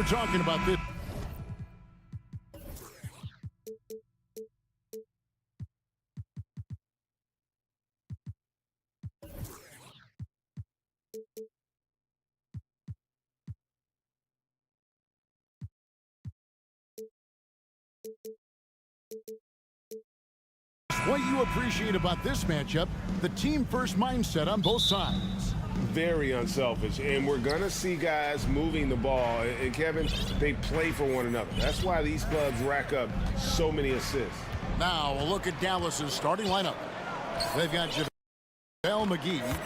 talking about this. What you appreciate about this matchup, the team-first mindset on both sides. Very unselfish, and we're going to see guys moving the ball. And, Kevin, they play for one another. That's why these clubs rack up so many assists. Now, a look at Dallas's starting lineup. They've got JaVale McGee.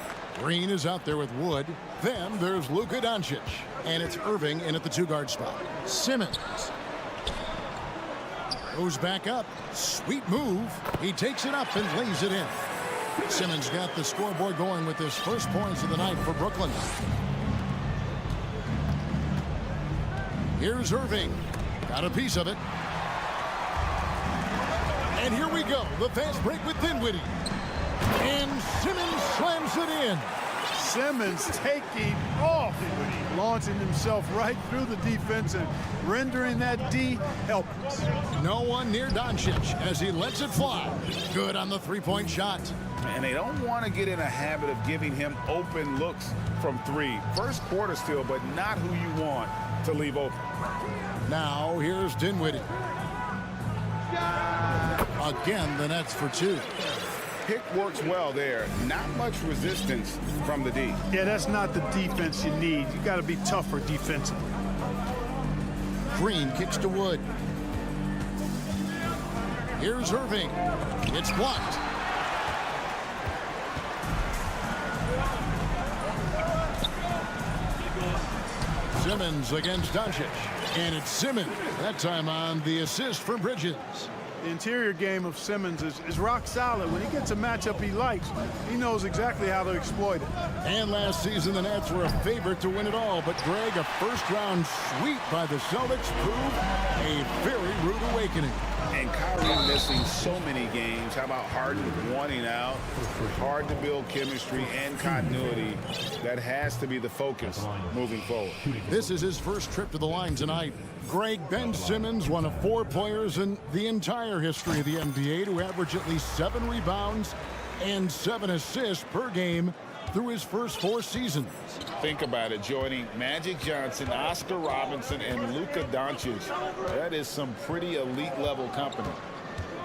Green is out there with Wood. Then there's Luka Doncic. And it's Irving in at the two-guard spot. Simmons goes back up. Sweet move. He takes it up and lays it in. Simmons got the scoreboard going with his first points of the night for Brooklyn. Here's Irving. Got a piece of it. And here we go. The fast break with Dinwiddie. And Simmons slams it in. Simmons taking off, launching himself right through the defense and rendering that D helpless. No one near Doncic as he lets it fly. Good on the three-point shot. And they don't want to get in a habit of giving him open looks from three. First quarter still, but not who you want to leave open. Now here's Dinwiddie. Again, the Nets for two. Pick works well there. Not much resistance from the D. Yeah, that's not the defense you need. You got to be tougher defensively. Green kicks to Wood. Here's Irving. It's blocked. Simmons against Doncic. And it's Simmons. That time on the assist for Bridges. The interior game of Simmons is rock solid. When he gets a matchup he likes, he knows exactly how to exploit it. And last season, the Nets were a favorite to win it all. But, Greg, a first-round sweep by the Celtics proved a very rude awakening. And Kyrie missing so many games. How about Harden wanting out? Hard to build chemistry and continuity. That has to be the focus moving forward. This is his first trip to the line tonight. Greg, Ben Simmons, one of 4 players in the entire history of the NBA to average at least 7 rebounds and 7 assists per game through his first 4 seasons. Think about it, joining Magic Johnson, Oscar Robinson, and Luka Doncic. That is some pretty elite-level company.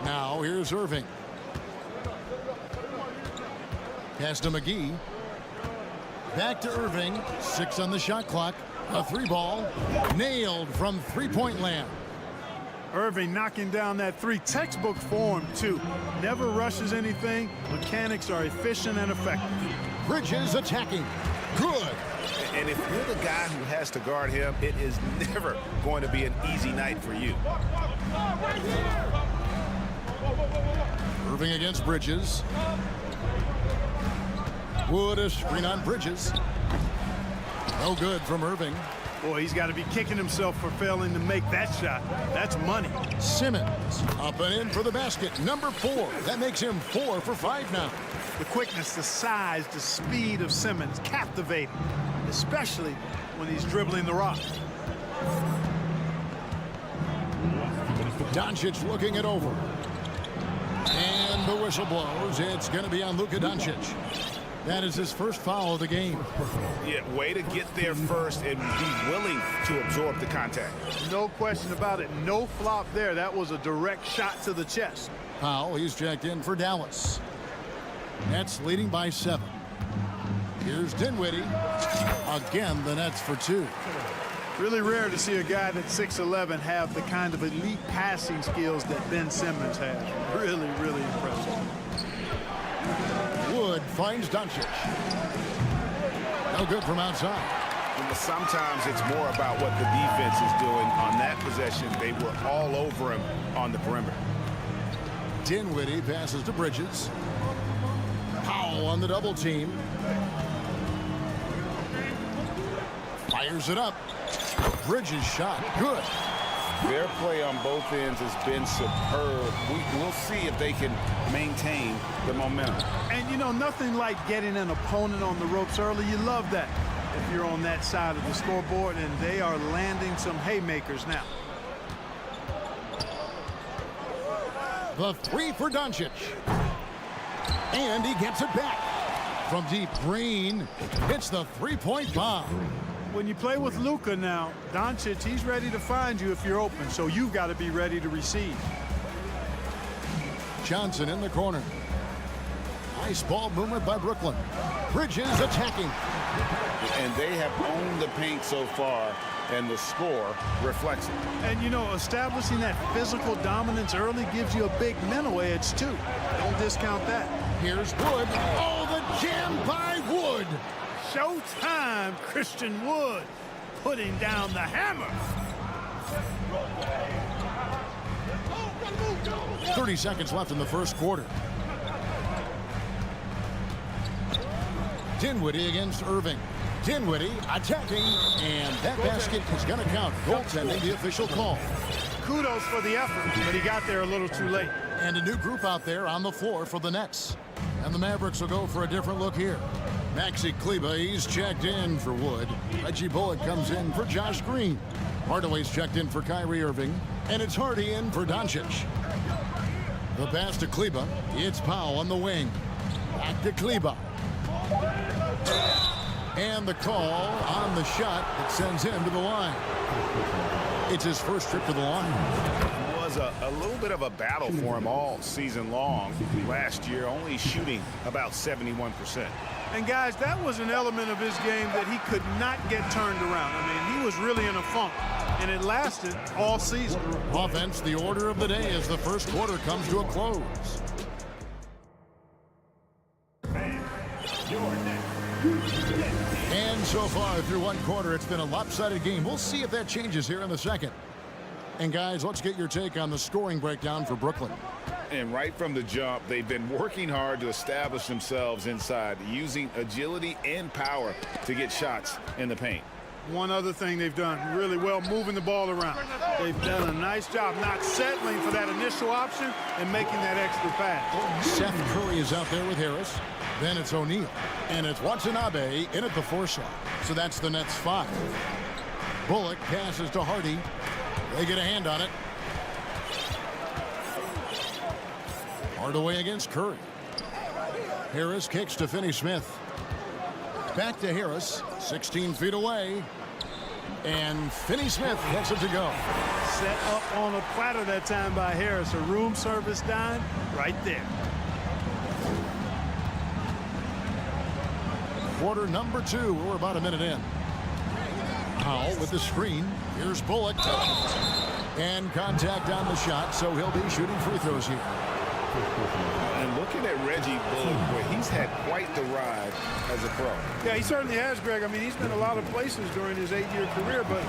Now, here's Irving. Pass to McGee. Back to Irving. 6 on the shot clock. A 3-ball. Nailed from three-point land. Irving knocking down that 3. Textbook form, too. Never rushes anything. Mechanics are efficient and effective. Bridges attacking. Good. And if you're the guy who has to guard him, it is never going to be an easy night for you. Irving against Bridges. Wood a screen on Bridges. No good from Irving. Boy, he's got to be kicking himself for failing to make that shot. That's money. Simmons up and in for the basket. Number 4. That makes him 4 for 5 now. The quickness, the size, the speed of Simmons captivating, especially when he's dribbling the rock. Doncic looking it over. And the whistle blows. It's going to be on Luka Doncic. That is his first foul of the game. Yeah, way to get there first and be willing to absorb the contact. No question about it. No flop there. That was a direct shot to the chest. Powell, he's checked in for Dallas. Nets leading by 7. Here's Dinwiddie. Again, the Nets for 2. Really rare to see a guy that's 6'11" have the kind of elite passing skills that Ben Simmons has. Really, really impressive. Wood finds Doncic. No good from outside. Sometimes it's more about what the defense is doing on that possession. They were all over him on the perimeter. Dinwiddie passes to Bridges. Powell on the double team. Fires it up. Bridges shot. Good. Their play on both ends has been superb. We'll see if they can maintain the momentum. And, you know, nothing like getting an opponent on the ropes early. You love that. if you're on that side of the scoreboard, and they are landing some haymakers now. The three for Doncic. And he gets it back. From deep, Green hits the three-point bomb. When you play with Luka now, Doncic, he's ready to find you if you're open, so you've got to be ready to receive. Johnson in the corner. Nice ball movement by Brooklyn. Bridges attacking. And they have owned the paint so far, and the score reflects it. And, you know, establishing that physical dominance early gives you a big mental edge, too. Don't discount that. Here's Wood. Oh, the jam by Wood. Showtime, Christian Wood, putting down the hammer. 30 seconds left in the first quarter. Dinwiddie against Irving. Dinwiddie attacking, and that basket is going to count. Goaltending, the official call. Kudos for the effort, but he got there a little too late. And a new group out there on the floor for the Nets. And the Mavericks will go for a different look here. Maxi Kleber, he's checked in for Wood. Reggie Bullock comes in for Josh Green. Hardaway's checked in for Kyrie Irving. And it's Hardy in for Doncic. The pass to Kleber. It's Powell on the wing. Back to Kleber. And the call on the shot that sends him to the line. It's his first trip to the line. It was a little bit of a battle for him all season long. Last year, only shooting about 71%. And, guys, that was an element of his game that he could not get turned around. I mean, he was really in a funk, and it lasted all season. Offense, the order of the day as the first quarter comes to a close. And so far through one quarter, it's been a lopsided game. We'll see if that changes here in the second. And guys, let's get your take on the scoring breakdown for Brooklyn. And right from the jump, they've been working hard to establish themselves inside, using agility and power to get shots in the paint. One other thing they've done really well, moving the ball around. They've done a nice job not settling for that initial option and making that extra pass. Seth Curry is out there with Harris. Then it's O'Neal. And it's Watanabe in at the 4 slot. So that's the Nets 5. Bullock passes to Hardy. They get a hand on it. Hardaway against Curry. Harris kicks to Finney-Smith. Back to Harris. 16 feet away. And Finney-Smith gets it to go. Set up on a platter that time by Harris. A room service dime right there. Quarter number 2. We're about a minute in. Powell with the screen. Here's Bullock. And contact on the shot, so he'll be shooting free throws here. And looking at Reggie Bullock, where he's had quite the ride as a pro. Yeah, he certainly has, Greg. I mean, he's been a lot of places during his 8-year career, but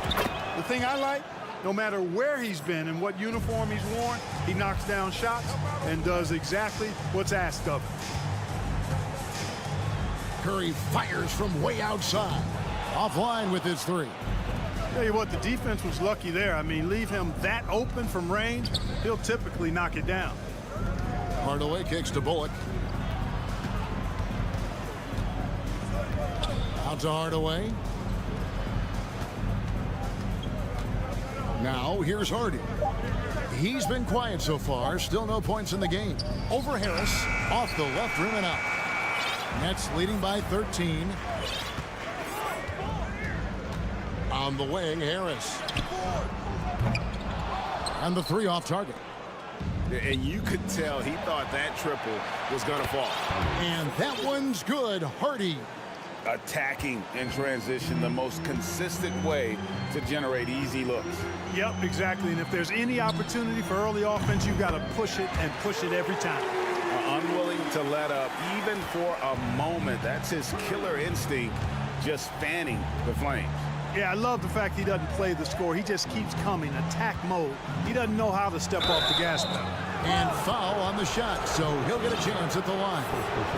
the thing I like, no matter where he's been and what uniform he's worn, he knocks down shots and does exactly what's asked of him. Curry fires from way outside. Offline with his 3. Tell you what, the defense was lucky there. I mean, leave him that open from range, he'll typically knock it down. Hardaway kicks to Bullock. Out to Hardaway. Now here's Hardy. He's been quiet so far. Still no points in the game. Over Harris. Off the left rim and out. Nets leading by 13. On the wing, Harris. And the 3 off target. And you could tell he thought that triple was going to fall. And that one's good. Hardy. Attacking in transition, the most consistent way to generate easy looks. Yep, exactly. And if there's any opportunity for early offense, you've got to push it and push it every time. Unwilling to let up even for a moment. That's his killer instinct, just fanning the flames. Yeah, I love the fact he doesn't play the score. He just keeps coming, attack mode. He doesn't know how to step off the gas pedal. And foul on the shot, so he'll get a chance at the line.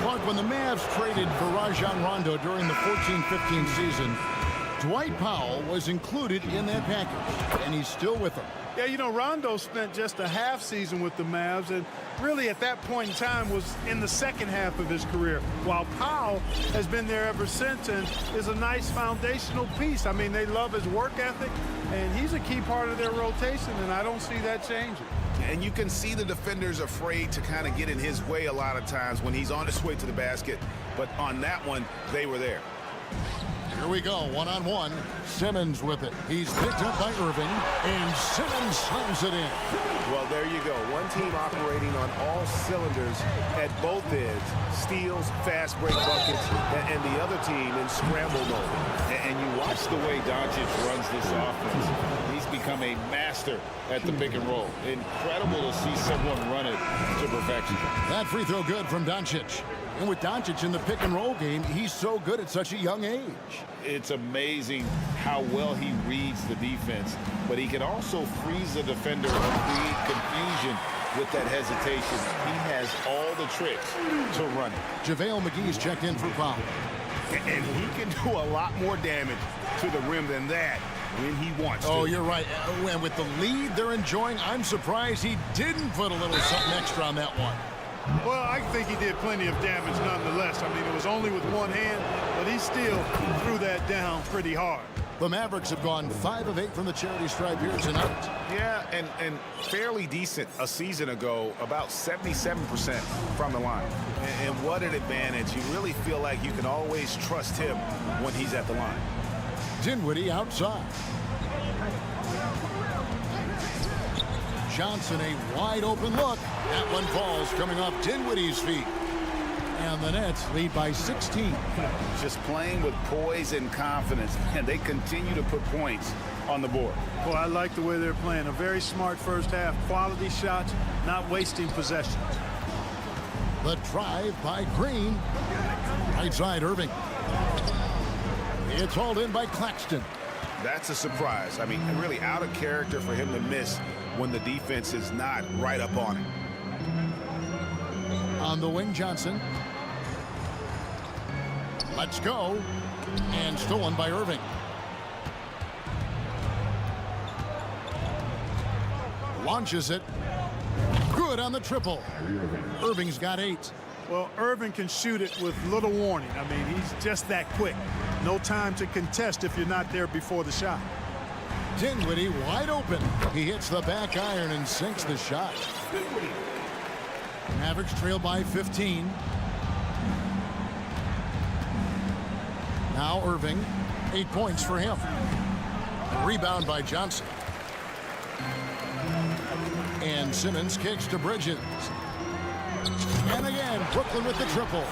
Clark, when the Mavs traded for Rajon Rondo during the 14-15 season, Dwight Powell was included in that package, and he's still with them. Yeah, you know, Rondo spent just a half season with the Mavs, and really at that point in time was in the second half of his career, while Powell has been there ever since and is a nice foundational piece. I mean, they love his work ethic, and he's a key part of their rotation, and I don't see that changing. And you can see the defenders afraid to kind of get in his way a lot of times when he's on his way to the basket. But on that one, they were there. Here we go, one-on-one. Simmons with it. He's picked up by Irving, and Simmons slams it in. Well, there you go. One team operating on all cylinders at both ends. Steals, fast break buckets, and the other team in scramble mode. And you watch the way Doncic runs this offense. He's become a master at the pick and roll. Incredible to see someone run it to perfection. That free throw good from Doncic. And with Doncic in the pick and roll game, he's so good at such a young age. It's amazing how well he reads the defense, but he can also freeze the defender and create confusion with that hesitation. He has all the tricks to run it. JaVale McGee's checked in for foul. And he can do a lot more damage to the rim than that when he wants to. Oh, you're right. And with the lead they're enjoying, I'm surprised he didn't put a little something extra on that one. Well, I think he did plenty of damage nonetheless. I mean, it was only with one hand, but he still threw that down pretty hard. The Mavericks have gone 5 of 8 from the charity stripe here tonight. Yeah, and fairly decent a season ago, about 77% from the line. And what an advantage. You really feel like you can always trust him when he's at the line. Dinwiddie outside. Johnson, a wide open look. That one falls coming off Dinwiddie's feet. And the Nets lead by 16. Just playing with poise and confidence, and they continue to put points on the board. Well, I like the way they're playing. A very smart first half. Quality shots, not wasting possessions. The drive by Green. Right side, Irving. It's hauled in by Claxton. That's a surprise. I mean, really out of character for him to miss when the defense is not right up on him. On the wing, Johnson. Let's go. And stolen by Irving. Launches it. Good on the triple. Irving's got 8. Well, Irving can shoot it with little warning. I mean, he's just that quick. No time to contest if you're not there before the shot. Dinwiddie wide open. He hits the back iron and sinks the shot. Mavericks trail by 15. Now Irving, 8 points for him. Rebound by Johnson. And Simmons kicks to Bridges. And again, Brooklyn with the triple.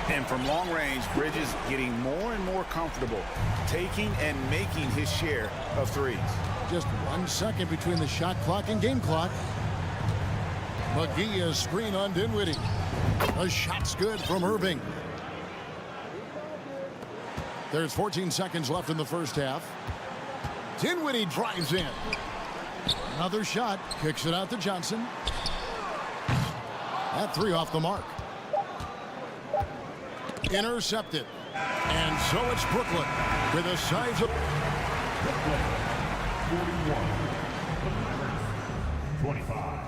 And from long range, Bridges getting more and more comfortable, taking and making his share of threes. Just 1 second between the shot clock and game clock. McGee is screen on Dinwiddie. The shot's good from Irving. There's 14 seconds left in the first half. Dinwiddie drives in. Another shot, kicks it out to Johnson. That 3 off the mark. Intercepted. And so it's Brooklyn with a size of 41-25.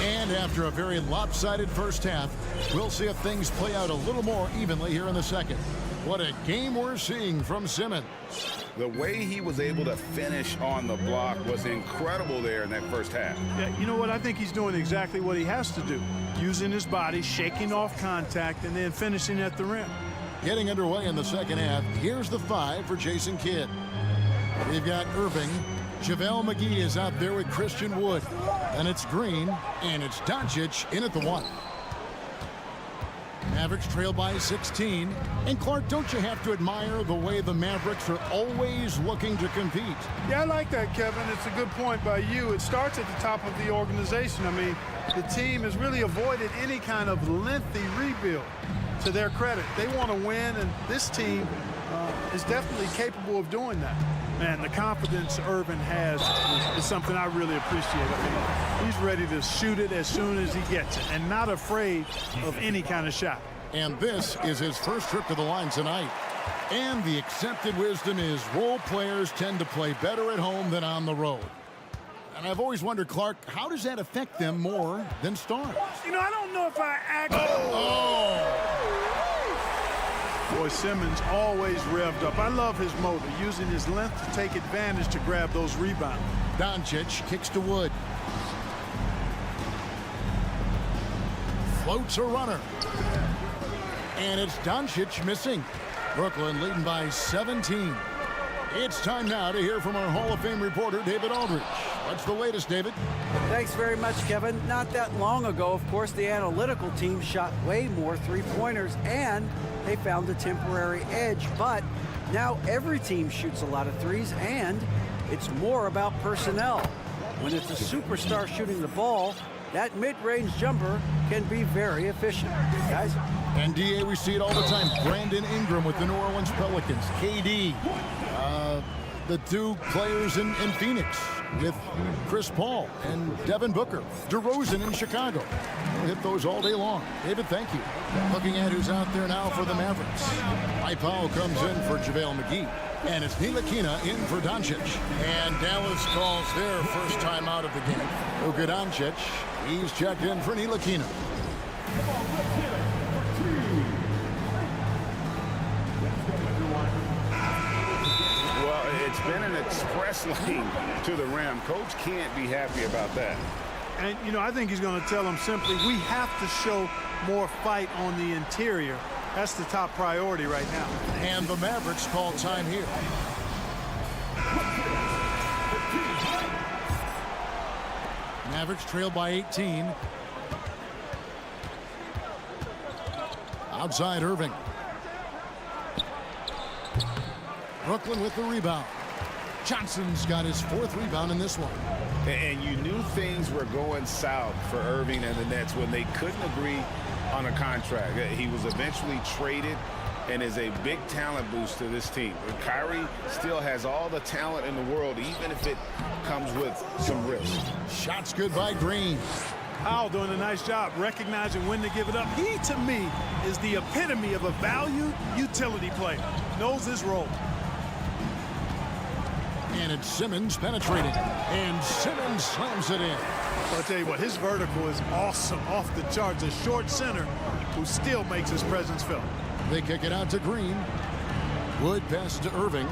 And after a very lopsided first half, we'll see if things play out a little more evenly here in the second. What a game we're seeing from Simmons. The way he was able to finish on the block was incredible there in that first half. Yeah, you know what? I think he's doing exactly what he has to do. Using his body, shaking off contact, and then finishing at the rim. Getting underway in the second half. Here's the 5 for Jason Kidd. We've got Irving. JaVale McGee is out there with Christian Wood. And it's Green, and it's Doncic in at the 1. Mavericks trail by 16. And Clark, don't you have to admire the way the Mavericks are always looking to compete? Yeah, I like that, Kevin. It's a good point by you. It starts at the top of the organization. I mean, the team has really avoided any kind of lengthy rebuild. To their credit, they want to win, and this team is definitely capable of doing that. Man, the confidence Irving has is something I really appreciate. I mean, he's ready to shoot it as soon as he gets it and not afraid of any kind of shot. And this is his first trip to the line tonight. And the accepted wisdom is role players tend to play better at home than on the road. And I've always wondered, Clark, how does that affect them more than stars? You know, I don't know if I Boy, Simmons always revved up. I love his motor, using his length to take advantage to grab those rebounds. Doncic kicks to Wood. Floats a runner. And it's Doncic missing. Brooklyn leading by 17. It's time now to hear from our Hall of Fame reporter, David Aldridge. What's the latest, David? Thanks very much, Kevin. Not that long ago, of course, the analytical team shot way more three-pointers, and they found a temporary edge. But now every team shoots a lot of threes, and it's more about personnel. When it's a superstar shooting the ball, that mid-range jumper can be very efficient. Guys? NBA, we see it all the time. Brandon Ingram with the New Orleans Pelicans. KD. The two players in Phoenix with Chris Paul and Devin Booker. DeRozan in Chicago. We'll hit those all day long. David, thank you. Looking at who's out there now for the Mavericks. Mike Powell comes in for JaVale McGee. And it's Ntilikina in for Doncic. And Dallas calls their first time out of the game. Luka Doncic, he's checked in for Ntilikina. It's been an express lane to the rim. Coach can't be happy about that. And, you know, I think he's going to tell them simply, we have to show more fight on the interior. That's the top priority right now. And the Mavericks call time here. Mavericks trail by 18. Outside Irving. Brooklyn with the rebound. Johnson's got his fourth rebound in this one. And you knew things were going south for Irving and the Nets when they couldn't agree on a contract. He was eventually traded and is a big talent boost to this team. Kyrie still has all the talent in the world, even if it comes with some risk. Shots good by Green. Powell doing a nice job recognizing when to give it up. He, to me, is the epitome of a value utility player. Knows his role. And it's Simmons penetrating. And Simmons slams it in. I'll tell you what, his vertical is awesome, off the charts. A short center who still makes his presence felt. They kick it out to Green. Wood pass to Irving.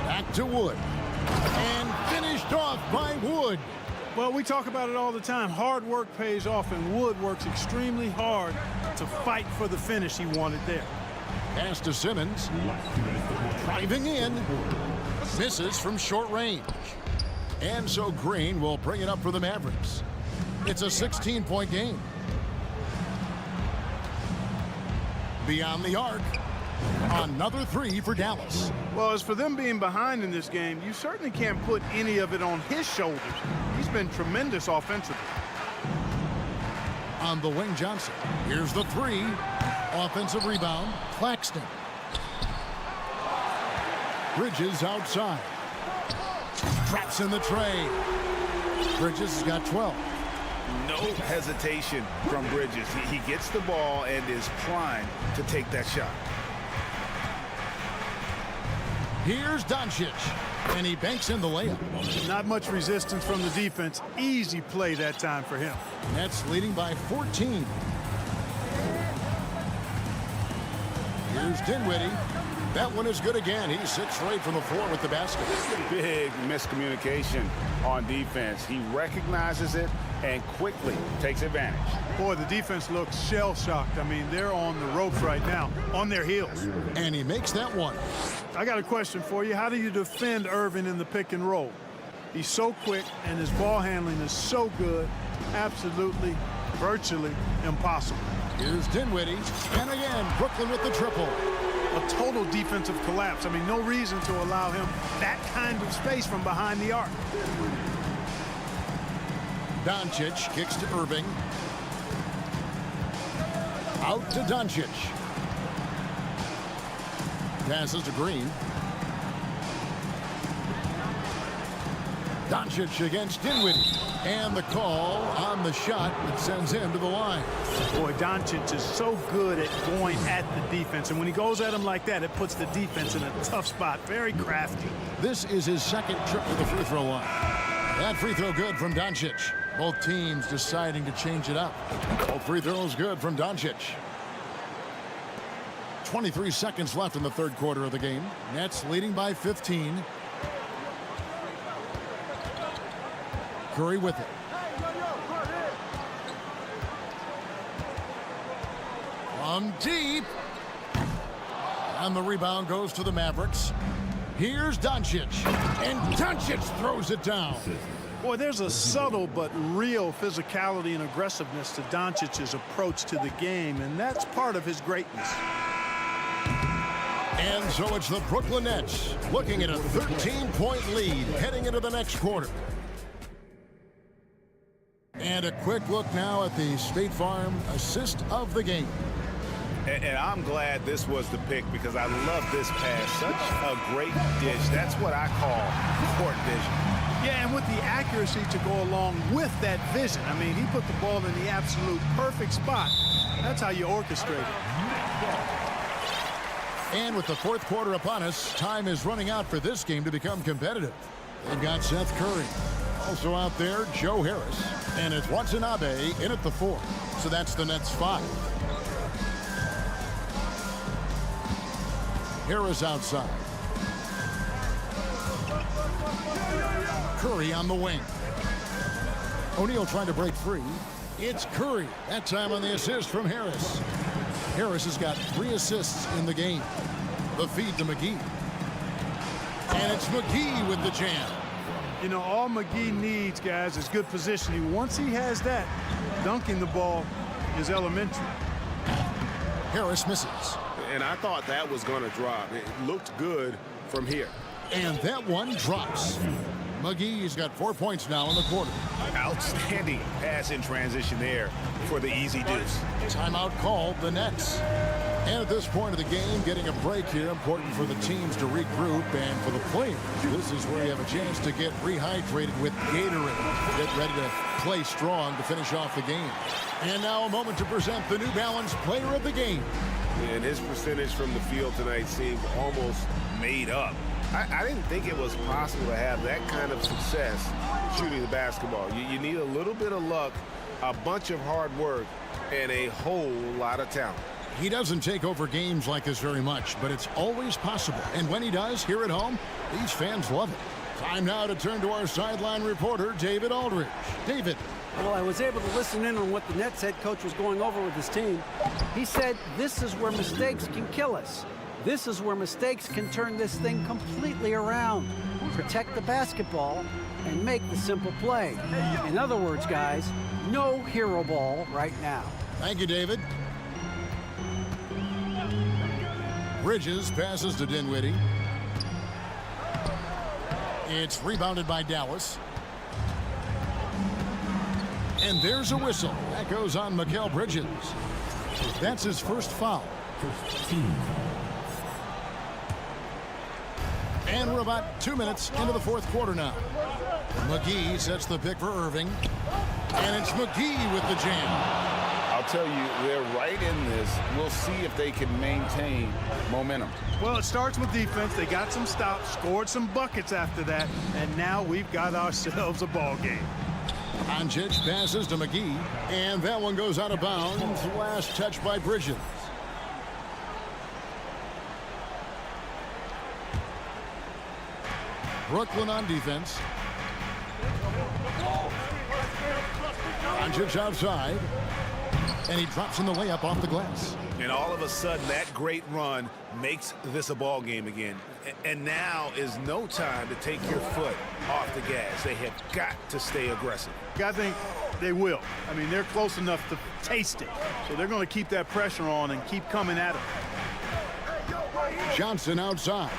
Back to Wood. And finished off by Wood. Well, we talk about it all the time. Hard work pays off, and Wood works extremely hard to fight for the finish he wanted there. Pass to Simmons. Driving in. Misses from short range. And so Green will bring it up for the Mavericks. It's a 16-point game. Beyond the arc. Another three for Dallas. Well, as for them being behind in this game, you certainly can't put any of it on his shoulders. He's been tremendous offensively. On the wing, Johnson. Here's the three. Offensive rebound, Claxton. Bridges outside. Drops in the tray. Bridges has got 12. No hesitation from Bridges. He gets the ball and is primed to take that shot. Here's Doncic. And he banks in the layup. Not much resistance from the defense. Easy play that time for him. Nets leading by 14. Here's Dinwiddie. That one is good again. He's 6 straight from the floor with the basket. Big miscommunication on defense. He recognizes it and quickly takes advantage. Boy, the defense looks shell-shocked. I mean, they're on the ropes right now, on their heels. And he makes that one. I got a question for you. How do you defend Irving in the pick and roll? He's so quick, and his ball handling is so good. Absolutely, virtually impossible. Here's Dinwiddie. And again, Brooklyn with the triple. A total defensive collapse. I mean, no reason to allow him that kind of space from behind the arc. Doncic kicks to Irving. Out to Doncic. passes to Green. Doncic against Dinwiddie. And the call on the shot that sends him to the line. Boy, Doncic is so good at going at the defense. And when he goes at him like that, it puts the defense in a tough spot. Very crafty. This is his second trip to the free throw line. That free throw good from Doncic. Both teams deciding to change it up. Both free throws good from Doncic. 23 seconds left in the third quarter of the game. Nets leading by 15. Curry with it. From deep. And the rebound goes to the Mavericks. Here's Doncic. And Doncic throws it down. Boy, there's a subtle but real physicality and aggressiveness to Doncic's approach to the game, and that's part of his greatness. And so it's the Brooklyn Nets looking at a 13-point lead heading into the next quarter. And a quick look now at the State Farm assist of the game. And I'm glad this was the pick because I love this pass. Such a great dish. That's what I call court vision. Yeah, and with the accuracy to go along with that vision. I mean, he put the ball in the absolute perfect spot. That's how you orchestrate it. And with the fourth quarter upon us, time is running out for this game to become competitive. They've got Seth Curry. Also out there, Joe Harris. And it's Watanabe in at the 4. So that's the Nets 5. Harris outside. Curry on the wing. O'Neal trying to break free. It's Curry. That time on the assist from Harris. Harris has got 3 assists in the game. The feed to McGee. And it's McGee with the jam. You know, all McGee needs, guys, is good positioning. Once he has that, dunking the ball is elementary. Harris misses. And I thought that was going to drop. It looked good from here. And that one drops. McGee's got 4 points now in the quarter. Outstanding pass in transition there for the easy deuce. Timeout called the Nets. And at this point of the game, getting a break here, important for the teams to regroup and for the players. This is where you have a chance to get rehydrated with Gatorade. Get ready to play strong to finish off the game. And now a moment to present the New Balance Player of the Game. And his percentage from the field tonight seemed almost made up. I didn't think it was possible to have that kind of success shooting the basketball. You need a little bit of luck, a bunch of hard work, and a whole lot of talent. He doesn't take over games like this very much, but it's always possible. And when he does, here at home, these fans love it. Time now to turn to our sideline reporter, David Aldridge. David. Well, I was able to listen in on what the Nets head coach was going over with his team. He said, this is where mistakes can kill us. This is where mistakes can turn this thing completely around. Protect the basketball and make the simple play. In other words, guys, no hero ball right now. Thank you, David. Bridges passes to Dinwiddie. It's rebounded by Dallas. And there's a whistle. That goes on Mikal Bridges. That's his first foul. And we're about 2 minutes into the fourth quarter now. McGee sets the pick for Irving. And it's McGee with the jam. I'll tell you, they're right in this. We'll see if they can maintain momentum. Well, it starts with defense. They got some stops, scored some buckets after that, and now we've got ourselves a ball game. Doncic passes to McGee, and that one goes out of bounds. Last touch by Bridges. Brooklyn on defense. Doncic outside, and he drops in the layup off the glass. And all of a sudden, that great run makes this a ball game again. And now is no time to take your foot off the gas. They have got to stay aggressive. I think they will. I mean, they're close enough to taste it. So they're going to keep that pressure on and keep coming at them. Johnson outside.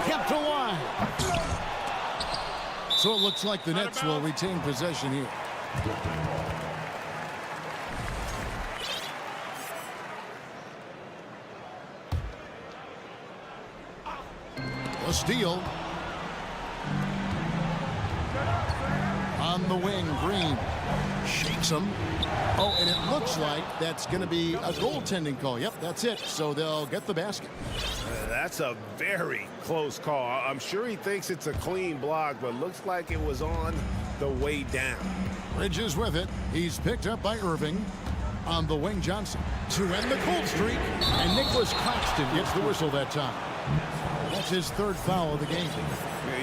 Kept alive. So it looks like the Nets will retain possession here. A steal. On the wing, Green shakes him. Oh, and it looks like that's going to be a goaltending call. Yep, that's it. So they'll get the basket. That's a very close call. I'm sure he thinks it's a clean block, but looks like it was on the way down. Bridges with it. He's picked up by Irving. On the wing, Johnson to end the cold streak. And Nicholas Claxton gets the whistle that time. That's his third foul of the game.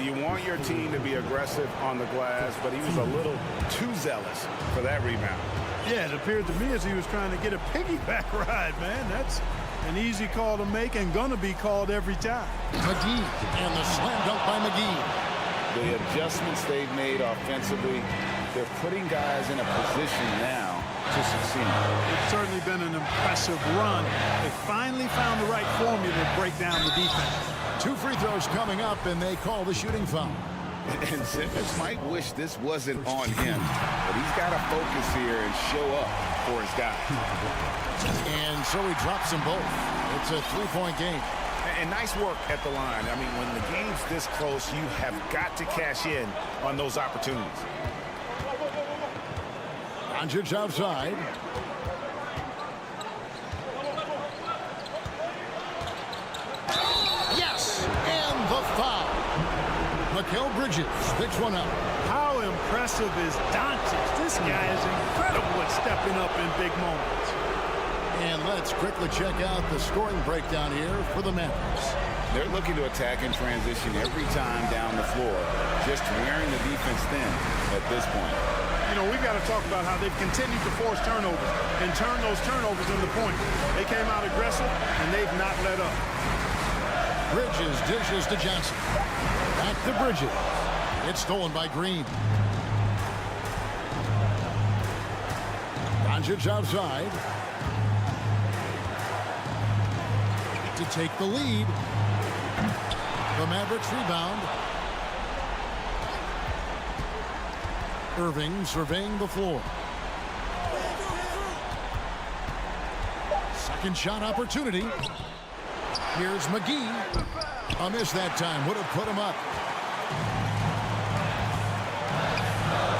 You want your team to be aggressive on the glass, but he was a little too zealous for that rebound. Yeah, it appeared to me as he was trying to get a piggyback ride, man. That's an easy call to make and going to be called every time. McGee and the slam dunk by McGee. The adjustments they've made offensively, they're putting guys in a position now to succeed. It's certainly been an impressive run. They finally found the right formula to break down the defense. 2 free throws coming up, and they call the shooting foul. And Simmons might wish this wasn't on him, but he's got to focus here and show up for his guy. And so he drops them both. It's a 3-point game. And nice work at the line. I mean, when the game's this close, you have got to cash in on those opportunities. Doncic outside. Yes, and the foul. Mikal Bridges picks one up. How impressive is Doncic? This guy is incredible at stepping up in big moments. And let's quickly check out the scoring breakdown here for the Mavericks. They're looking to attack in transition every time down the floor, just wearing the defense thin at this point. You know, we've got to talk about how they've continued to force turnovers and turn those turnovers into points. They came out aggressive, and they've not let up. Bridges dishes to Johnson. Back to Bridges. It's stolen by Green. Doncic outside. To take the lead. The Mavericks rebound. Irving surveying the floor. Second shot opportunity. Here's McGee. A miss that time. Would have put him up.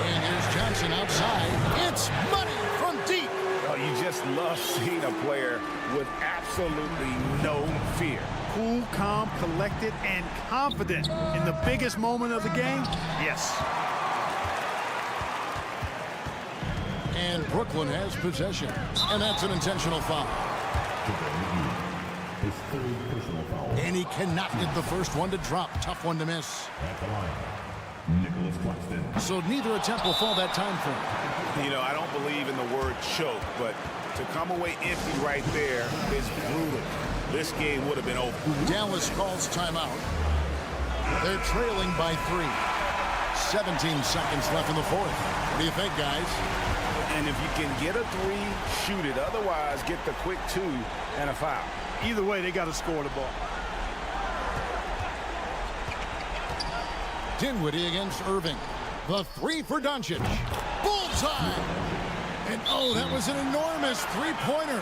And here's Johnson outside. It's money from deep. Oh, you just love seeing a player with absolutely no fear. Cool, calm, collected, and confident in the biggest moment of the game. Yes. And Brooklyn has possession. And that's an intentional foul. And he cannot get the first one to drop. Tough one to miss. So neither attempt will fall that time for him. You know, I don't believe in the word choke, but to come away empty right there is brutal. This game would have been over. Dallas calls timeout. They're trailing by 3. 17 seconds left in the fourth. What do you think, guys? And if you can get a 3, shoot it. Otherwise, get the quick 2 and a foul. Either way, they got to score the ball. Dinwiddie against Irving. The 3 for Doncic. Bullseye! And oh, that was an enormous 3-pointer.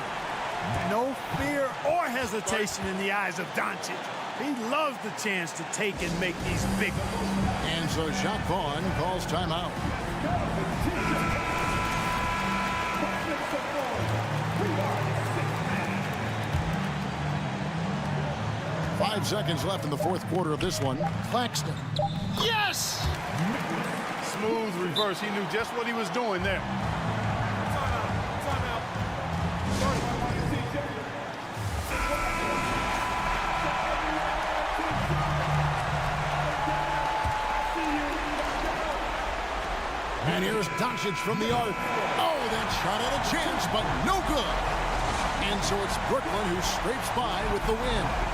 No fear or hesitation in the eyes of Doncic. He loves the chance to take and make these big ones. And so Jacques Vaughn calls timeout. Five seconds left in the fourth quarter of this one. Claxton. Yes! Smooth reverse. He knew just what he was doing there. And here's Doncic from the arc. Oh, that shot had a chance, but no good. And so it's Brooklyn who scrapes by with the win.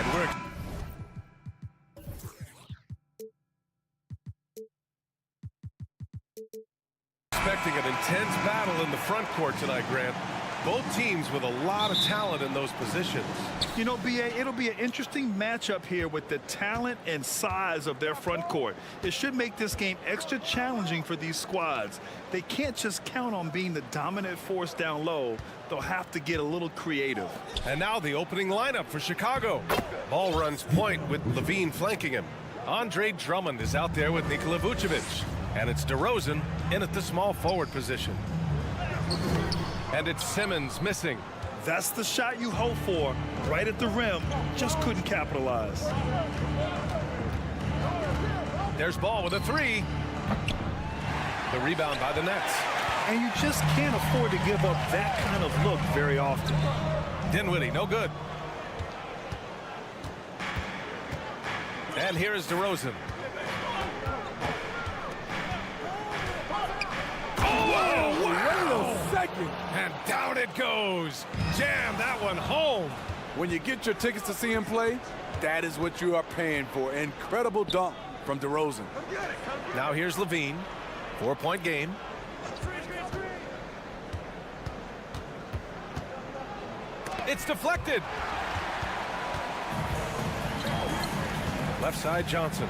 And we're expecting an intense battle in the front court tonight, Grant. Both teams with a lot of talent in those positions. You know, B.A., it'll be an interesting matchup here with the talent and size of their front court. It should make this game extra challenging for these squads. They can't just count on being the dominant force down low. They'll have to get a little creative. And now the opening lineup for Chicago. Ball runs point with Levine flanking him. Andre Drummond is out there with Nikola Vucevic. And it's DeRozan in at the small forward position. And it's Simmons missing. That's the shot you hope for, right at the rim. Just couldn't capitalize. There's Ball with a three. The rebound by the Nets. And you just can't afford to give up that kind of look very often. Dinwiddie, no good. And here is DeRozan. And down it goes. Jam that one home. When you get your tickets to see him play, that is what you are paying for. Incredible dunk from DeRozan. Now here's Levine. 4-point game. It's deflected. Left side Johnson.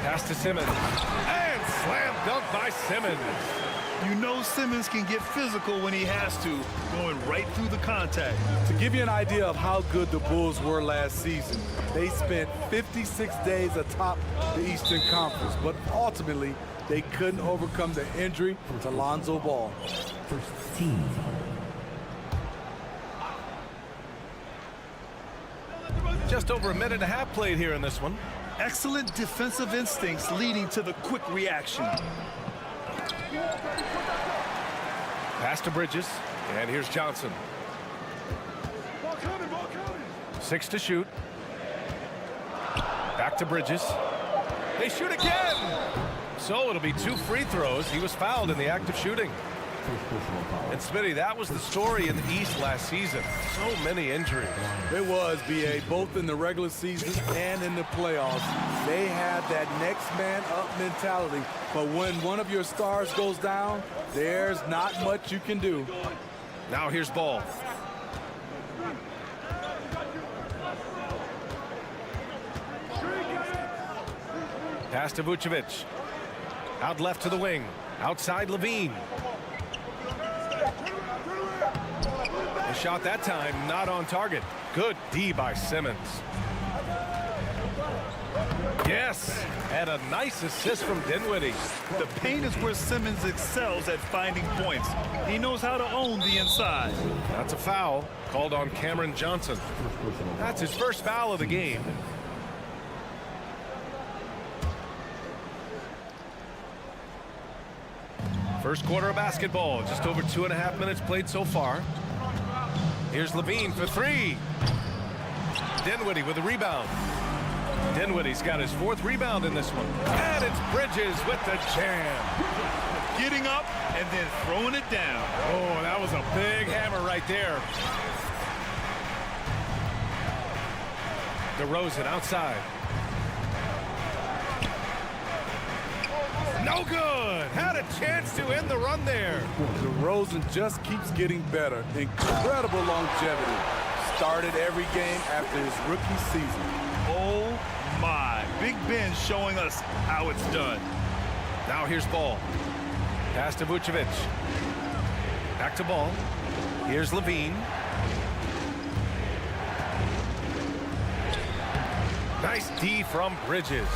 Pass to Simmons. And slam dunk by Simmons. You know Simmons can get physical when he has to, going right through the contact. To give you an idea of how good the Bulls were last season, they spent 56 days atop the Eastern Conference, but ultimately they couldn't overcome the injury to Lonzo Ball. First team. Just over a minute and a half played here in this one. Excellent defensive instincts leading to the quick reaction. Pass to Bridges, and here's Johnson. 6 to shoot. Back to Bridges. They shoot again! So it'll be 2 free throws. He was fouled in the act of shooting. And Smitty, that was the story in the East last season. So many injuries. It was, B.A., both in the regular season and in the playoffs. They had that next man up mentality. But when one of your stars goes down, there's not much you can do. Now here's Ball. Pass to Vucevic. Out left to the wing. Outside Levine. The shot that time not on target. Good D by Simmons. Yes, and a nice assist from Dinwiddie. The paint is where Simmons excels at finding points. He knows how to own the inside. That's a foul called on Cameron Johnson. That's his first foul of the game. First quarter of basketball, just over 2.5 minutes played so far. Here's Levine for 3. Dinwiddie with a rebound. Dinwiddie's got his 4th rebound in this one. And it's Bridges with the jam. Getting up and then throwing it down. Oh, that was a big hammer right there. DeRozan outside. No good. Had a chance to end the run there. DeRozan just keeps getting better. Incredible longevity. Started every game after his rookie season. Oh my. Big Ben showing us how it's done. Now here's Ball. Pass to Vucevic. Back to Ball. Here's Levine. Nice D from Bridges.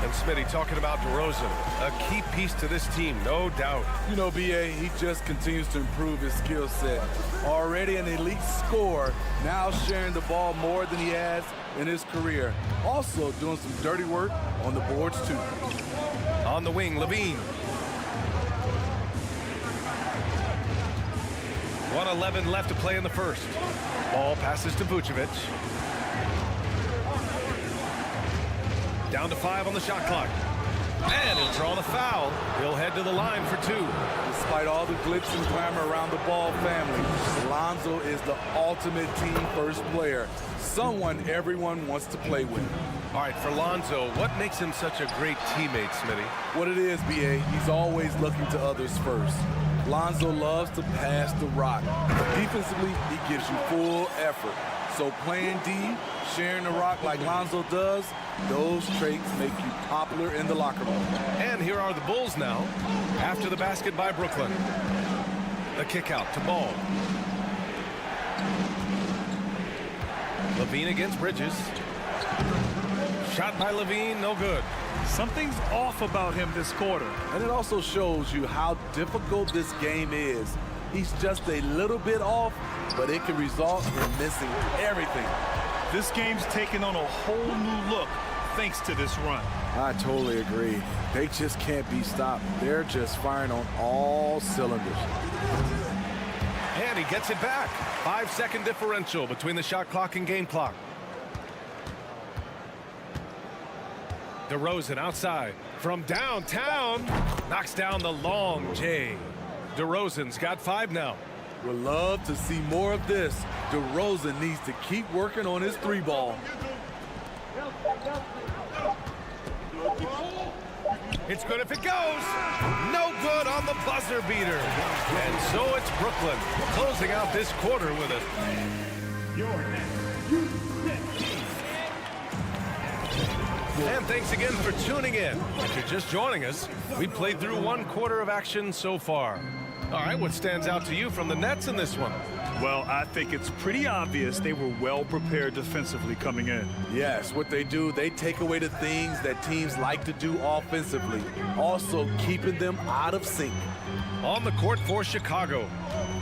And Smitty talking about DeRozan, a key piece to this team, no doubt. You know, B.A., he just continues to improve his skill set. Already an elite scorer, now sharing the ball more than he has in his career. Also doing some dirty work on the boards, too. On the wing, Levine. 1:11 left to play in the first. Ball passes to Vucevic. Down to 5 on the shot clock. And he'll draw the foul. He'll head to the line for 2. Despite all the glitz and glamour around the Ball family, Lonzo is the ultimate team-first player, someone everyone wants to play with. All right, for Lonzo, what makes him such a great teammate, Smitty? What it is, B.A., he's always looking to others first. Lonzo loves to pass the rock. Defensively, he gives you full effort. So playing D, sharing the rock like Lonzo does, those traits make you popular in the locker room. And here are the Bulls now, after the basket by Brooklyn. The kick out to Ball. Levine against Bridges. Shot by Levine, no good. Something's off about him this quarter. And it also shows you how difficult this game is. He's just a little bit off, but it can result in missing everything. This game's taken on a whole new look thanks to this run. I totally agree. They just can't be stopped. They're just firing on all cylinders. And he gets it back. 5-second differential between the shot clock and game clock. DeRozan outside from downtown. Knocks down the long J. DeRozan's got 5 now. Would love to see more of this. DeRozan needs to keep working on his 3-ball. It's good if it goes. No good on the buzzer beater. And so it's Brooklyn closing out this quarter with it. And thanks again for tuning in. If you're just joining us, we played through 1 quarter of action so far. All right, what stands out to you from the Nets in this one? Well, I think it's pretty obvious they were well prepared defensively coming in. Yes, what they do, they take away the things that teams like to do offensively, also keeping them out of sync. On the court for Chicago,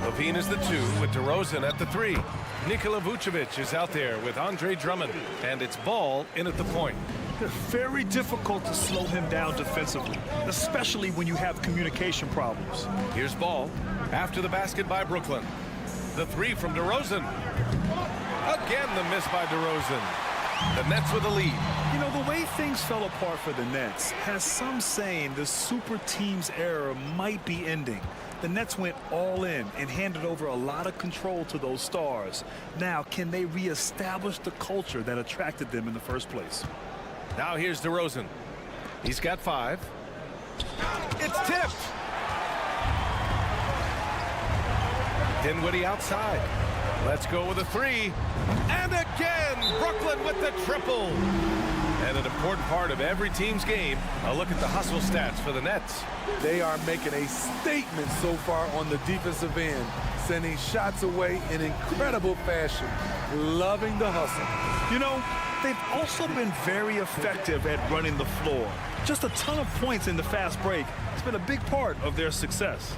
Levine is the 2 with DeRozan at the 3. Nikola Vucevic is out there with Andre Drummond, and it's Ball in at the point. Very difficult to slow him down defensively, especially when you have communication problems. Here's Ball after the basket by Brooklyn. The 3 from DeRozan. Again, the miss by DeRozan. The Nets with a lead. You know, the way things fell apart for the Nets has some saying the super team's era might be ending. The Nets went all in and handed over a lot of control to those stars. Now, can they reestablish the culture that attracted them in the first place? Now here's DeRozan. He's got 5. It's tipped. Dinwiddie outside. Let's go with a 3. And again, Brooklyn with the triple. And an important part of every team's game, a look at the hustle stats for the Nets. They are making a statement so far on the defensive end, sending shots away in incredible fashion. Loving the hustle. You know, they've also been very effective at running the floor. Just a ton of points in the fast break. It's been a big part of their success.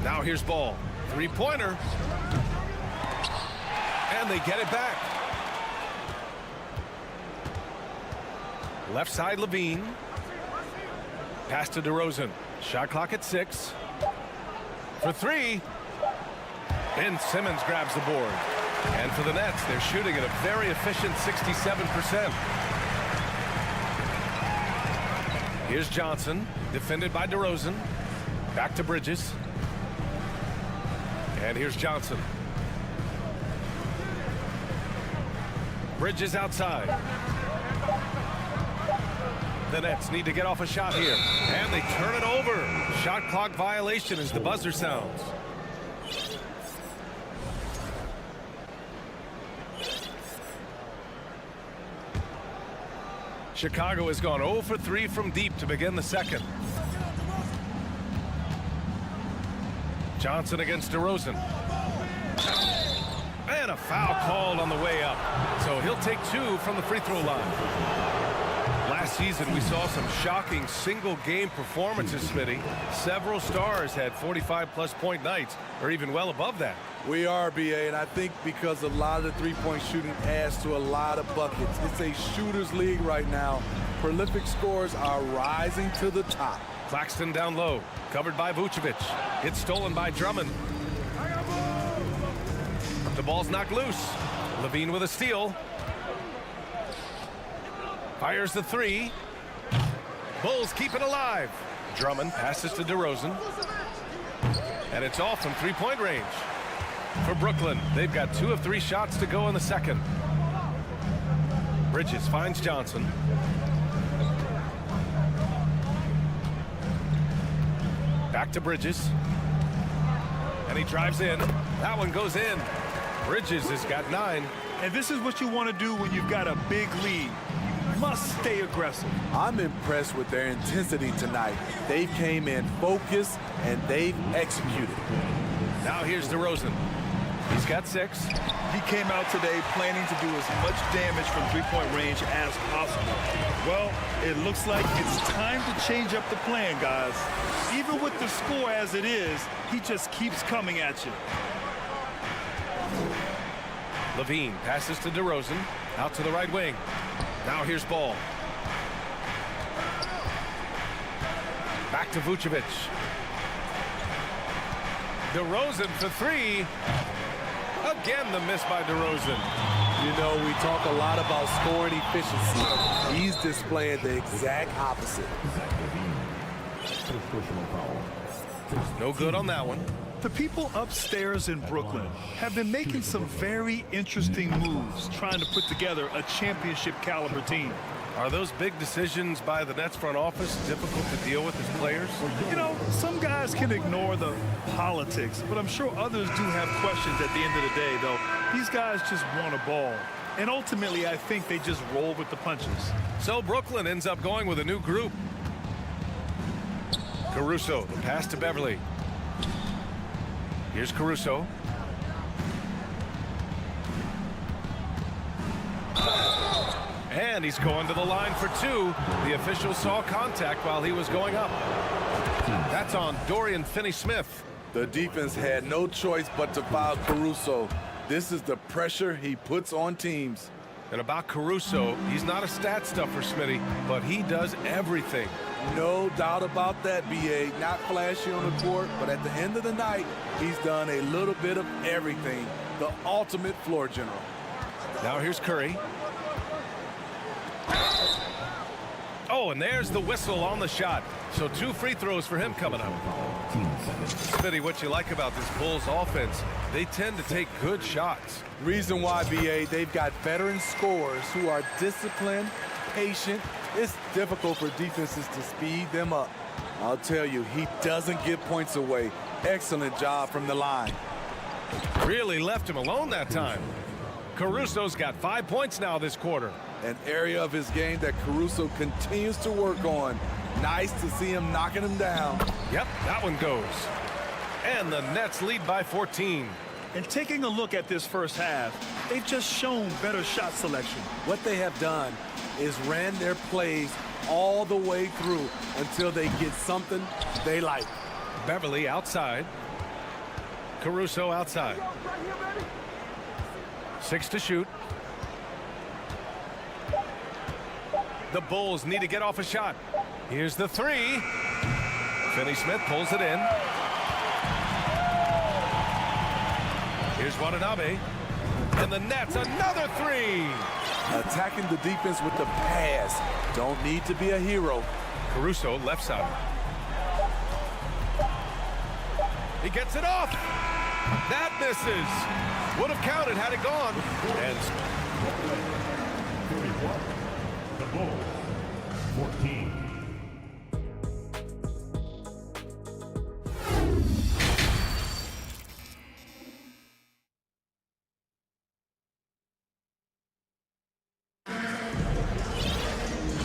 Now here's Ball. 3-pointer. And they get it back. Left side Levine. Pass to DeRozan. Shot clock at 6. For 3. Ben Simmons grabs the board. And for the Nets, they're shooting at a very efficient 67%. Here's Johnson, defended by DeRozan. Back to Bridges. And here's Johnson. Bridges outside. The Nets need to get off a shot here. And they turn it over. Shot clock violation as the buzzer sounds. Chicago has gone 0 for 3 from deep to begin the second. Johnson against DeRozan. And a foul called on the way up. So he'll take 2 from the free throw line. Last season, we saw some shocking single-game performances, Smitty. Several stars had 45-plus point nights, or even well above that. We are, BA, and I think because a lot of the three-point shooting adds to a lot of buckets. It's a shooter's league right now. Prolific scores are rising to the top. Claxton down low, covered by Vucevic. It's stolen by Drummond. The ball's knocked loose. Levine with a steal. Fires the 3. Bulls keep it alive. Drummond passes to DeRozan. And it's off from three-point range. For Brooklyn, they've got 2 of 3 shots to go in the second. Bridges finds Johnson. Back to Bridges. And he drives in. That one goes in. Bridges has got 9. And this is what you want to do when you've got a big lead. You must stay aggressive. I'm impressed with their intensity tonight. They came in focused and they've executed. Now here's DeRozan. He's got 6. He came out today planning to do as much damage from three-point range as possible. Well, it looks like it's time to change up the plan, guys. Even with the score as it is, he just keeps coming at you. Levine passes to DeRozan. Out to the right wing. Now here's Ball. Back to Vucevic. DeRozan for 3. Again, the miss by DeRozan. You know, we talk a lot about scoring efficiency. He's displaying the exact opposite. No good on that one. The people upstairs in Brooklyn have been making some very interesting moves trying to put together a championship caliber team. Are those big decisions by the Nets front office difficult to deal with as players? You know, some guys can ignore the politics, but I'm sure others do have questions at the end of the day, though. These guys just want a ball. And ultimately, I think they just roll with the punches. So Brooklyn ends up going with a new group. Caruso, the pass to Beverly. Here's Caruso. And he's going to the line for 2. The official saw contact while he was going up. That's on Dorian Finney-Smith. The defense had no choice but to foul Caruso. This is the pressure he puts on teams. And about Caruso, he's not a stat stuffer, Smitty, but he does everything. No doubt about that, B.A. Not flashy on the court, but at the end of the night, he's done a little bit of everything. The ultimate floor general. Now here's Curry. Oh, and there's the whistle on the shot. So 2 free throws for him coming up. Smitty, what you like about this Bulls offense, they tend to take good shots. Reason why, B.A., they've got veteran scorers who are disciplined, patient. It's difficult for defenses to speed them up. I'll tell you, he doesn't give points away. Excellent job from the line. Really left him alone that time. Caruso's got 5 points now this quarter. An area of his game that Caruso continues to work on. Nice to see him knocking him down. Yep, that one goes. And the Nets lead by 14. And taking a look at this first half, they've just shown better shot selection. What they have done is ran their plays all the way through until they get something they like. Beverly outside. Caruso outside. 6 to shoot. The Bulls need to get off a shot. Here's the 3. Finney-Smith pulls it in. Here's Watanabe. And the Nets, another 3. Attacking the defense with the pass. Don't need to be a hero. Caruso left side. He gets it off. That misses. Would have counted had it gone. And the Bulls, 14.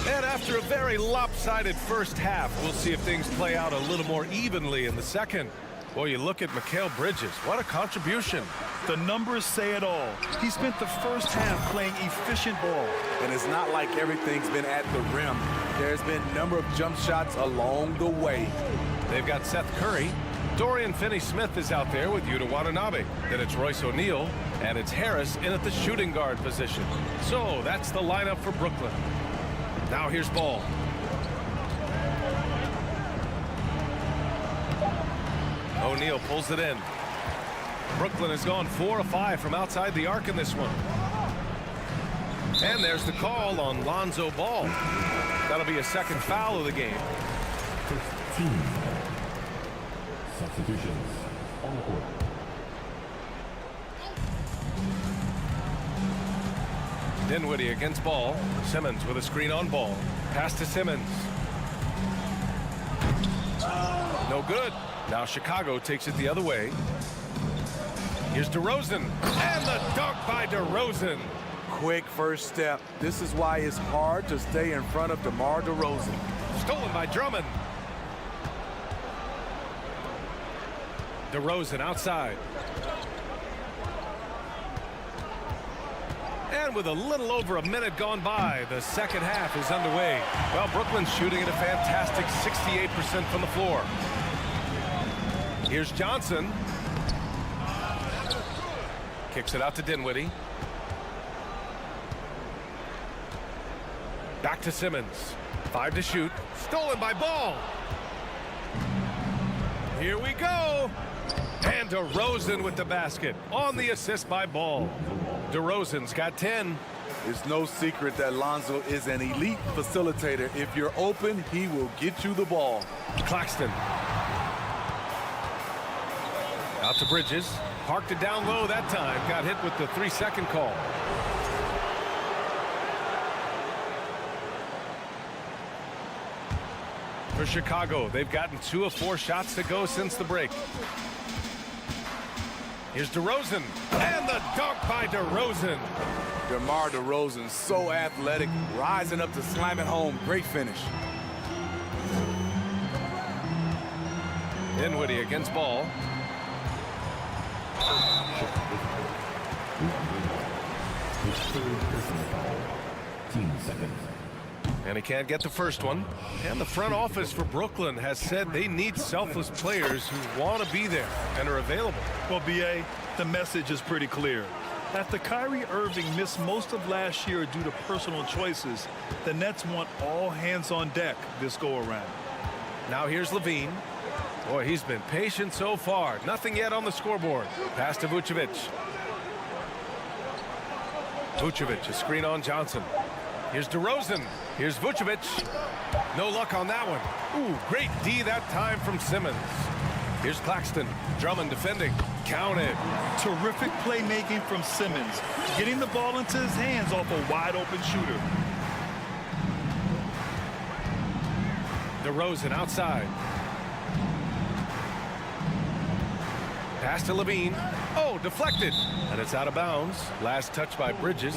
And after a very lopsided first half, we'll see if things play out a little more evenly in the second. Boy, you look at Mikal Bridges. What a contribution. The numbers say it all. He spent the first half playing efficient ball. And it's not like everything's been at the rim. There's been a number of jump shots along the way. They've got Seth Curry. Dorian Finney-Smith is out there with Yuta Watanabe. Then it's Royce O'Neal, and it's Harris in at the shooting guard position. So that's the lineup for Brooklyn. Now here's Ball. O'Neal pulls it in. Brooklyn has gone 4 of 5 from outside the arc in this one. And there's the call on Lonzo Ball. That'll be a second foul of the game. First team. Substitutions on the court. Dinwiddie against Ball. Simmons with a screen on Ball. Pass to Simmons. No good. Now Chicago takes it the other way. Here's DeRozan. And the dunk by DeRozan. Quick first step. This is why it's hard to stay in front of DeMar DeRozan. Stolen by Drummond. DeRozan outside. And with a little over a minute gone by, the second half is underway. Well, Brooklyn's shooting at a fantastic 68% from the floor. Here's Johnson. Kicks it out to Dinwiddie. Back to Simmons. 5 to shoot. Stolen by Ball. Here we go. And DeRozan with the basket on the assist by Ball. DeRozan's got 10. It's no secret that Lonzo is an elite facilitator. If you're open, he will get you the ball. Claxton. Out to Bridges. Parked it down low that time. Got hit with the 3-second call. For Chicago, they've gotten 2 of 4 shots to go since the break. Here's DeRozan. And the dunk by DeRozan. DeMar DeRozan, so athletic, rising up to slam it home. Great finish. Dinwiddie against Ball. His third personal foul. Team seconds. And he can't get the first one. And the front office for Brooklyn has said they need selfless players who want to be there and are available. Well, B.A., the message is pretty clear. After Kyrie Irving missed most of last year due to personal choices, the Nets want all hands on deck this go-around. Now here's Levine. Boy, he's been patient so far. Nothing yet on the scoreboard. Pass to Vucevic. Vucevic, a screen on Johnson. Here's DeRozan. Here's Vucevic. No luck on that one. Ooh, great D that time from Simmons. Here's Claxton. Drummond defending. Counted. Terrific playmaking from Simmons, getting the ball into his hands off a wide-open shooter. DeRozan outside. Pass to Levine. Oh, deflected. And it's out of bounds. Last touch by Bridges.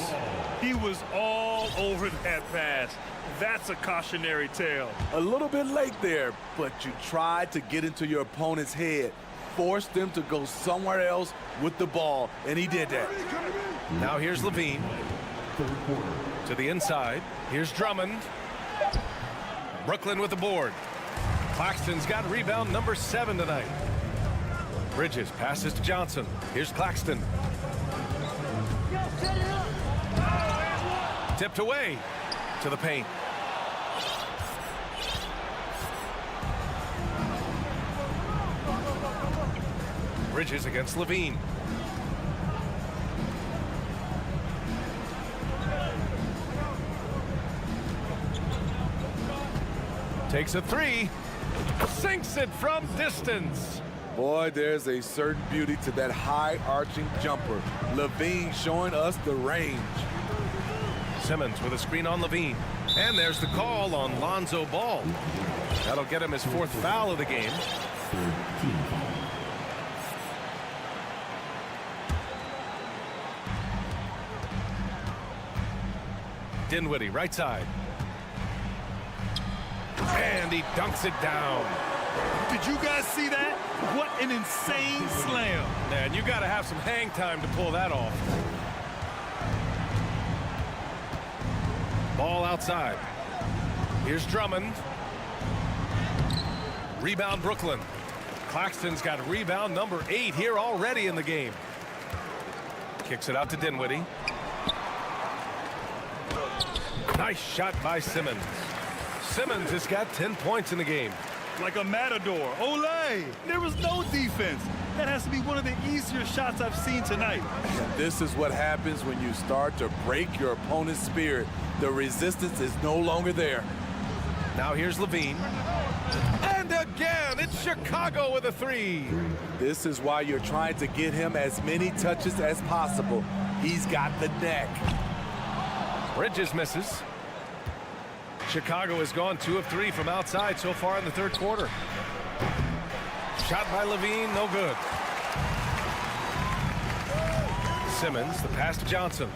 He was all over that pass. That's a cautionary tale. A little bit late there, but you tried to get into your opponent's head. Forced them to go somewhere else with the ball, and he did that. Now here's Levine. Third quarter. To the inside. Here's Drummond. Brooklyn with the board. Claxton's got rebound number 7 tonight. Bridges passes to Johnson. Here's Claxton. Tipped away to the paint. Bridges against Levine. Takes a 3. Sinks it from distance. Boy, there's a certain beauty to that high arching jumper. Levine showing us the range. Simmons with a screen on Levine. And there's the call on Lonzo Ball. That'll get him his 4th foul of the game. Third team foul. Dinwiddie, right side. And he dunks it down. Did you guys see that? What an insane slam. Man, you got to have some hang time to pull that off. Ball outside. Here's Drummond. Rebound Brooklyn. Claxton's got rebound number 8 here already in the game. Kicks it out to Dinwiddie. Nice shot by Simmons. Simmons has got 10 points in the game. like a matador. Olay! There was no defense. That has to be one of the easier shots I've seen tonight. This is what happens when you start to break your opponent's spirit. The resistance is no longer there. Now here's Levine. And again, it's Chicago with a three. This is why you're trying to get him as many touches as possible. He's got the neck. Bridges misses. Chicago has gone 2 of 3 from outside so far in the third quarter. Shot by Levine, no good. Simmons, the pass to Johnson.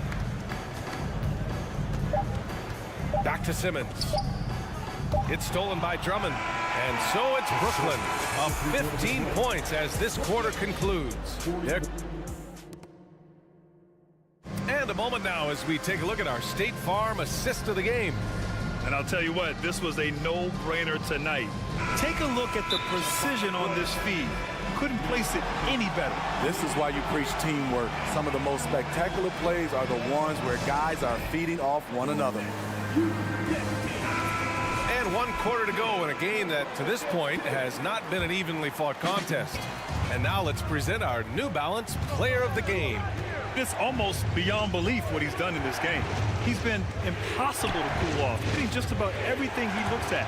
Back to Simmons. It's stolen by Drummond. And so it's Brooklyn up 15 points as this quarter concludes. And a moment now as we take a look at our State Farm assist of the game. And I'll tell you what, this was a no-brainer tonight. Take a look at the precision on this feed. Couldn't place it any better. This is why you preach teamwork. Some of the most spectacular plays are the ones where guys are feeding off one another. And 1 quarter to go in a game that, to this point, has not been an evenly fought contest. And now let's present our New Balance Player of the Game. It's almost beyond belief what he's done in this game. He's been impossible to cool off, hitting just about everything he looks at.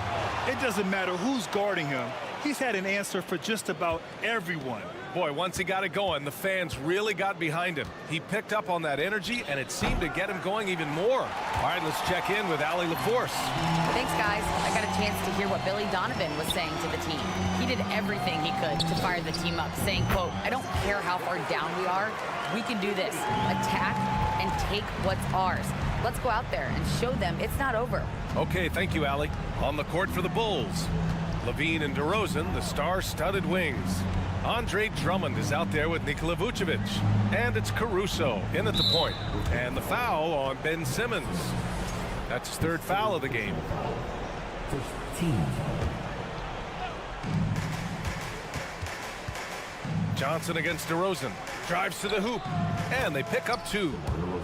It doesn't matter who's guarding him. He's had an answer for just about everyone. Boy, once he got it going, the fans really got behind him. He picked up on that energy, and it seemed to get him going even more. All right, let's check in with Allie LaForce. Thanks, guys. I got a chance to hear what Billy Donovan was saying to the team. He did everything he could to fire the team up, saying, quote, "I don't care how far down we are. We can do this. Attack and take what's ours. Let's go out there and show them it's not over." Okay, thank you, Allie. On the court for the Bulls, Levine and DeRozan, the star-studded wings. Andre Drummond is out there with Nikola Vucevic. And it's Caruso in at the point. And the foul on Ben Simmons. That's his 3rd foul of the game. First team. Johnson against DeRozan. Drives to the hoop. And they pick up 2.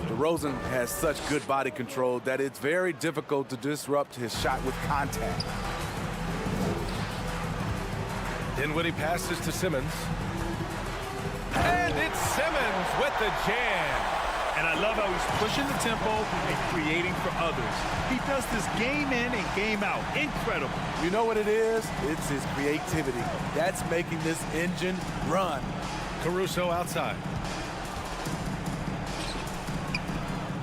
DeRozan has such good body control that it's very difficult to disrupt his shot with contact. Dinwiddie passes to Simmons. And it's Simmons with the jam. And I love how he's pushing the tempo and creating for others. He does this game in and game out. Incredible. You know what it is? It's his creativity. That's making this engine run. Caruso outside.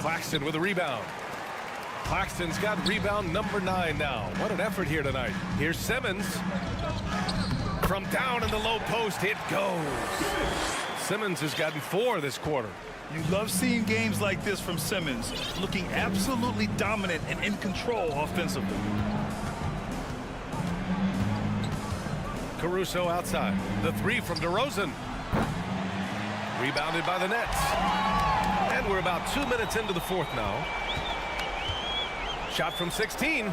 Claxton with a rebound. Claxton's got rebound number 9 now. What an effort here tonight. Here's Simmons. From down in the low post, it goes. Simmons has gotten 4 this quarter. You love seeing games like this from Simmons, looking absolutely dominant and in control offensively. Caruso outside. The 3 from DeRozan. Rebounded by the Nets. And we're about 2 minutes into the 4th now. Shot from 16.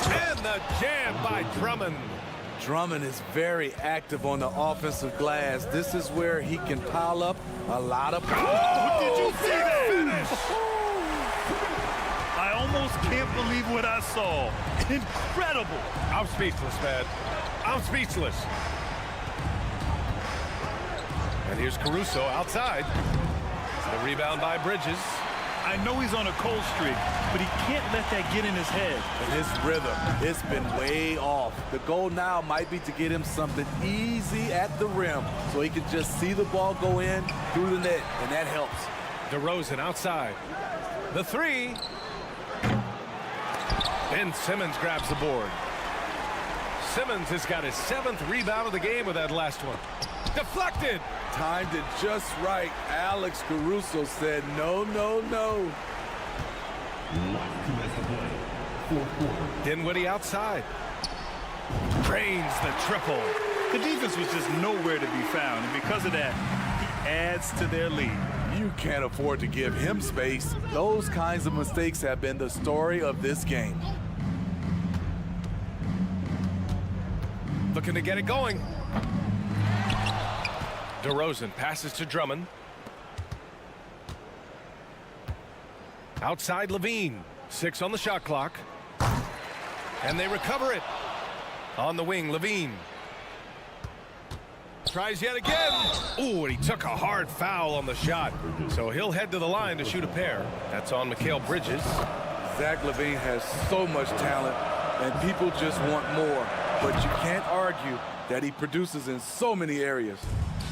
And the jam by Drummond. Drummond is very active on the offensive glass. This is where he can pile up a lot of points. Oh, did you see that finish? I almost can't believe what I saw. Incredible. I'm speechless, man. I'm speechless. And here's Caruso outside. The rebound by Bridges. I know he's on a cold streak, but he can't let that get in his head. And his rhythm, it's been way off. The goal now might be to get him something easy at the rim so he can just see the ball go in through the net, and that helps. DeRozan outside. The 3. Ben Simmons grabs the board. Simmons has got his 7th rebound of the game with that last one. Deflected. Timed it just right. Alex Caruso said no, no, no. Last 2 minutes to play. 4th quarter. Dinwiddie outside. Drains the triple. The defense was just nowhere to be found, and because of that, he adds to their lead. You can't afford to give him space. Those kinds of mistakes have been the story of this game. Looking to get it going. DeRozan passes to Drummond. Outside Levine. 6 on the shot clock. And they recover it. On the wing, Levine. Tries yet again. Ooh, and he took a hard foul on the shot. So he'll head to the line to shoot a pair. That's on Mikal Bridges. Zach LaVine has so much talent, and people just want more. But you can't argue that he produces in so many areas.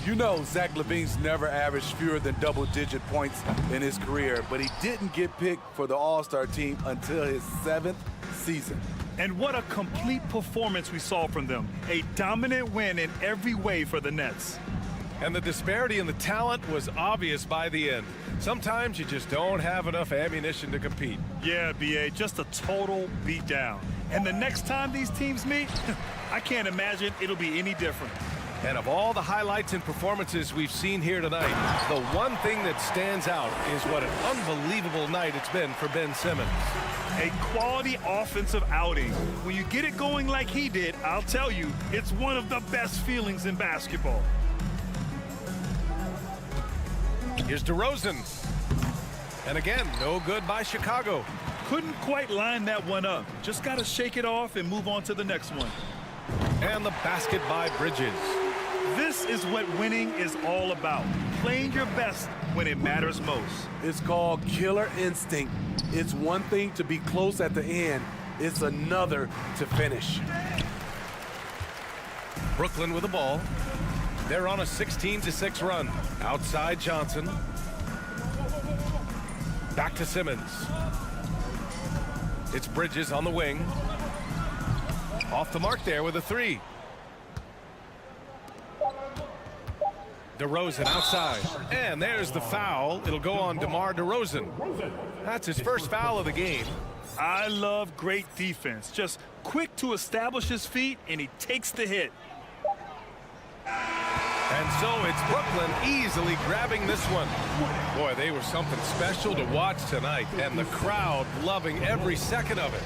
You know Zach LaVine's never averaged fewer than double-digit points in his career, but he didn't get picked for the All-Star team until his 7th season. And what a complete performance we saw from them. A dominant win in every way for the Nets. And the disparity in the talent was obvious by the end. Sometimes you just don't have enough ammunition to compete. Yeah, B.A., just a total beatdown. And the next time these teams meet, I can't imagine it'll be any different. And of all the highlights and performances we've seen here tonight, the one thing that stands out is what an unbelievable night it's been for Ben Simmons. A quality offensive outing. When you get it going like he did, I'll tell you, it's one of the best feelings in basketball. Here's DeRozan. And again, no good by Chicago. Couldn't quite line that one up. Just got to shake it off and move on to the next one. And the basket by Bridges. This is what winning is all about. Playing your best when it matters most. It's called killer instinct. It's one thing to be close at the end. It's another to finish. Brooklyn with the ball. They're on a 16-6 run. Outside Johnson. Back to Simmons. It's Bridges on the wing. Off the mark there with a three. DeRozan outside. And there's the foul. It'll go on DeMar DeRozan. That's his first foul of the game. I love great defense. Just quick to establish his feet, and he takes the hit. And so it's Brooklyn easily grabbing this one. Boy, they were something special to watch tonight, and the crowd loving every second of it.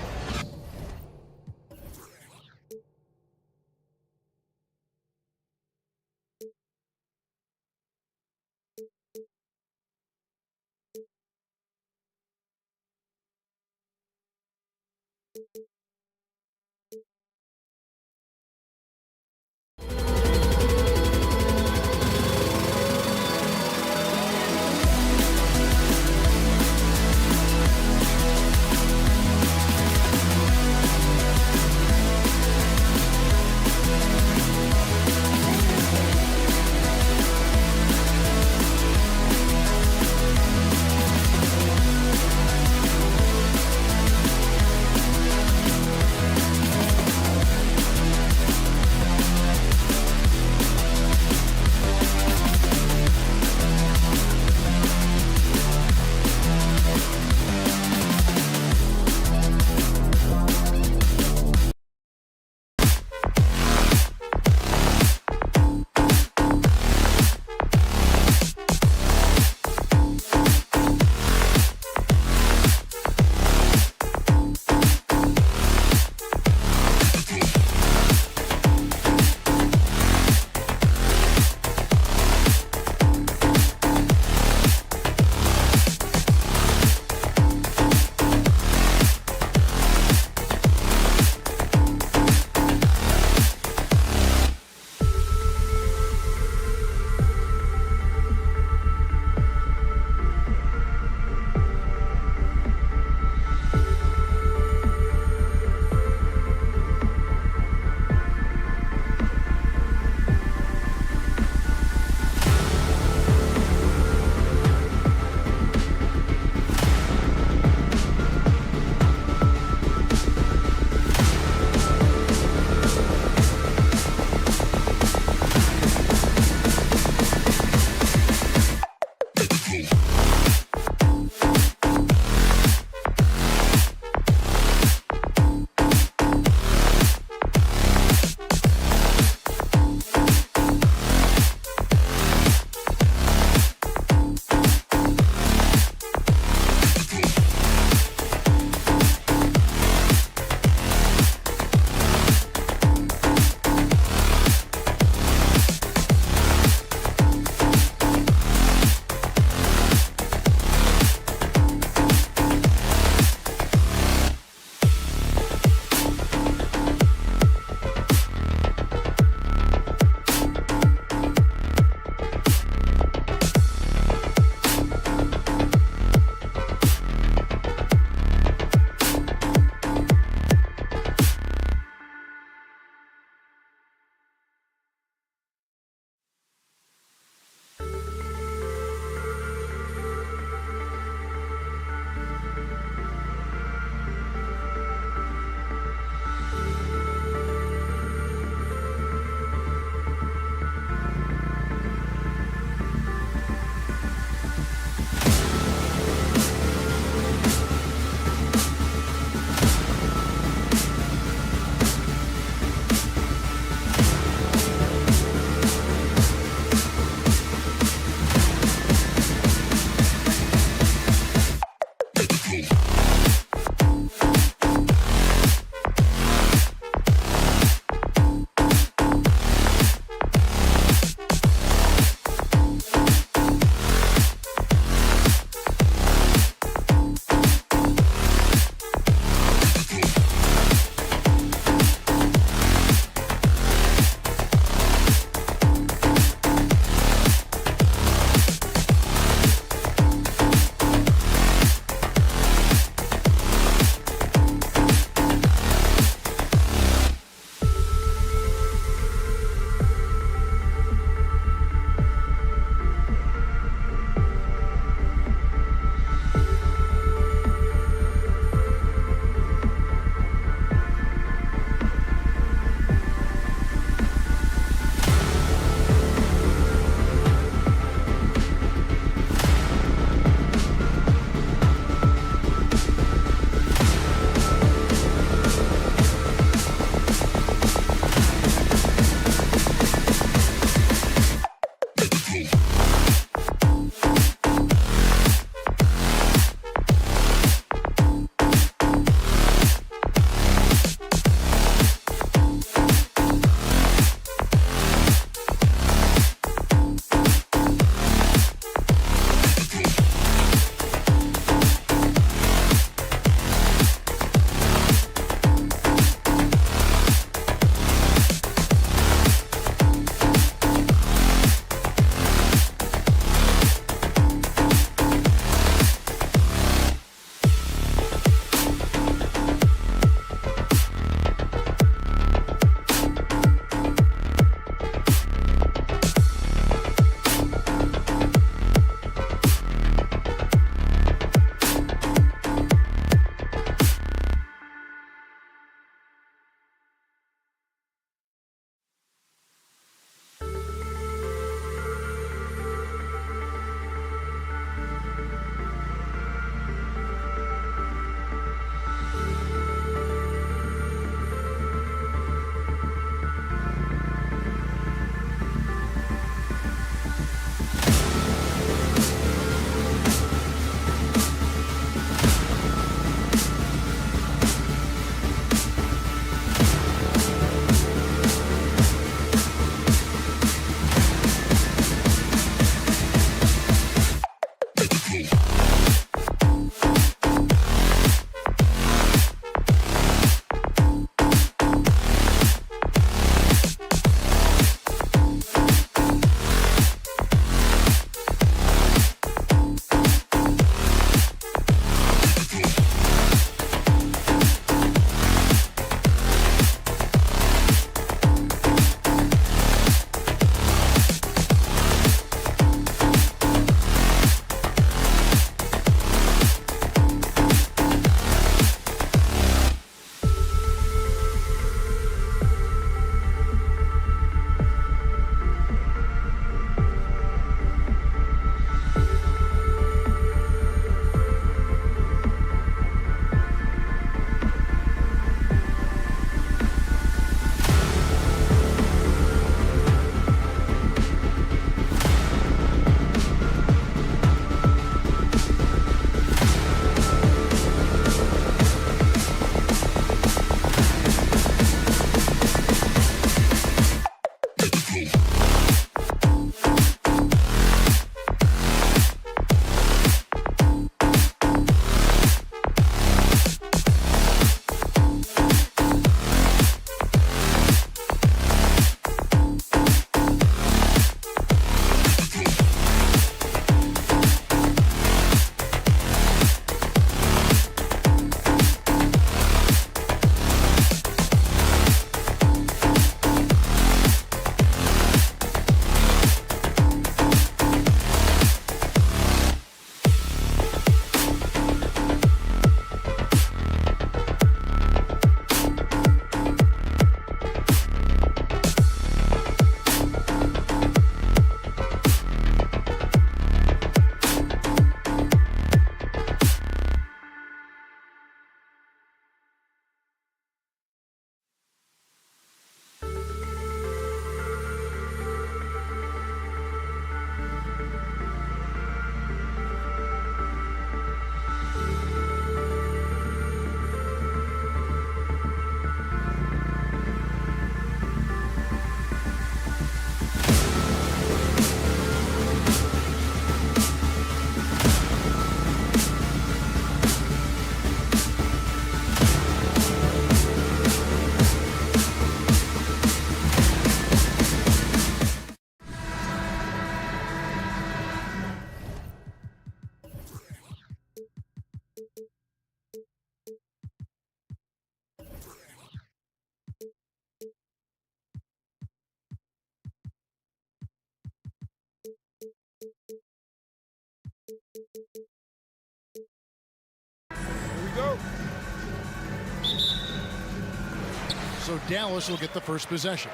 So Dallas will get the first possession.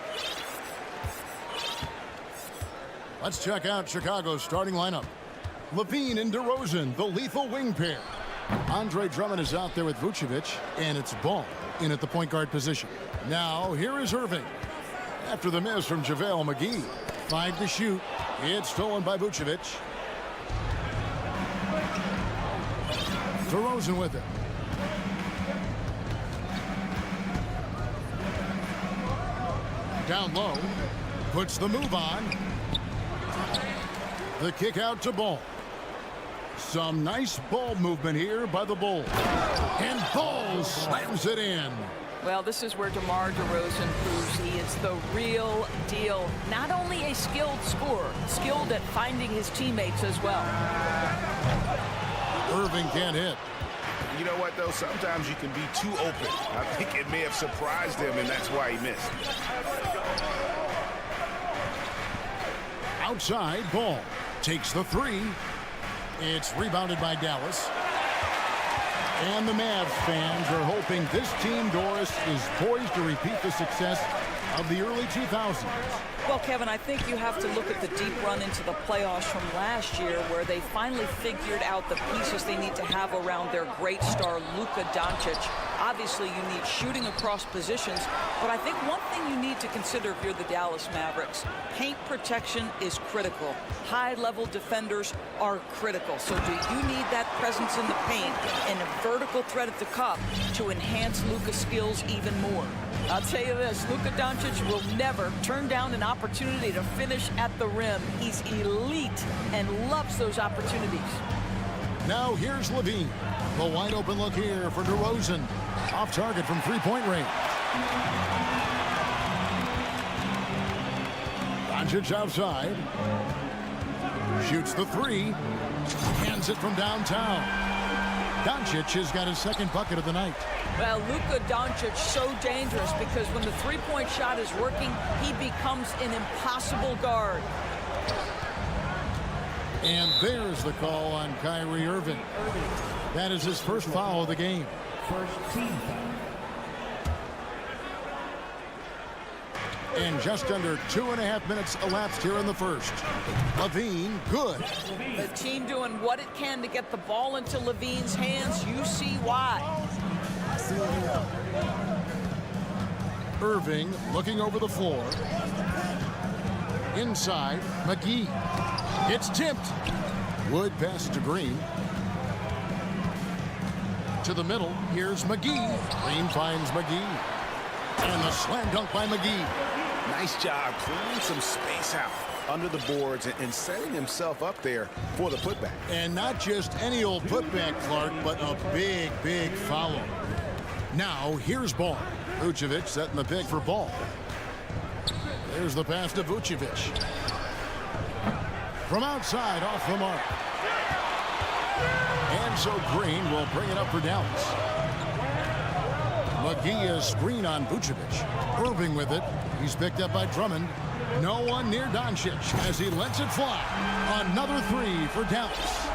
Let's check out Chicago's starting lineup. Levine and DeRozan, the lethal wing pair. Andre Drummond is out there with Vucevic, and it's Ball in at the point guard position. Now, here is Irving. After the miss from JaVale McGee. 5 to shoot. It's stolen by Vucevic. DeRozan with it. Down low. Puts the move on. The kick out to Ball. Some nice ball movement here by the Bulls. And Ball slams it in. Well, this is where DeMar DeRozan proves he is the real deal. Not only a skilled scorer, skilled at finding his teammates as well. Irving can't hit. You know what, though? Sometimes you can be too open. I think it may have surprised him, and that's why he missed. Outside, Ball takes the 3. It's rebounded by Dallas. And the Mavs fans are hoping this team, Doris, is poised to repeat the success of the early 2000s. Well, Kevin, I think you have to look at the deep run into the playoffs from last year where they finally figured out the pieces they need to have around their great star, Luka Doncic. Obviously, you need shooting across positions, but I think one thing you need to consider if you're the Dallas Mavericks, paint protection is critical. High-level defenders are critical. So do you need that presence in the paint and a vertical threat at the cup to enhance Luka's skills even more? I'll tell you this, Luka Doncic will never turn down an opportunity to finish at the rim. He's elite and loves those opportunities. Now here's Levine. The wide open look here for DeRozan. Off target from three-point range. Doncic outside. Shoots the 3. Hands it from downtown. Doncic has got his second bucket of the night. Well, Luka Doncic so dangerous because when the three-point shot is working, he becomes an impossible guard. And there's the call on Kyrie Irving. That is his first foul of the game. First team foul. And just under 2.5 minutes elapsed here in the first. Levine, good. The team doing what it can to get the ball into Levine's hands. You see why. Irving looking over the floor. Inside, McGee. It's tipped. Wood passes to Green. To the middle, here's McGee. Green finds McGee. And the slam dunk by McGee. Nice job clearing some space out under the boards and setting himself up there for the putback. And not just any old putback, Clark, but a big, big foul. Now, here's Ball. Vucevic setting the pick for Ball. There's the pass to Vucevic. From outside, off the mark. And so Green will bring it up for Dallas. McGee is screen on Vucevic. Irving with it. He's picked up by Drummond. No one near Doncic as he lets it fly. Another 3 for Dallas.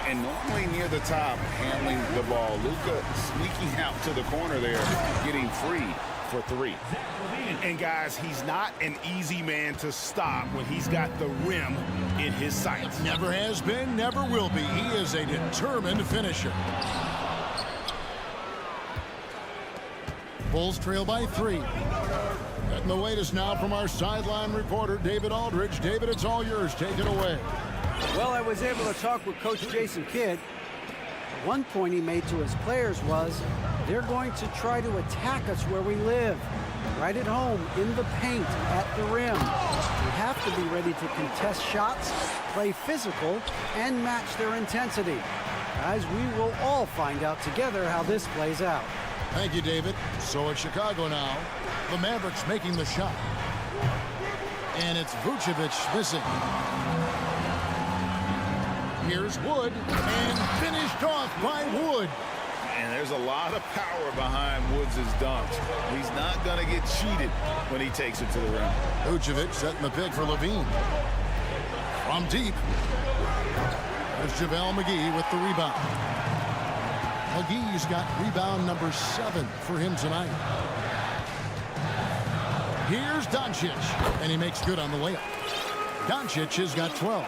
And normally near the top, handling the ball. Luka sneaking out to the corner there, getting free for 3. And guys, he's not an easy man to stop when he's got the rim in his sights. Never has been, never will be. He is a determined finisher. Bulls trail by 3. And the latest now from our sideline reporter, David Aldridge. David, it's all yours. Take it away. Well, I was able to talk with Coach Jason Kidd. One point he made to his players was they're going to try to attack us where we live, right at home, in the paint, at the rim. We have to be ready to contest shots, play physical, and match their intensity. Guys, we will all find out together how this plays out. Thank you, David. So it's Chicago now. The Mavericks making the shot. And it's Vucevic missing. Here's Wood, and finished off by Wood. And there's a lot of power behind Woods' dunks. He's not going to get cheated when he takes it to the rim. Vucevic setting the pick for Levine. From deep. There's JaVale McGee with the rebound. McGee's got rebound number 7 for him tonight. Here's Doncic, and he makes good on the layup. Doncic has got 12.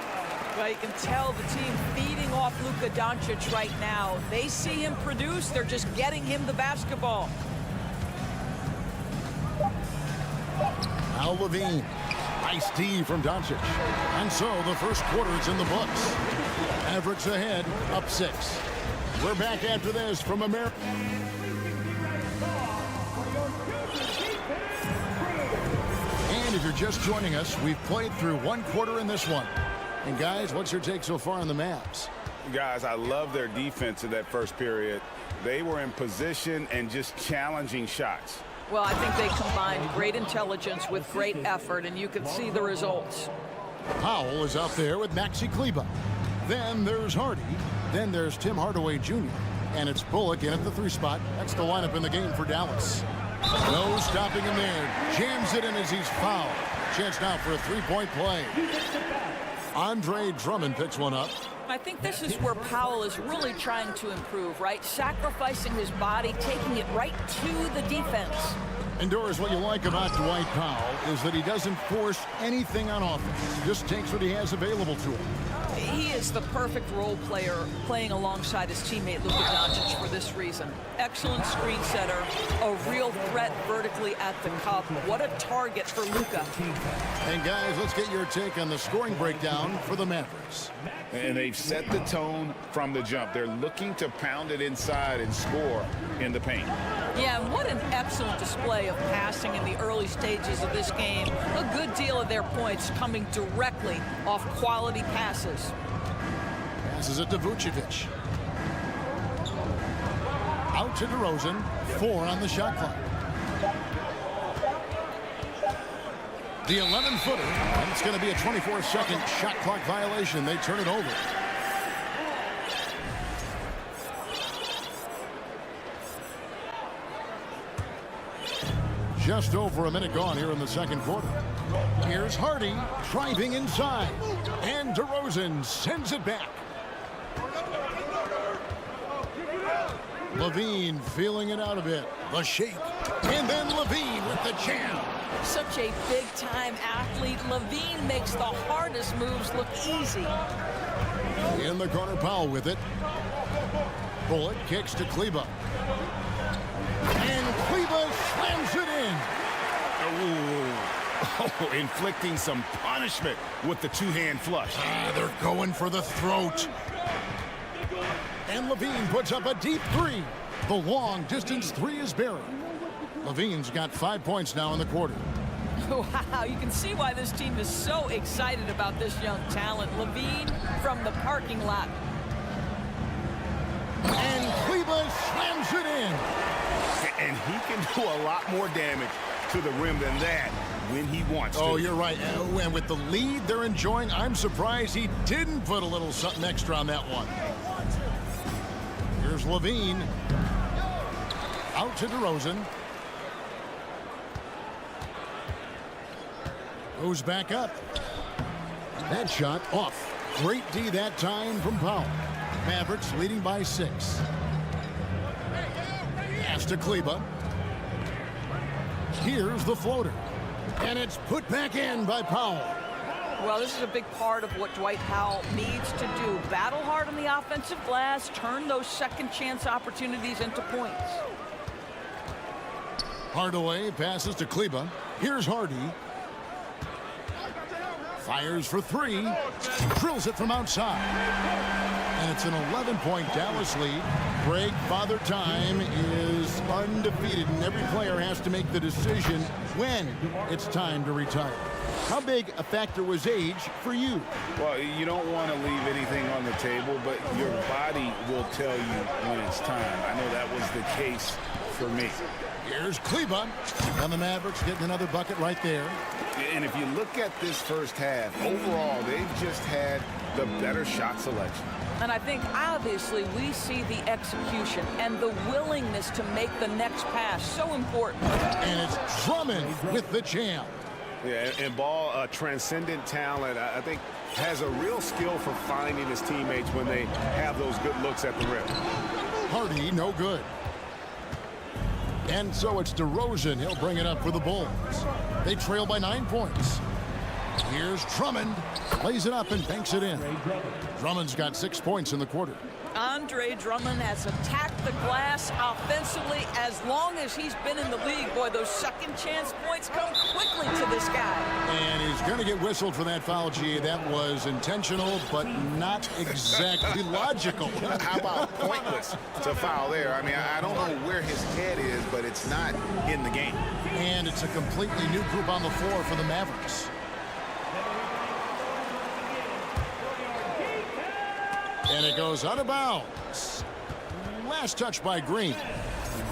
Well, you can tell the team feeding off Luka Doncic right now. They see him produce. They're just getting him the basketball. Al Levine. Nice D from Doncic. And so the first quarter is in the books. Mavericks ahead, up 6. We're back after this from America. And if you're just joining us, we've played through one quarter in this one. And guys, what's your take so far on the Mavs? Guys, I love their defense in that first period. They were in position and just challenging shots. Well, I think they combined great intelligence with great effort, and you can see the results. Powell is out there with Maxi Kleber. Then there's Hardy. Then there's Tim Hardaway Jr. And it's Bullock in at the 3 spot. That's the lineup in the game for Dallas. No stopping him there. Jams it in as he's fouled. Chance now for a 3-point play. Andre Drummond picks one up. I think this is where Powell is really trying to improve, right? Sacrificing his body, taking it right to the defense. And Doris, what you like about Dwight Powell is that he doesn't force anything on offense. He just takes what he has available to him. He is the perfect role player playing alongside his teammate Luka Doncic for this reason. Excellent screen setter, a real threat vertically at the cup. What a target for Luka. And guys, let's get your take on the scoring breakdown for the Mavericks. And they've set the tone from the jump. They're looking to pound it inside and score in the paint. Yeah, and what an excellent display of passing in the early stages of this game. A good deal of their points coming directly off quality passes. Passes it to Vucevic. Out to DeRozan. 4 on the shot clock. The 11-footer, and it's going to be a 24-second shot clock violation. They turn it over. Just over a minute gone here in the second quarter. Here's Hardy driving inside, and DeRozan sends it back. Levine feeling it out a bit. The shake, and then Levine with the jam. Such a big-time athlete. Levine makes the hardest moves look easy. In the corner, Powell with it. Bullock kicks to Kleber. And Kleber slams it in. Oh, inflicting some punishment with the 2-hand flush. They're going for the throat. And Levine puts up a deep 3. The long-distance 3 is buried. Levine's got 5 points now in the quarter. Wow, you can see why this team is so excited about this young talent. Levine from the parking lot. And Kleber slams it in. And he can do a lot more damage to the rim than that when he wants to. Oh, you're right. And with the lead they're enjoying, I'm surprised he didn't put a little something extra on that one. Here's Levine. Out to DeRozan. Goes back up. That shot off. Great D that time from Powell. Mavericks leading by 6. Pass to Kleber. Here's the floater. And it's put back in by Powell. Well, this is a big part of what Dwight Powell needs to do. Battle hard on the offensive glass, turn those second chance opportunities into points. Hardaway passes to Kleber. Here's Hardy. Fires for 3. Drills it from outside. And it's an 11-point Dallas lead. Greg, Father Time is undefeated, and every player has to make the decision when it's time to retire. How big a factor was age for you? Well, you don't want to leave anything on the table, but your body will tell you when it's time. I know that was the case for me. Here's Kleber, and the Mavericks getting another bucket right there. And if you look at this first half, overall, they've just had the better shot selection. And I think, obviously, we see the execution and the willingness to make the next pass so important. And it's Drummond with the jam. Yeah, and Ball, a transcendent talent, I think, has a real skill for finding his teammates when they have those good looks at the rim. Hardy, no good. And so it's DeRozan. He'll bring it up for the Bulls. They trail by 9 points. Here's Drummond. Lays it up and banks it in. Drummond's got 6 points in the quarter. Andre Drummond has attacked the glass offensively as long as he's been in the league. Boy, those second chance points come quickly to this guy. And he's going to get whistled for that foul, G. That was intentional, but not exactly logical. How about pointless to foul there? I mean, I don't know where his head is, but it's not in the game. And it's a completely new group on the floor for the Mavericks. And it goes out of bounds. Last touch by Green.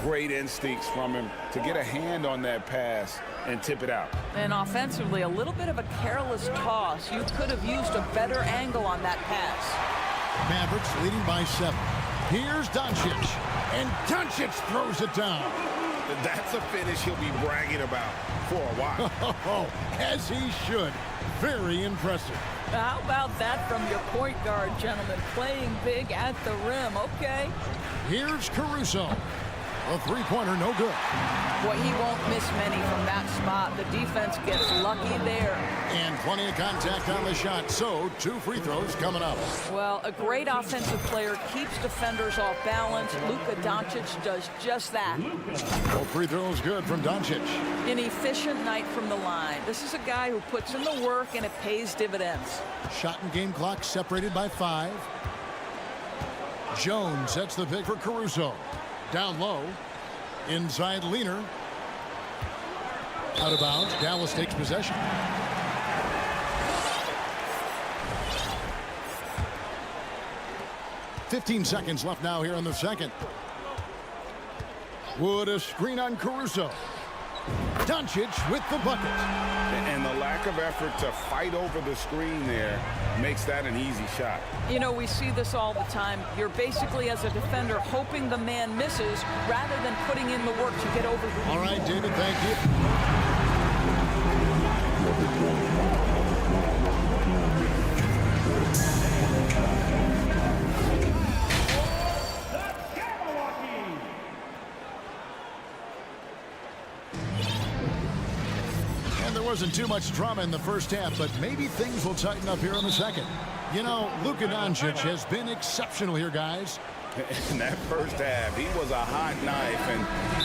Great instincts from him to get a hand on that pass and tip it out. And offensively, a little bit of a careless toss. You could have used a better angle on that pass. Mavericks leading by 7. Here's Doncic. And Doncic throws it down. That's a finish he'll be bragging about for a while. As he should. Very impressive. How about that from your point guard, gentlemen? Playing big at the rim. Okay. Here's Caruso. A three-pointer, no good. Boy, he won't miss many from that spot. The defense gets lucky there. And plenty of contact on the shot, so 2 free throws coming up. Well, a great offensive player keeps defenders off balance. Luka Doncic does just that. Both free throws good from Doncic. An efficient night from the line. This is a guy who puts in the work, and it pays dividends. Shot and game clock separated by 5. Jones sets the pick for Caruso. Down low. Inside Leaner. Out of bounds. Dallas takes possession. .15 seconds left now here in the second. Wood a screen on Caruso. Doncic with the bucket. And the lack of effort to fight over the screen there makes that an easy shot. You know, we see this all the time. You're basically, as a defender, hoping the man misses rather than putting in the work to get over the... All right, David, thank you. Wasn't too much drama in the first half, but maybe things will tighten up here in the second. You know, Luka Doncic has been exceptional here, guys. In that first half, he was a hot knife, and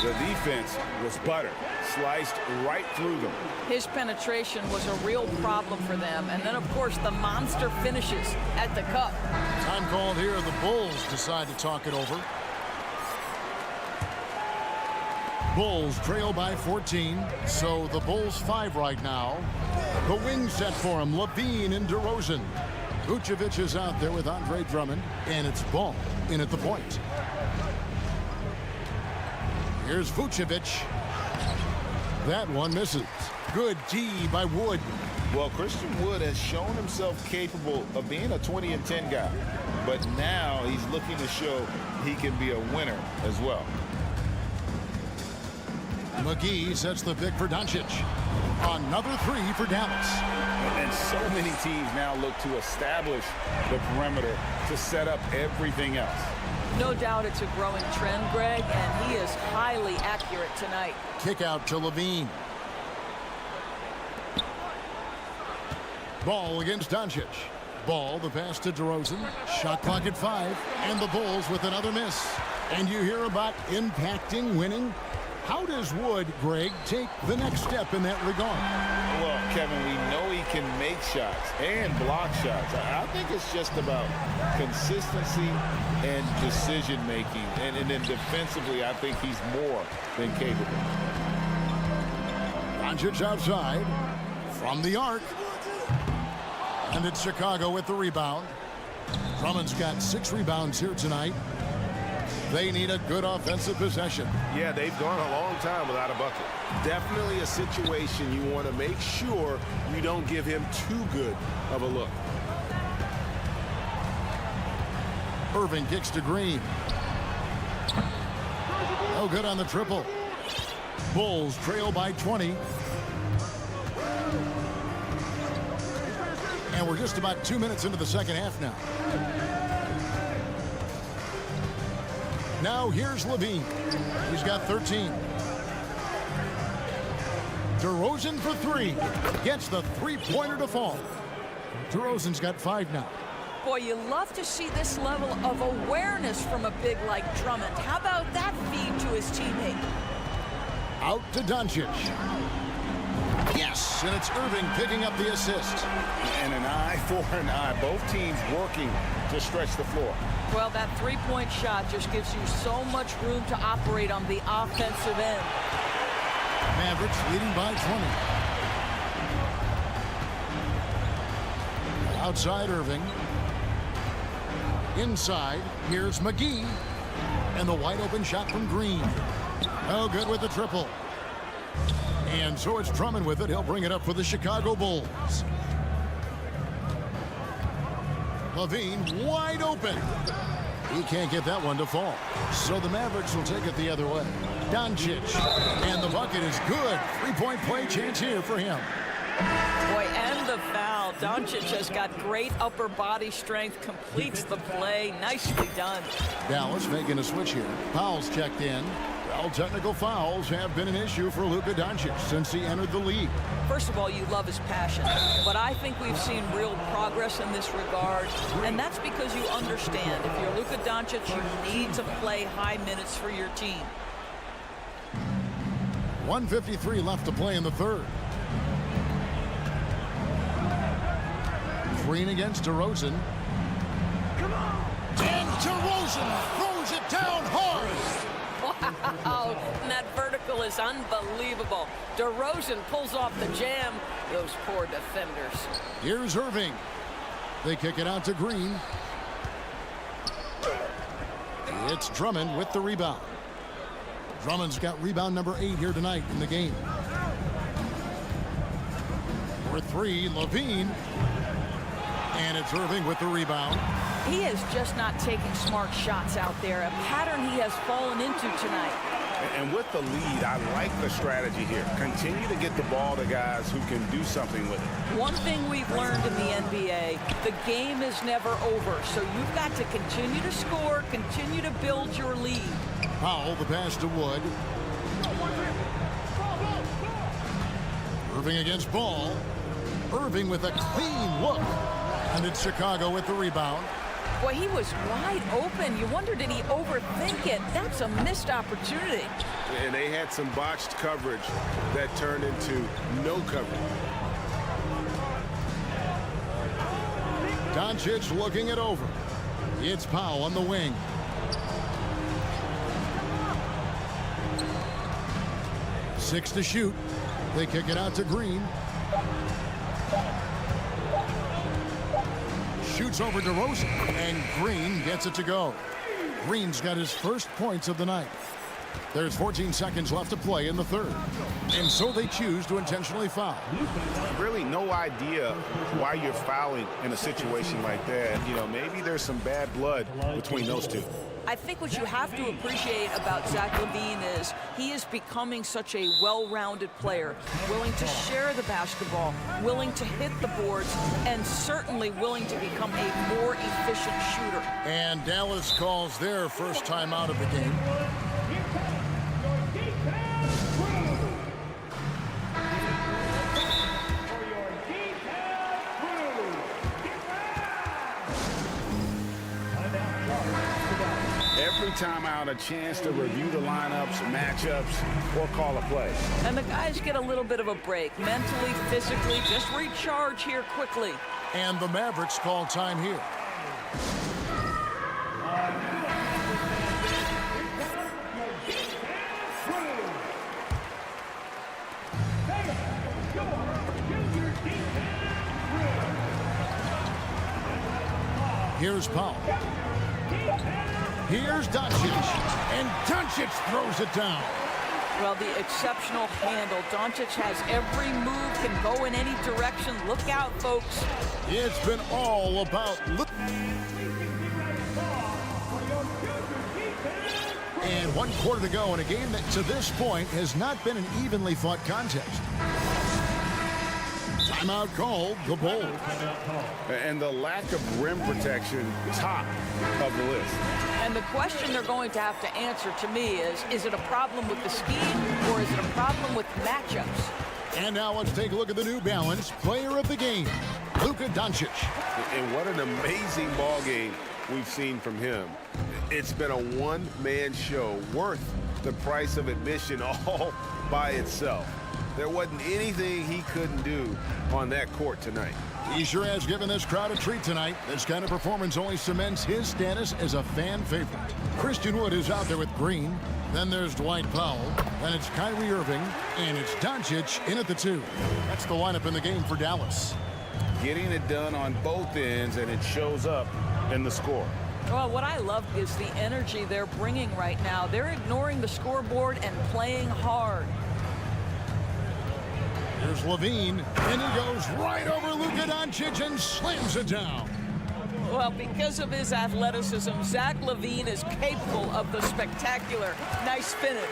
the defense was butter, sliced right through them. His penetration was a real problem for them, and then, of course, the monster finishes at the cup. Time called here. The Bulls decide to talk it over. Bulls trail by 14, so the Bulls 5 right now. The wing set for him, Levine and DeRozan. Vucevic is out there with Andre Drummond, and it's Ball in at the point. Here's Vucevic. That one misses. Good D by Wood. Well, Christian Wood has shown himself capable of being a 20 and 10 guy, but now he's looking to show he can be a winner as well. McGee sets the pick for Doncic. Another 3 for Dallas. And so many teams now look to establish the perimeter to set up everything else. No doubt it's a growing trend, Greg, and he is highly accurate tonight. Kick out to Levine. Ball against Doncic. Ball, the pass to DeRozan. Shot clock at 5, and the Bulls with another miss. And you hear about impacting, winning. How does Wood, Greg, take the next step in that regard? Well, Kevin, we know he can make shots and block shots. I think it's just about consistency and decision-making. And then defensively, I think he's more than capable. Doncic outside from the arc. And it's Chicago with the rebound. Drummond's got 6 rebounds here tonight. They need a good offensive possession. Yeah, they've gone a long time without a bucket. Definitely a situation you want to make sure you don't give him too good of a look. Irving kicks to Green. No good on the triple. Bulls trail by 20. And we're just about 2 minutes into the second half now. Now here's Levine. He's got 13. DeRozan for three. Gets the three-pointer to fall. DeRozan's got 5 now. Boy, you love to see this level of awareness from a big like Drummond. How about that feed to his teammate? Out to Doncic. Yes, and it's Irving picking up the assist. And an eye for an eye. Both teams working to stretch the floor. Well, that three-point shot just gives you so much room to operate on the offensive end. Mavericks leading by 20. Outside Irving. Inside, here's McGee. And the wide open shot from Green. Oh, good with the triple. And so it's Drummond with it. He'll bring it up for the Chicago Bulls. Levine wide open. He can't get that one to fall. So the Mavericks will take it the other way. Doncic. And the bucket is good. Three-point play chance here for him. Boy, and the foul. Doncic has got great upper body strength, completes the play. Nicely done. Dallas making a switch here. Powell's checked in. Well, technical fouls have been an issue for Luka Doncic since he entered the league. First of all, you love his passion, but I think we've seen real progress in this regard, and that's because you understand if you're Luka Doncic, you need to play high minutes for your team. 1:53 left to play in the third. Green against DeRozan. Come on! And DeRozan throws it down hard. Wow, and that vertical is unbelievable. DeRozan pulls off the jam. Those poor defenders. Here's Irving. They kick it out to Green. It's Drummond with the rebound. Drummond's got rebound number 8 here tonight in the game. For 3, Levine. And it's Irving with the rebound. He is just not taking smart shots out there, a pattern he has fallen into tonight. And with the lead, I like the strategy here. Continue to get the ball to guys who can do something with it. One thing we've learned in the NBA, the game is never over. So you've got to continue to score, continue to build your lead. Powell, the pass to Wood. Irving against Ball. Irving with a clean look. And it's Chicago with the rebound. Boy, he was wide open. You wonder, did he overthink it? That's a missed opportunity. And they had some botched coverage that turned into no coverage. Doncic looking it over. It's Powell on the wing. Six to shoot. They kick it out to Green. Shoots over DeRozan, and Green gets it to go. Green's got his first points of the night. There's 14 seconds left to play in the third. And so they choose to intentionally foul. Really no idea why you're fouling in a situation like that. You know, maybe there's some bad blood between those two. I think what you have to appreciate about Zach LaVine is he is becoming such a well-rounded player, willing to share the basketball, willing to hit the boards, and certainly willing to become a more efficient shooter. And Dallas calls their first time out of the game. Every timeout, a chance to review the lineups, matchups, or call a play. And the guys get a little bit of a break, mentally, physically, just recharge here quickly. And the Mavericks call time here. Here's Powell. Here's Doncic, and Doncic throws it down. Well, the exceptional handle. Doncic has every move, can go in any direction. Look out, folks. It's been all about look. And 1 quarter to go in a game that to this point has not been an evenly fought contest. Timeout called, the Bulls. And the lack of rim protection, top of the list. And the question they're going to have to answer to me is it a problem with the scheme or is it a problem with matchups? And now let's take a look at the New Balance player of the game, Luka Doncic. And what an amazing ball game we've seen from him. It's been a one-man show worth the price of admission all by itself. There wasn't anything he couldn't do on that court tonight. He sure has given this crowd a treat tonight. This kind of performance only cements his status as a fan favorite. Christian Wood is out there with Green. Then there's Dwight Powell. Then it's Kyrie Irving. And it's Doncic in at the 2. That's the lineup in the game for Dallas. Getting it done on both ends, and it shows up in the score. Well, what I love is the energy they're bringing right now. They're ignoring the scoreboard and playing hard. Here's Levine, and he goes right over Luka Doncic and slams it down. Well, because of his athleticism, Zach LaVine is capable of the spectacular. Nice finish.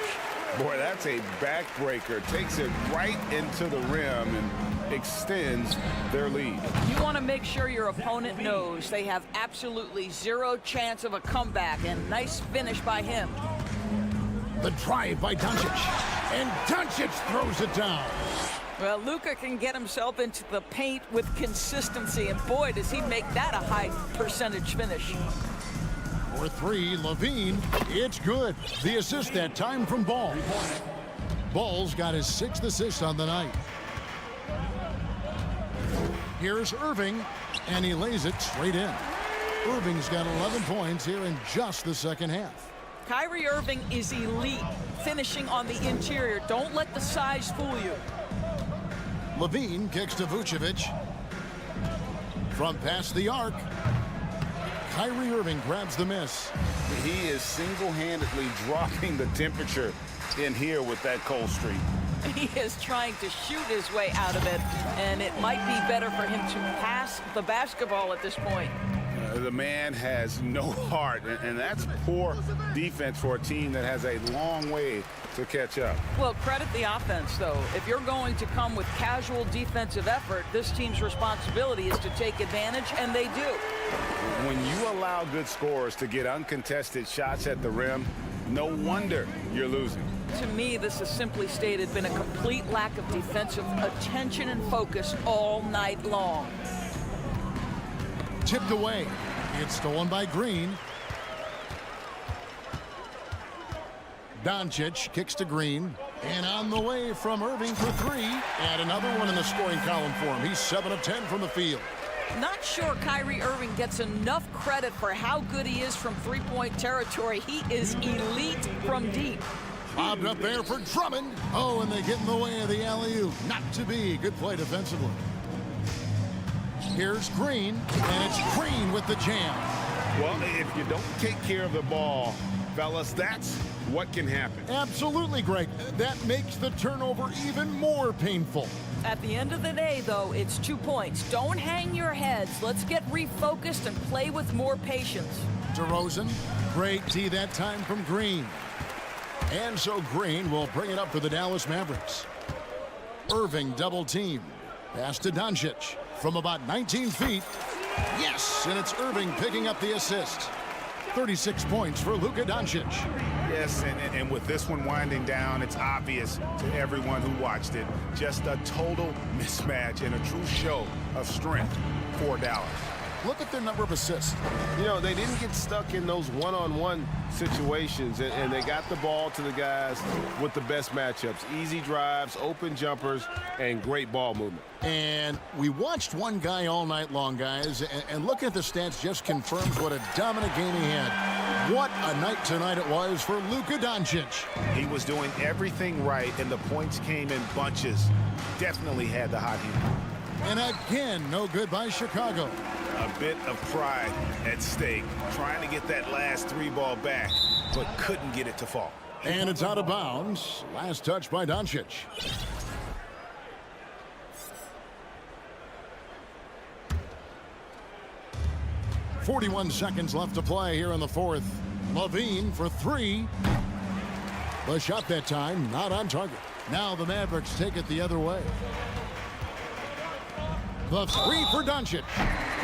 Boy, that's a backbreaker. Takes it right into the rim and extends their lead. You want to make sure your opponent knows they have absolutely zero chance of a comeback, and nice finish by him. The drive by Doncic, and Doncic throws it down. Well, Luka can get himself into the paint with consistency, and boy, does he make that a high percentage finish. For 3, Levine, it's good. The assist that time from Ball. Ball's got his 6th assist on the night. Here's Irving, and he lays it straight in. Irving's got 11 points here in just the second half. Kyrie Irving is elite, finishing on the interior. Don't let the size fool you. Levine kicks to Vucevic. From past the arc, Kyrie Irving grabs the miss. He is single-handedly dropping the temperature in here with that cold streak. He is trying to shoot his way out of it, and it might be better for him to pass the basketball at this point. The man has no heart, and that's poor defense for a team that has a long way to catch up. Well, credit the offense, though. If you're going to come with casual defensive effort, this team's responsibility is to take advantage, and they do. When you allow good scorers to get uncontested shots at the rim, no wonder you're losing. To me, this has simply stated been a complete lack of defensive attention and focus all night long. Tipped away. It's stolen by Green. Doncic kicks to Green. And on the way from Irving for 3. And another one in the scoring column for him. He's 7 of 10 from the field. Not sure Kyrie Irving gets enough credit for how good he is from three-point territory. He is elite from deep. Lobbed up there for Drummond. Oh, and they get in the way of the alley-oop. Not to be. Good play defensively. Here's Green, and it's Green with the jam. Well, if you don't take care of the ball, fellas, that's what can happen. Absolutely, Greg. That makes the turnover even more painful. At the end of the day, though, it's 2 points. Don't hang your heads. Let's get refocused and play with more patience. DeRozan, great tee that time from Green. And so Green will bring it up for the Dallas Mavericks. Irving double team. Pass to Doncic from about 19 feet. Yes, and it's Irving picking up the assist. 36 points for Luka Doncic. Yes, and with this one winding down, it's obvious to everyone who watched it. Just a total mismatch and a true show of strength for Dallas. Look at their number of assists. You know, they didn't get stuck in those one-on-one situations, and they got the ball to the guys with the best matchups. Easy drives, open jumpers, and great ball movement. And we watched one guy all night long, guys, and looking at the stats just confirms what a dominant game he had. What a night tonight it was for Luka Doncic. He was doing everything right, and the points came in bunches. Definitely had the hot heat. And again, no good by Chicago. A bit of pride at stake, trying to get that last 3-ball back, but couldn't get it to fall. And it's out of bounds. Last touch by Doncic. .41 seconds left to play here in the fourth. Levine for 3. The shot that time, not on target. Now the Mavericks take it the other way. The 3 for Doncic.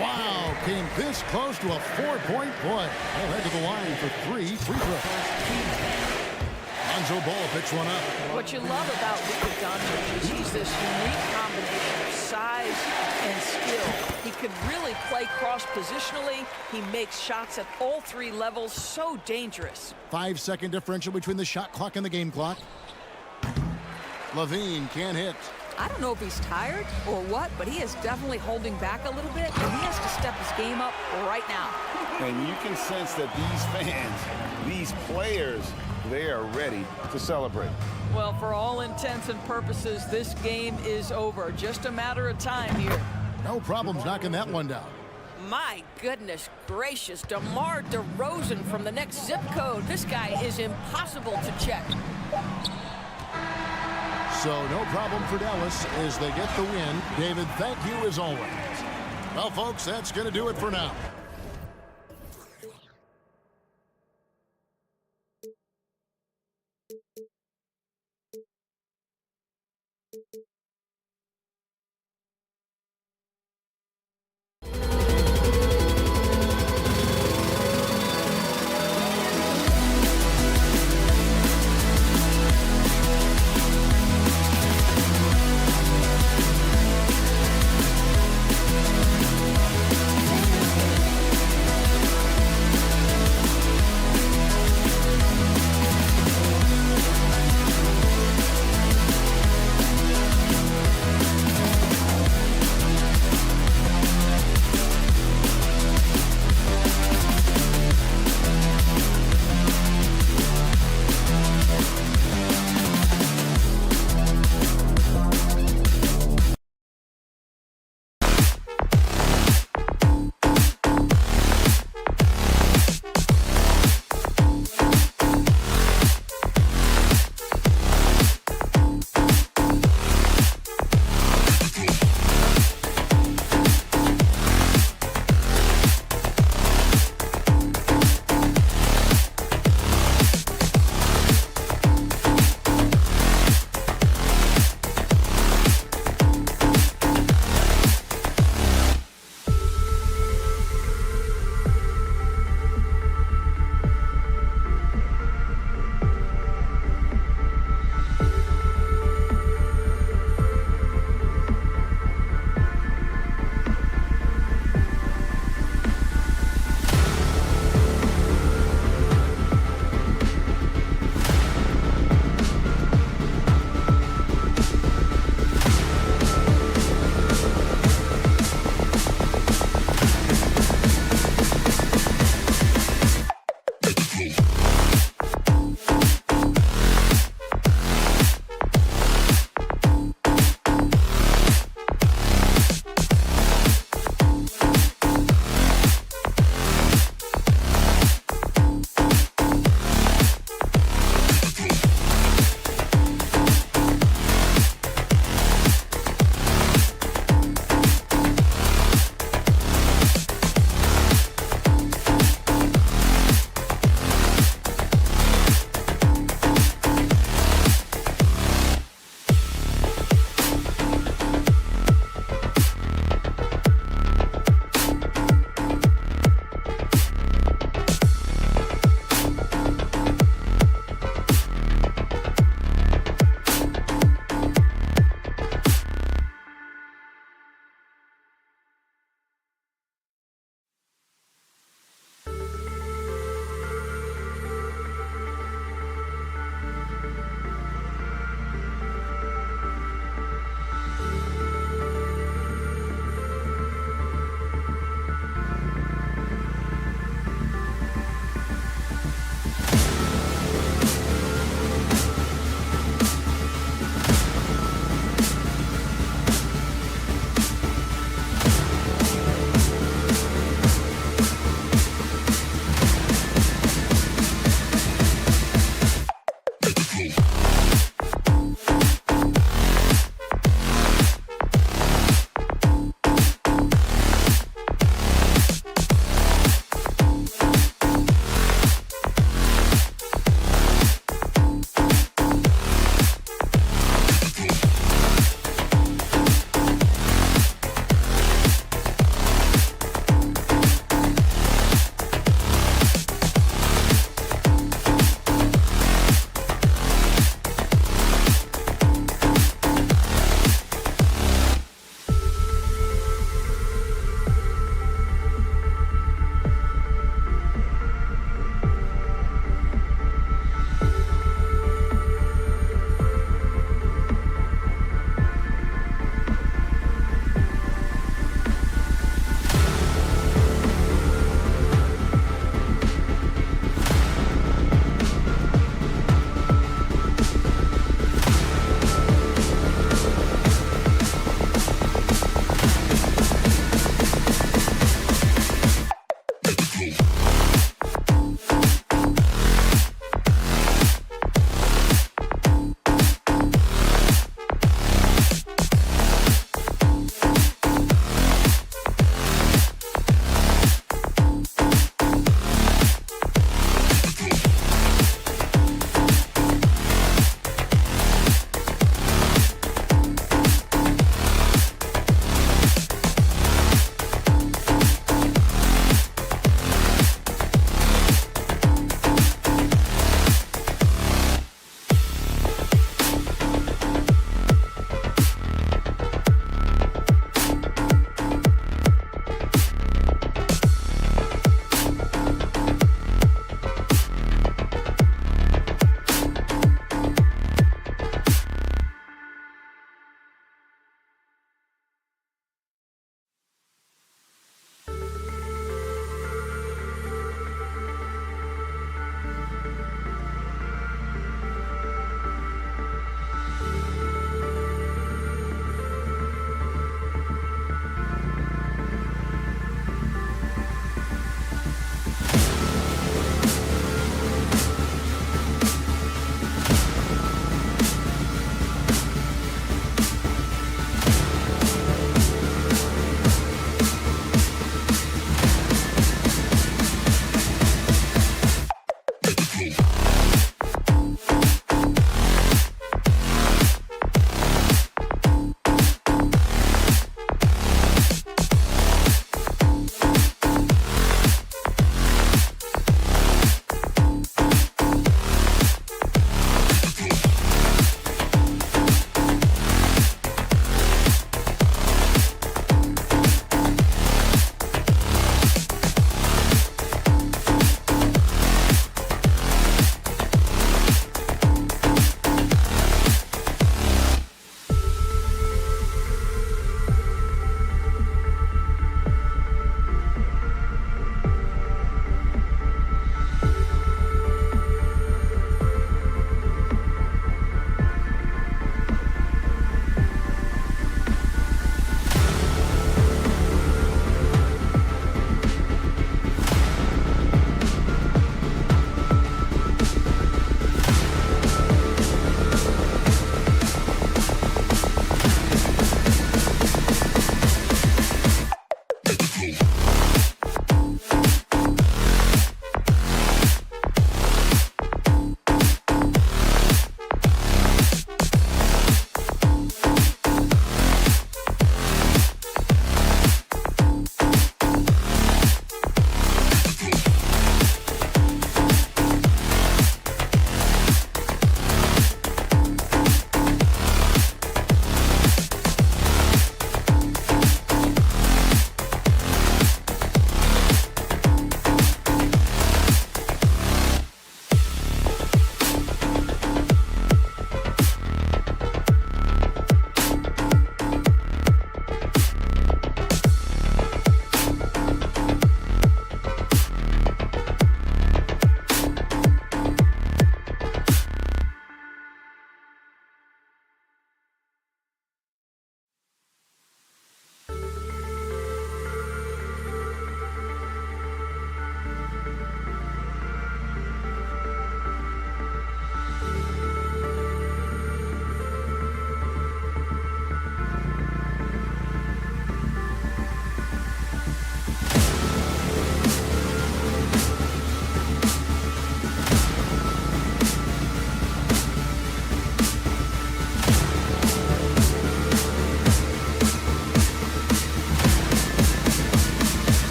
Wow, came this close to a 4-point play. He'll head to the line for 3 free throws. Lonzo Ball picks one up. What you love about Luka Doncic is he's this unique combination of size and skill. He can really play cross-positionally. He makes shots at all three levels. So dangerous. 5-second differential between the shot clock and the game clock. Levine can't hit. I don't know if he's tired or what, but he is definitely holding back a little bit, and he has to step his game up right now. And you can sense that these fans, these players, they are ready to celebrate. Well, for all intents and purposes, this game is over. Just a matter of time here. No problems knocking that one down. My goodness gracious, DeMar DeRozan from the next zip code. This guy is impossible to check. So no problem for Dallas as they get the win. David, thank you as always. Well, folks, that's going to do it for now.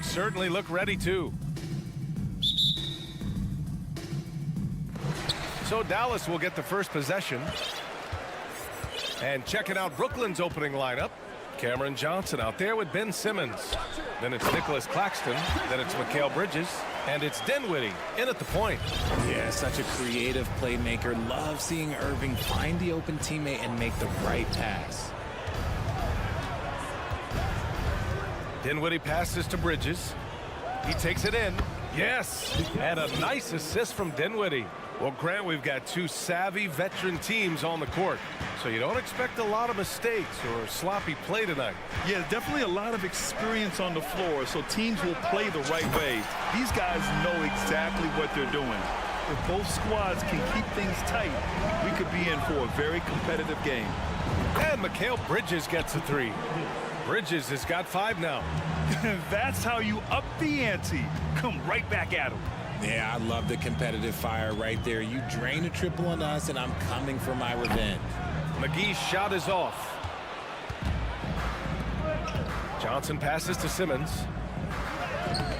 Mavericks certainly look ready too. So Dallas will get the first possession. And checking out Brooklyn's opening lineup. Cameron Johnson out there with Ben Simmons. Then it's Nicholas Claxton. Then it's Mikal Bridges. And it's Dinwiddie in at the point. Yeah, such a creative playmaker. Love seeing Irving find the open teammate and make the right pass. Dinwiddie passes to Bridges. He takes it in. Yes! And a nice assist from Dinwiddie. Well, Grant, we've got two savvy veteran teams on the court, so you don't expect a lot of mistakes or sloppy play tonight. Yeah, definitely a lot of experience on the floor, so teams will play the right way. These guys know exactly what they're doing. If both squads can keep things tight, we could be in for a very competitive game. And Mikal Bridges gets a three. Bridges has got 5 now. That's how you up the ante. Come right back at him. Yeah, I love the competitive fire right there. You drain a triple on us, and I'm coming for my revenge. McGee's shot is off. Johnson passes to Simmons.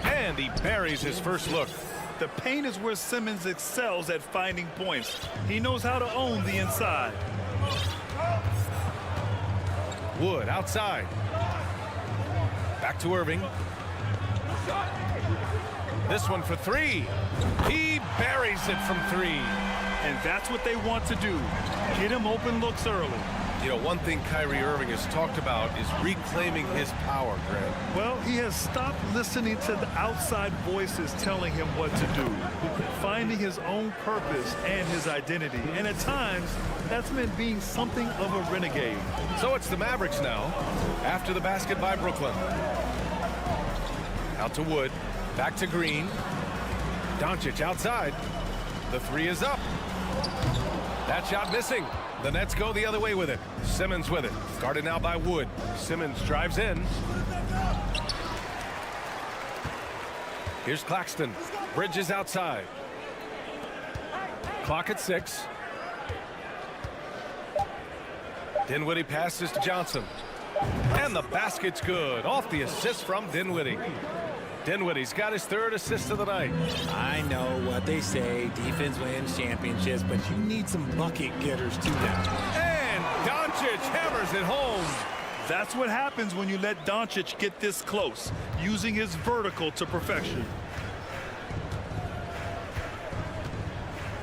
And he buries his first look. The paint is where Simmons excels at finding points. He knows how to own the inside. Wood outside. Back to Irving. This one for 3. He buries it from 3. And that's what they want to do. Get him open looks early. You know, one thing Kyrie Irving has talked about is reclaiming his power, Grant. Well, he has stopped listening to the outside voices telling him what to do. Finding his own purpose and his identity. And at times, that's meant being something of a renegade. So it's the Mavericks now, after the basket by Brooklyn. Out to Wood. Back to Green. Doncic outside. The 3 is up. That shot missing. The Nets go the other way with it. Simmons with it. Guarded now by Wood. Simmons drives in. Here's Claxton. Bridges outside. Clock at 6. Dinwiddie passes to Johnson. And the basket's good. Off the assist from Dinwiddie. Dinwiddie's got his 3rd assist of the night. I know what they say, defense wins championships, but you need some bucket getters too now. And Doncic hammers it home. That's what happens when you let Doncic get this close, using his vertical to perfection.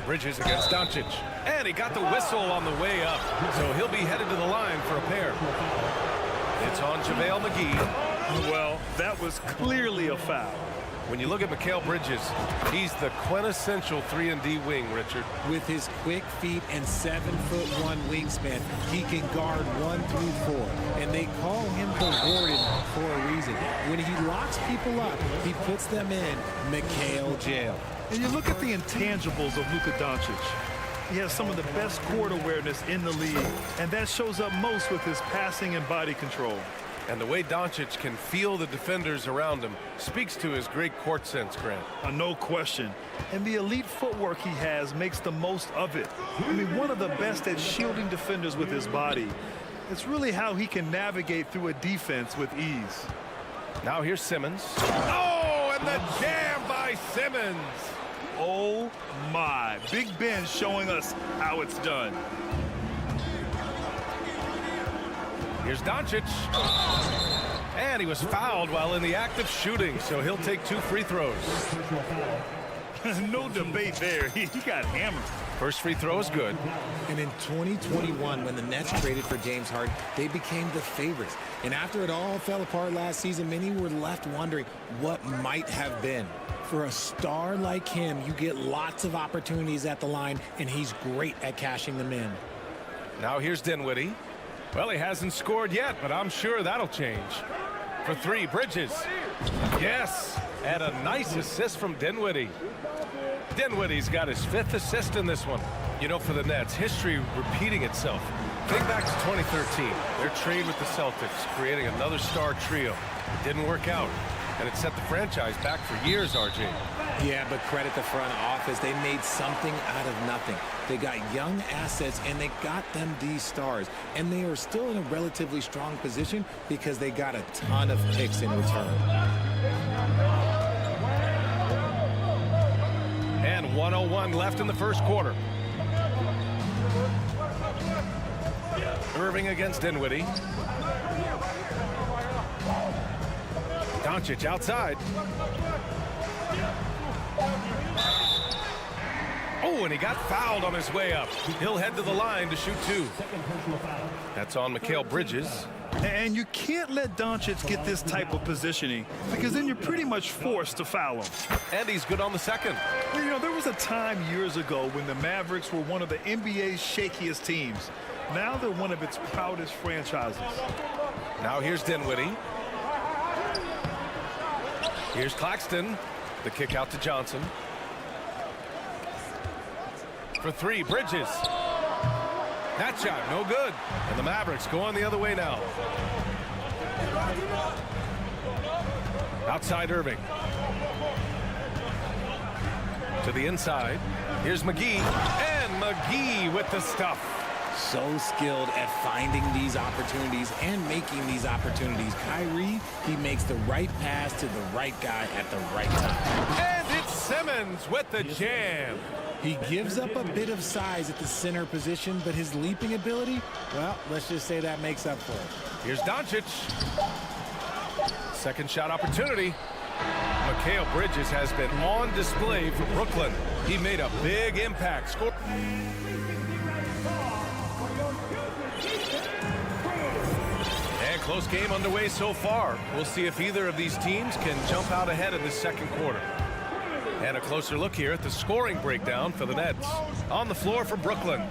Bridges against Doncic. And he got the whistle on the way up. So he'll be headed to the line for a pair. It's on JaVale McGee. Well, that was clearly a foul. When you look at Mikal Bridges, he's the quintessential 3-and-D wing, Richard. With his quick feet and 7'1" wingspan, he can guard 1 through 4. And they call him the Warden for a reason. When he locks people up, he puts them in Mikal jail. And you look at the intangibles of Luka Doncic. He has some of the best court awareness in the league, and that shows up most with his passing and body control. And the way Doncic can feel the defenders around him speaks to his great court sense, Grant. No question. And the elite footwork he has makes the most of it. I mean, one of the best at shielding defenders with his body. It's really how he can navigate through a defense with ease. Now here's Simmons. Oh, and the jam by Simmons. Oh, my. Big Ben showing us how it's done. Here's Doncic. And he was fouled while in the act of shooting, so he'll take 2 free throws. No debate there. He got hammered. First free throw is good. And in 2021, when the Nets traded for James Harden, they became the favorites. And after it all fell apart last season, many were left wondering what might have been. For a star like him, you get lots of opportunities at the line, and he's great at cashing them in. Now here's Dinwiddie. Well, he hasn't scored yet, but I'm sure that'll change. For 3, Bridges. Yes, and a nice assist from Dinwiddie. Dinwiddie's got his 5th assist in this one. You know, for the Nets, history repeating itself. Think back to 2013. Their trade with the Celtics, creating another star trio. It didn't work out, and it set the franchise back for years, RJ. Yeah, but credit the front office. They made something out of nothing. They got young assets, and they got them these stars. And they are still in a relatively strong position because they got a ton of picks in return. 1:01 left in the first quarter. Irving against Dinwiddie. Doncic outside. Oh, and he got fouled on his way up. He'll head to the line to shoot 2. That's on Mikal Bridges. And you can't let Doncic get this type of positioning because then you're pretty much forced to foul him. And he's good on the second. You know, there was a time years ago when the Mavericks were one of the NBA's shakiest teams. Now they're one of its proudest franchises. Now here's Dinwiddie. Here's Claxton. The kick out to Johnson. For 3, Bridges. That shot, no good. And the Mavericks going the other way now. Outside Irving. To the inside. Here's McGee. And McGee with the stuff. So skilled at finding these opportunities and making these opportunities. Kyrie, he makes the right pass to the right guy at the right time. And it's Simmons with the jam. He gives up a bit of size at the center position, but his leaping ability, well, let's just say that makes up for it. Here's Doncic. Second shot opportunity. Mikal Bridges has been on display for Brooklyn. He made a big impact. Score. And close game underway so far. We'll see if either of these teams can jump out ahead in the second quarter. And a closer look here at the scoring breakdown for the Nets. On the floor for Brooklyn,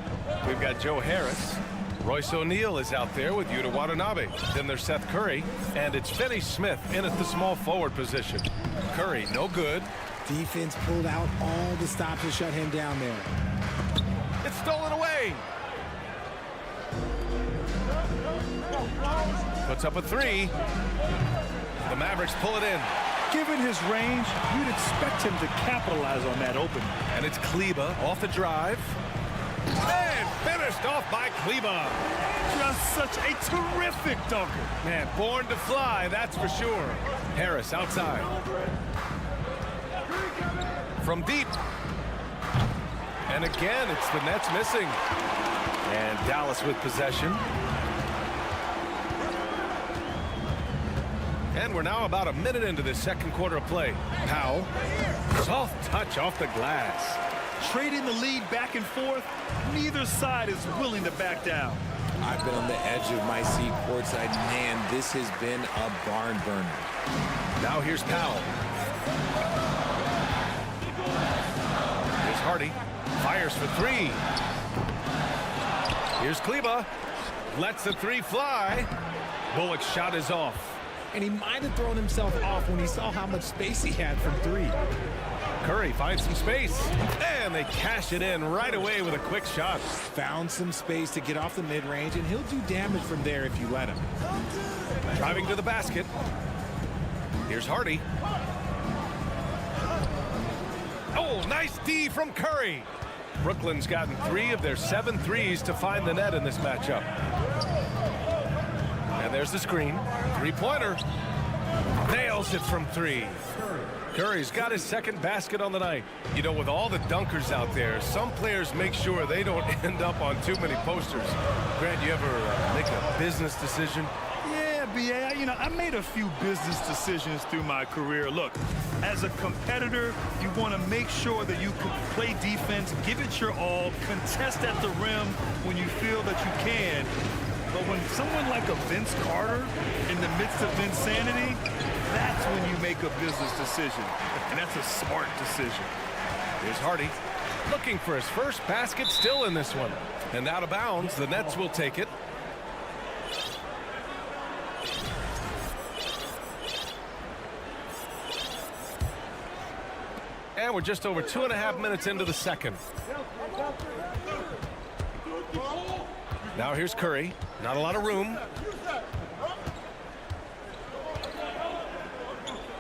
we've got Joe Harris. Royce O'Neal is out there with Yuta Watanabe. Then there's Seth Curry. And it's Finney Smith in at the small forward position. Curry, no good. Defense pulled out all the stops to shut him down there. It's stolen away. Puts up a 3. The Mavericks pull it in. Given his range, you'd expect him to capitalize on that open. And it's Kleba off the drive. And finished off by Kleba. Just such a terrific dunker. Man, born to fly, that's for sure. Harris outside. From deep. And again, it's the Nets missing. And Dallas with possession. And we're now about a minute into this second quarter of play. Powell, soft touch off the glass. Trading the lead back and forth, neither side is willing to back down. I've been on the edge of my seat courtside. Man, this has been a barn burner. Now here's Powell. Here's Hardy. Fires for 3. Here's Kleba. Lets the 3 fly. Bullock's shot is off. And he might have thrown himself off when he saw how much space he had from 3. Curry finds some space. And they cash it in right away with a quick shot. Found some space to get off the mid-range, and he'll do damage from there if you let him. Driving to the basket. Here's Hardy. Oh, nice D from Curry. Brooklyn's gotten 3 of their 7 threes to find the net in this matchup. And there's the screen. 3-pointer. Nails it from 3. Curry's got his second basket on the night. You know, with all the dunkers out there, some players make sure they don't end up on too many posters. Grant, you ever make a business decision? Yeah, B.A., I made a few business decisions through my career. Look, as a competitor, you want to make sure that you can play defense, give it your all, contest at the rim when you feel that you can. But when someone like a Vince Carter in the midst of insanity, that's when you make a business decision. And that's a smart decision. Here's Hardy looking for his first basket, still in this one. And out of bounds, the Nets will take it. And we're just over 2.5 minutes into the second. Now here's Curry. Not a lot of room.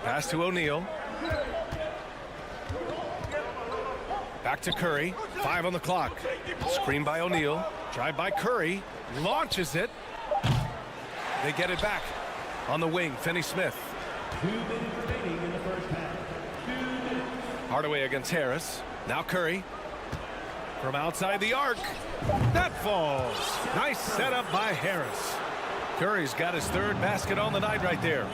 Pass to O'Neal. Back to Curry. 5 on the clock. Screen by O'Neal. Drive by Curry. Launches it. They get it back. On the wing, Finney Smith. 2 minutes remaining in the first half. Hardaway against Harris. Now Curry from outside the arc. That falls. Nice setup by Harris. Curry's got his third basket on the night right there.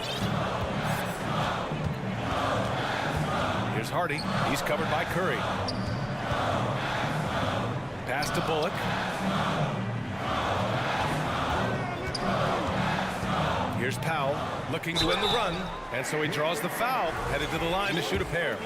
Here's Hardy. He's covered by Curry. Pass to Bullock. Here's Powell looking to win the run, and so he draws the foul, headed to the line to shoot a pair.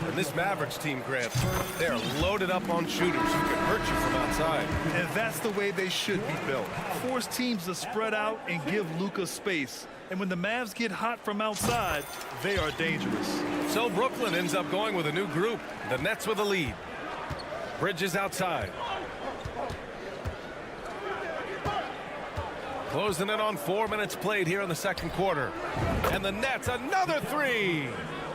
And this Mavericks team, Grant, they're loaded up on shooters who can hurt you from outside. And that's the way they should be built. Force teams to spread out and give Luka space. And when the Mavs get hot from outside, they are dangerous. So Brooklyn ends up going with a new group. The Nets with a lead. Bridges outside. Closing in on 4 minutes played here in the second quarter. And the Nets, another three.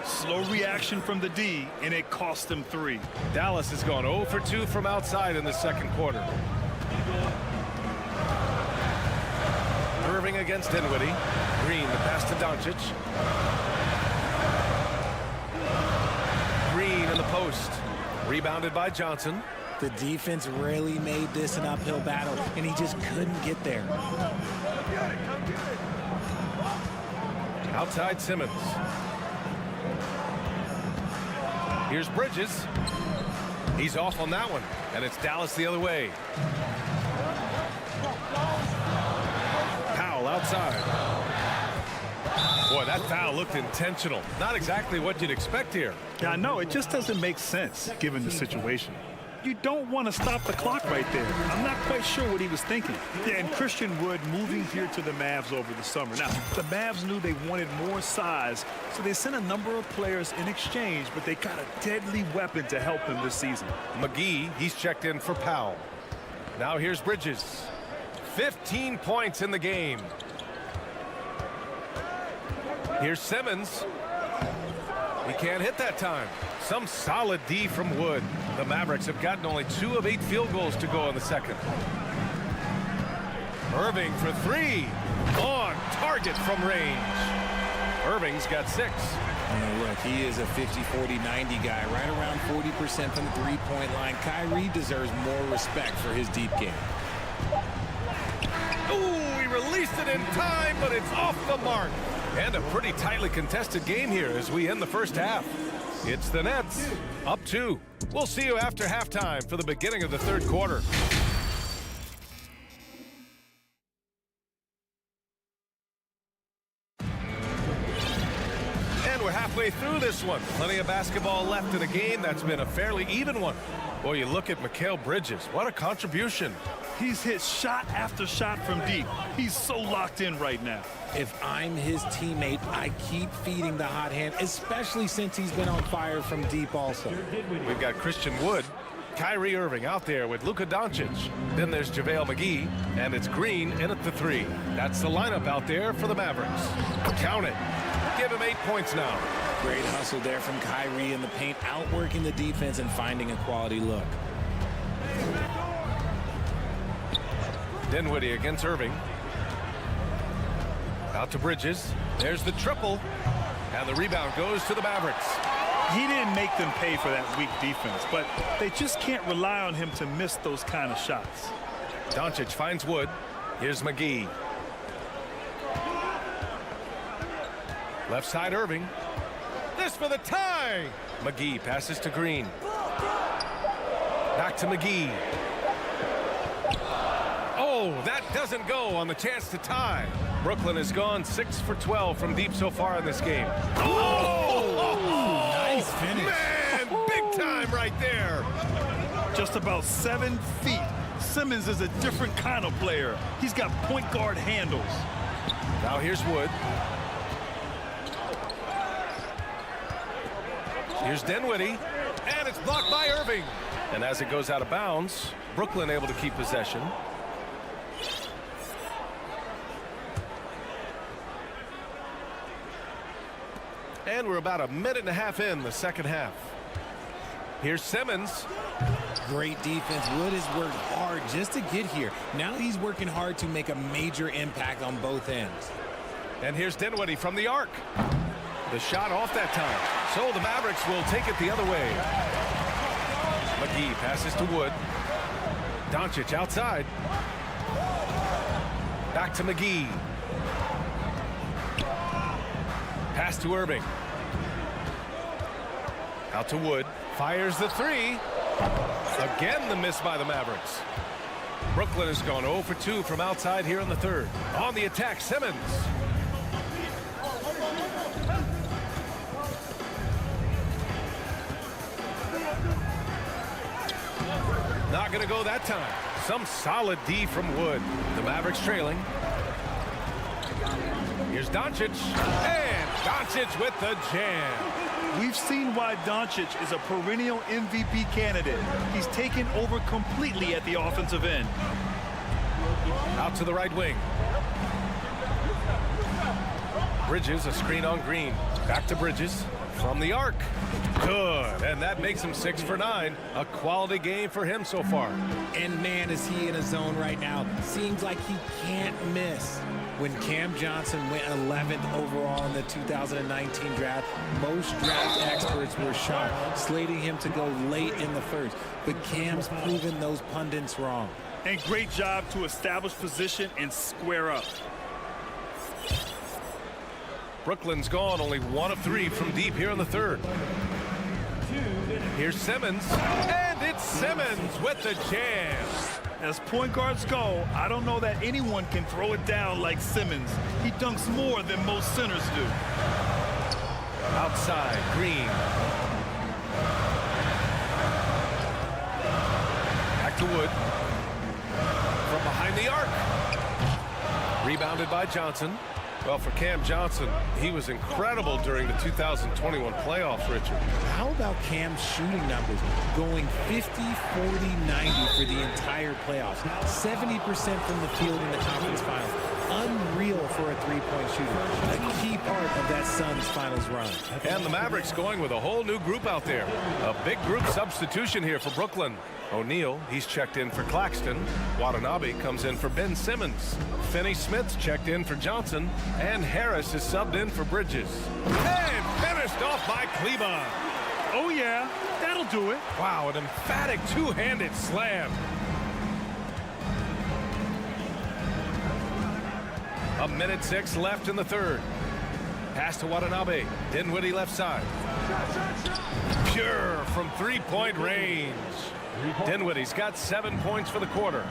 Slow reaction from the D, and it cost them 3. Dallas has gone 0 for 2 from outside in the second quarter. Irving against Dinwiddie. Green, the pass to Doncic. Green in the post. Rebounded by Johnson. The defense really made this an uphill battle, and he just couldn't get there. Outside Simmons. Here's Bridges. He's off on that one, and it's Dallas the other way. Powell outside. Boy, that foul looked intentional. Not exactly what you'd expect here. Yeah, I know. It just doesn't make sense given the situation. You don't want to stop the clock right there. I'm not quite sure what he was thinking. Yeah, and Christian Wood moving here to the Mavs over the summer. Now, the Mavs knew they wanted more size, so they sent a number of players in exchange, but they got a deadly weapon to help them this season. McGee, he's checked in for Powell. Now here's Bridges. 15 points in the game. Here's Simmons. He can't hit that time. Some solid D from Wood. The Mavericks have gotten only 2 of 8 field goals to go in the second. Irving for 3. On target from range. Irving's got 6. Look, he is a 50-40-90 guy, right around 40% from the three-point line. Kyrie deserves more respect for his deep game. Ooh, he released it in time, but it's off the mark. And a pretty tightly contested game here as we end the first half. It's the Nets, up 2. We'll see you after halftime for the beginning of the third quarter. And we're halfway through this one. Plenty of basketball left in a game that's been a fairly even one. Boy, you look at Mikal Bridges. What a contribution. He's hit shot after shot from deep. He's so locked in right now. If I'm his teammate, I keep feeding the hot hand, especially since he's been on fire from deep also. We've got Christian Wood, Kyrie Irving out there with Luka Doncic. Then there's JaVale McGee, and it's Green in at the 3. That's the lineup out there for the Mavericks. Count it. Give him 8 points now. Great hustle there from Kyrie in the paint, outworking the defense and finding a quality look. Dinwiddie against Irving. Out to Bridges. There's the triple. And the rebound goes to the Mavericks. He didn't make them pay for that weak defense, but they just can't rely on him to miss those kind of shots. Doncic finds Wood. Here's McGee. Left side Irving. This for the tie. McGee passes to Green. Back to McGee. Oh, that doesn't go on the chance to tie. Brooklyn has gone 6 for 12 from deep so far in this game. Oh! Nice finish. Man, big time right there. Just about 7 feet. Simmons is a different kind of player. He's got point guard handles. Now here's Wood. Here's Dinwiddie, and it's blocked by Irving. And as it goes out of bounds, Brooklyn able to keep possession. And we're about a minute and a half in the second half. Here's Simmons. Great defense. Wood has worked hard just to get here. Now he's working hard to make a major impact on both ends. And here's Dinwiddie from the arc. The shot off that time. So the Mavericks will take it the other way. McGee passes to Wood. Doncic outside. Back to McGee. Pass to Irving. Out to Wood. Fires the three. Again, the miss by the Mavericks. Brooklyn has gone 0 for 2 from outside here in the third. On the attack, Simmons. Not going to go that time. Some solid D from Wood. The Mavericks trailing. Here's Doncic. And Doncic with the jam. We've seen why Doncic is a perennial MVP candidate. He's taken over completely at the offensive end. Out to the right wing. Bridges, a screen on Green. Back to Bridges. From the arc. Good. And that makes him 6 for 9. A quality game for him so far. And man, is he in a zone right now. Seems like he can't miss. When Cam Johnson went 11th overall in the 2019 draft, most draft experts were shocked, slating him to go late in the first. But Cam's proven those pundits wrong. And great job to establish position and square up. Brooklyn's gone only 1 of 3 from deep here in the third. Here's Simmons. And it's Simmons with the jam. As point guards go, I don't know that anyone can throw it down like Simmons. He dunks more than most centers do. Outside, Green. Back to Wood. From behind the arc. Rebounded by Johnson. Well, for Cam Johnson, he was incredible during the 2021 playoffs, Richard. How about Cam's shooting numbers going 50, 40, 90 for the entire playoffs? 70% from the field in the conference finals. Unreal for a three-point shooter. A key part of that Suns finals run. And the Mavericks going with a whole new group out there. A big group substitution here for Brooklyn. O'Neal, he's checked in for Claxton. Watanabe comes in for Ben Simmons. Finney-Smith's checked in for Johnson. And Harris is subbed in for Bridges. And finished off by Kleba. Oh, yeah, that'll do it. Wow, an emphatic two-handed slam. A minute 6 left in the third. Pass to Watanabe. Dinwiddie left side. Pure from three-point range. Dinwiddie's got 7 points for the quarter.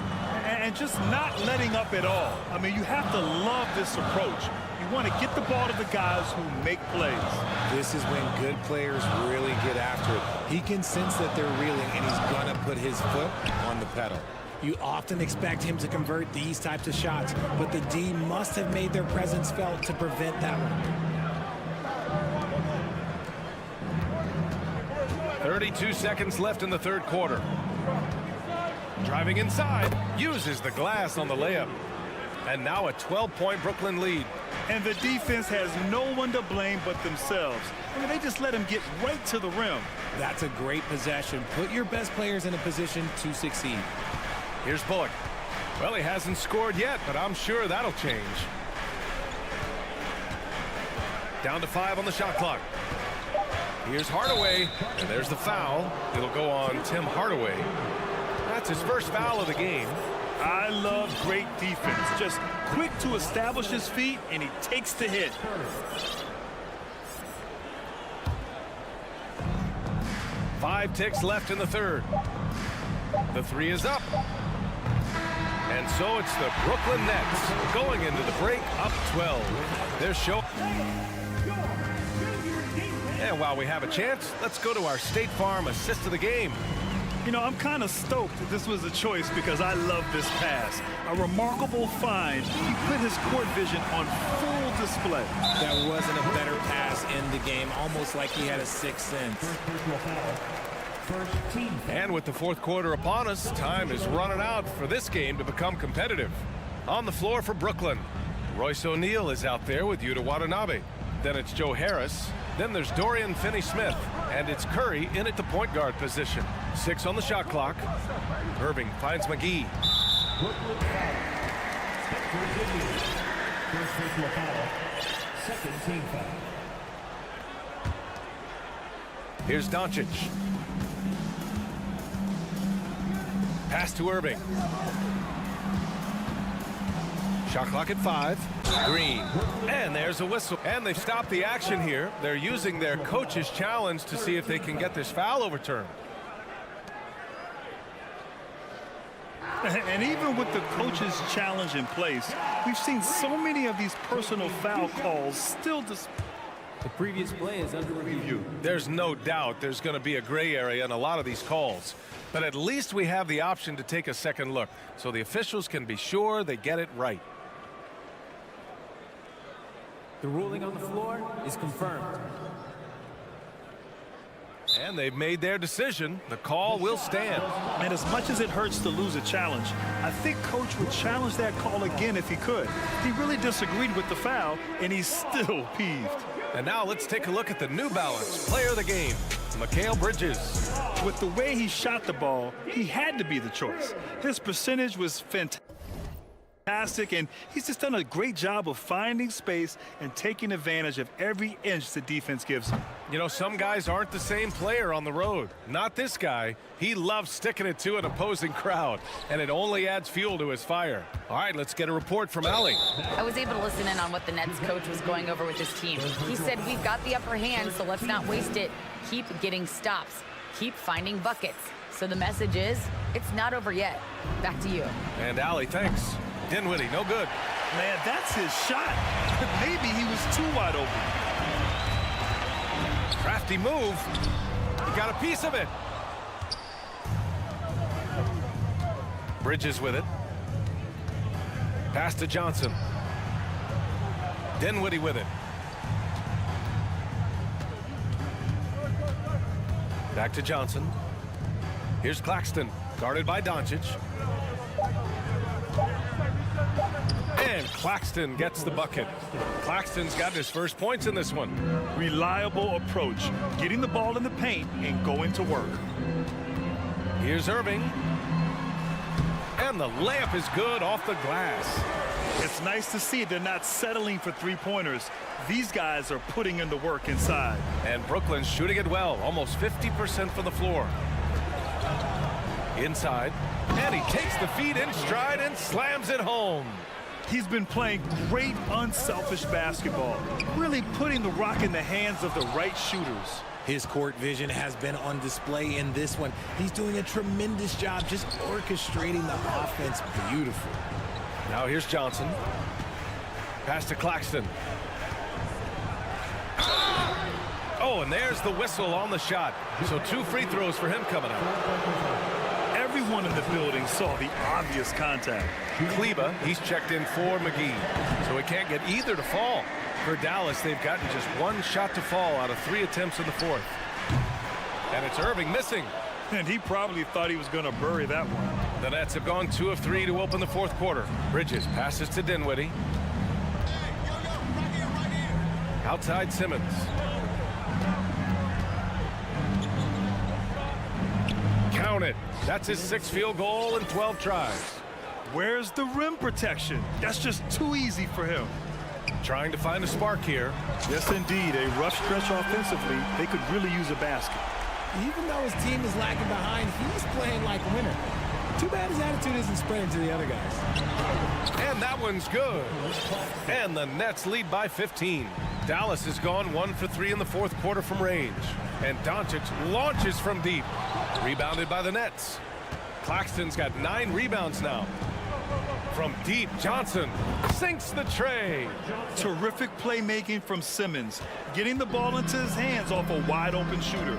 And just not letting up at all. I mean, you have to love this approach. You want to get the ball to the guys who make plays. This is when good players really get after it. He can sense that they're reeling, and he's going to put his foot on the pedal. You often expect him to convert these types of shots, but the D must have made their presence felt to prevent that one. 32 seconds left in the third quarter. Driving inside, uses the glass on the layup. And now a 12-point Brooklyn lead. And the defense has no one to blame but themselves. I mean, they just let him get right to the rim. That's a great possession. Put your best players in a position to succeed. Here's Bullock. Well, he hasn't scored yet, but I'm sure that'll change. Down to 5 on the shot clock. Here's Hardaway, and there's the foul. It'll go on Tim Hardaway. That's his first foul of the game. I love great defense. Just quick to establish his feet, and he takes the hit. Five ticks left in the third. The three is up. And so it's the Brooklyn Nets going into the break up 12. They're showing. And while we have a chance, let's go to our State Farm assist of the game. You know, I'm kind of stoked that this was a choice because I love this pass. A remarkable find. He put his court vision on full display. That wasn't a better pass in the game, almost like he had a sixth sense. And with the fourth quarter upon us, time is running out for this game to become competitive. On the floor for Brooklyn, Royce O'Neal is out there with Yuta Watanabe. Then it's Joe Harris. Then there's Dorian Finney-Smith. And it's Curry in at the point guard position. 6 on the shot clock. Irving finds McGee. Here's Doncic. Pass to Irving. Shot clock at 5. Green. And there's a whistle. And they've stopped the action here. They're using their coach's challenge to see if they can get this foul overturned. And even with the coach's challenge in place, we've seen so many of these personal foul calls still The previous play is under review. There's no doubt there's going to be a gray area in a lot of these calls. But at least we have the option to take a second look, so the officials can be sure they get it right. The ruling on the floor is confirmed. And they've made their decision. The call will stand. And as much as it hurts to lose a challenge, I think Coach would challenge that call again if he could. He really disagreed with the foul, and he's still peeved. And now let's take a look at the New Balance player of the game, Mikal Bridges. With the way he shot the ball, he had to be the choice. His percentage was fantastic, and he's just done a great job of finding space and taking advantage of every inch the defense gives him. You know, some guys aren't the same player on the road. Not this guy. He loves sticking it to an opposing crowd, and it only adds fuel to his fire. All right, let's get a report from Allie. I was able to listen in on what the Nets coach was going over with his team. He said, we've got the upper hand, so let's not waste it. Keep getting stops. Keep finding buckets. So the message is, it's not over yet. Back to you. And Allie, thanks. Dinwiddie, no good. Man, that's his shot. Maybe he was too wide open. Crafty move. He got a piece of it. Bridges with it. Pass to Johnson. Dinwiddie with it. Back to Johnson. Here's Claxton, guarded by Doncic. And Claxton gets the bucket. Claxton's got his first points in this one. Reliable approach, getting the ball in the paint and going to work. Here's Irving. And the layup is good off the glass. It's nice to see they're not settling for three-pointers. These guys are putting in the work inside. And Brooklyn's shooting it well, almost 50% from the floor. Inside, and he takes the feed in stride and slams it home. He's been playing great unselfish basketball, really putting the rock in the hands of the right shooters. His court vision has been on display in this one. He's doing a tremendous job just orchestrating the offense beautifully. Now here's Johnson. Pass to Claxton. Oh, and there's the whistle on the shot. So 2 free throws for him coming up. Everyone in the building saw the obvious contact. Kleba, he's checked in for McGee, so he can't get either to fall. For Dallas, they've gotten just 1 shot to fall out of 3 attempts in the fourth. And it's Irving missing. And he probably thought he was going to bury that one. The Nets have gone 2 of 3 to open the fourth quarter. Bridges passes to Dinwiddie. Outside Simmons. Count it. That's his 6th field goal in 12 tries. Where's the rim protection? That's just too easy for him. Trying to find a spark here. Yes, indeed. A rough stretch offensively. They could really use a basket. Even though his team is lagging behind, he's playing like a winner. Too bad his attitude isn't spreading to the other guys. And that one's good. And the Nets lead by 15. Dallas has gone 1 for 3 in the fourth quarter from range. And Doncic launches from deep. Rebounded by the Nets. Claxton's got 9 rebounds now. From deep, Johnson sinks the tray. Terrific playmaking from Simmons, getting the ball into his hands off a wide-open shooter.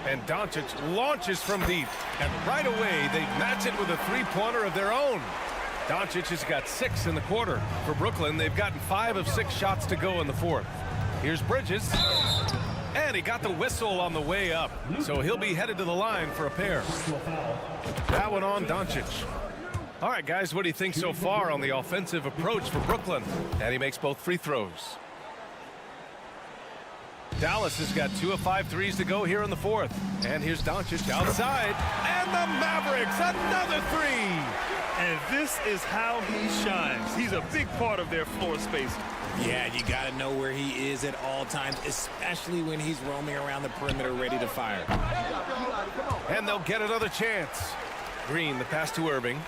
And Doncic launches from deep. And right away, they match it with a three-pointer of their own. Doncic has got 6 in the quarter. For Brooklyn, they've gotten 5 of 6 shots to go in the fourth. Here's Bridges. And he got the whistle on the way up. So he'll be headed to the line for a pair. That one on Doncic. All right, guys, what do you think so far on the offensive approach for Brooklyn? And he makes both free throws. Dallas has got 2 of 5 threes to go here in the fourth. And here's Doncic outside. And the Mavericks, another 3. And this is how he shines. He's a big part of their floor space. Yeah, you got to know where he is at all times, especially when he's roaming around the perimeter ready to fire. And they'll get another chance. Green, the pass to Irving.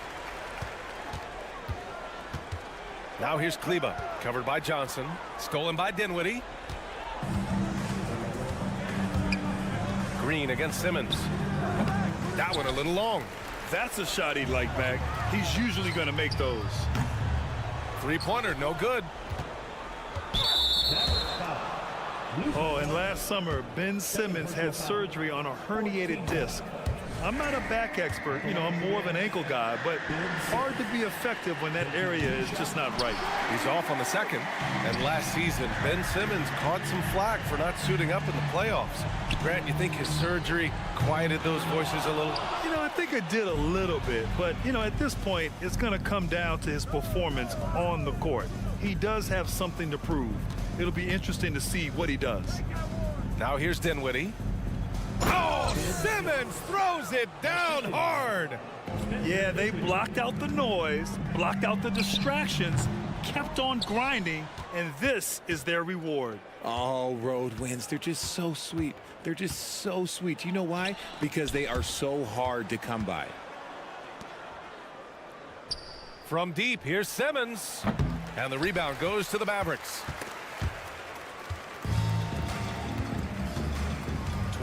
Now here's Kleba, covered by Johnson. Stolen by Dinwiddie. Green against Simmons. That one a little long. That's a shot he'd like back. He's usually going to make those. Three-pointer, no good. Oh, and last summer, Ben Simmons had surgery on a herniated disc. I'm not a back expert, you know, I'm more of an ankle guy, but hard to be effective when that area is just not right. He's off on the second. And last season, Ben Simmons caught some flack for not suiting up in the playoffs. Grant, you think his surgery quieted those voices a little? You know, I think it did a little bit, but, you know, at this point, it's going to come down to his performance on the court. He does have something to prove. It'll be interesting to see what he does. Now here's Dinwiddie. Oh, Simmons throws it down hard. Yeah, they blocked out the noise, blocked out the distractions, kept on grinding, and this is their reward. Oh, road wins. They're just so sweet. They're just so sweet. You know why? Because they are so hard to come by. From deep, here's Simmons. And the rebound goes to the Mavericks.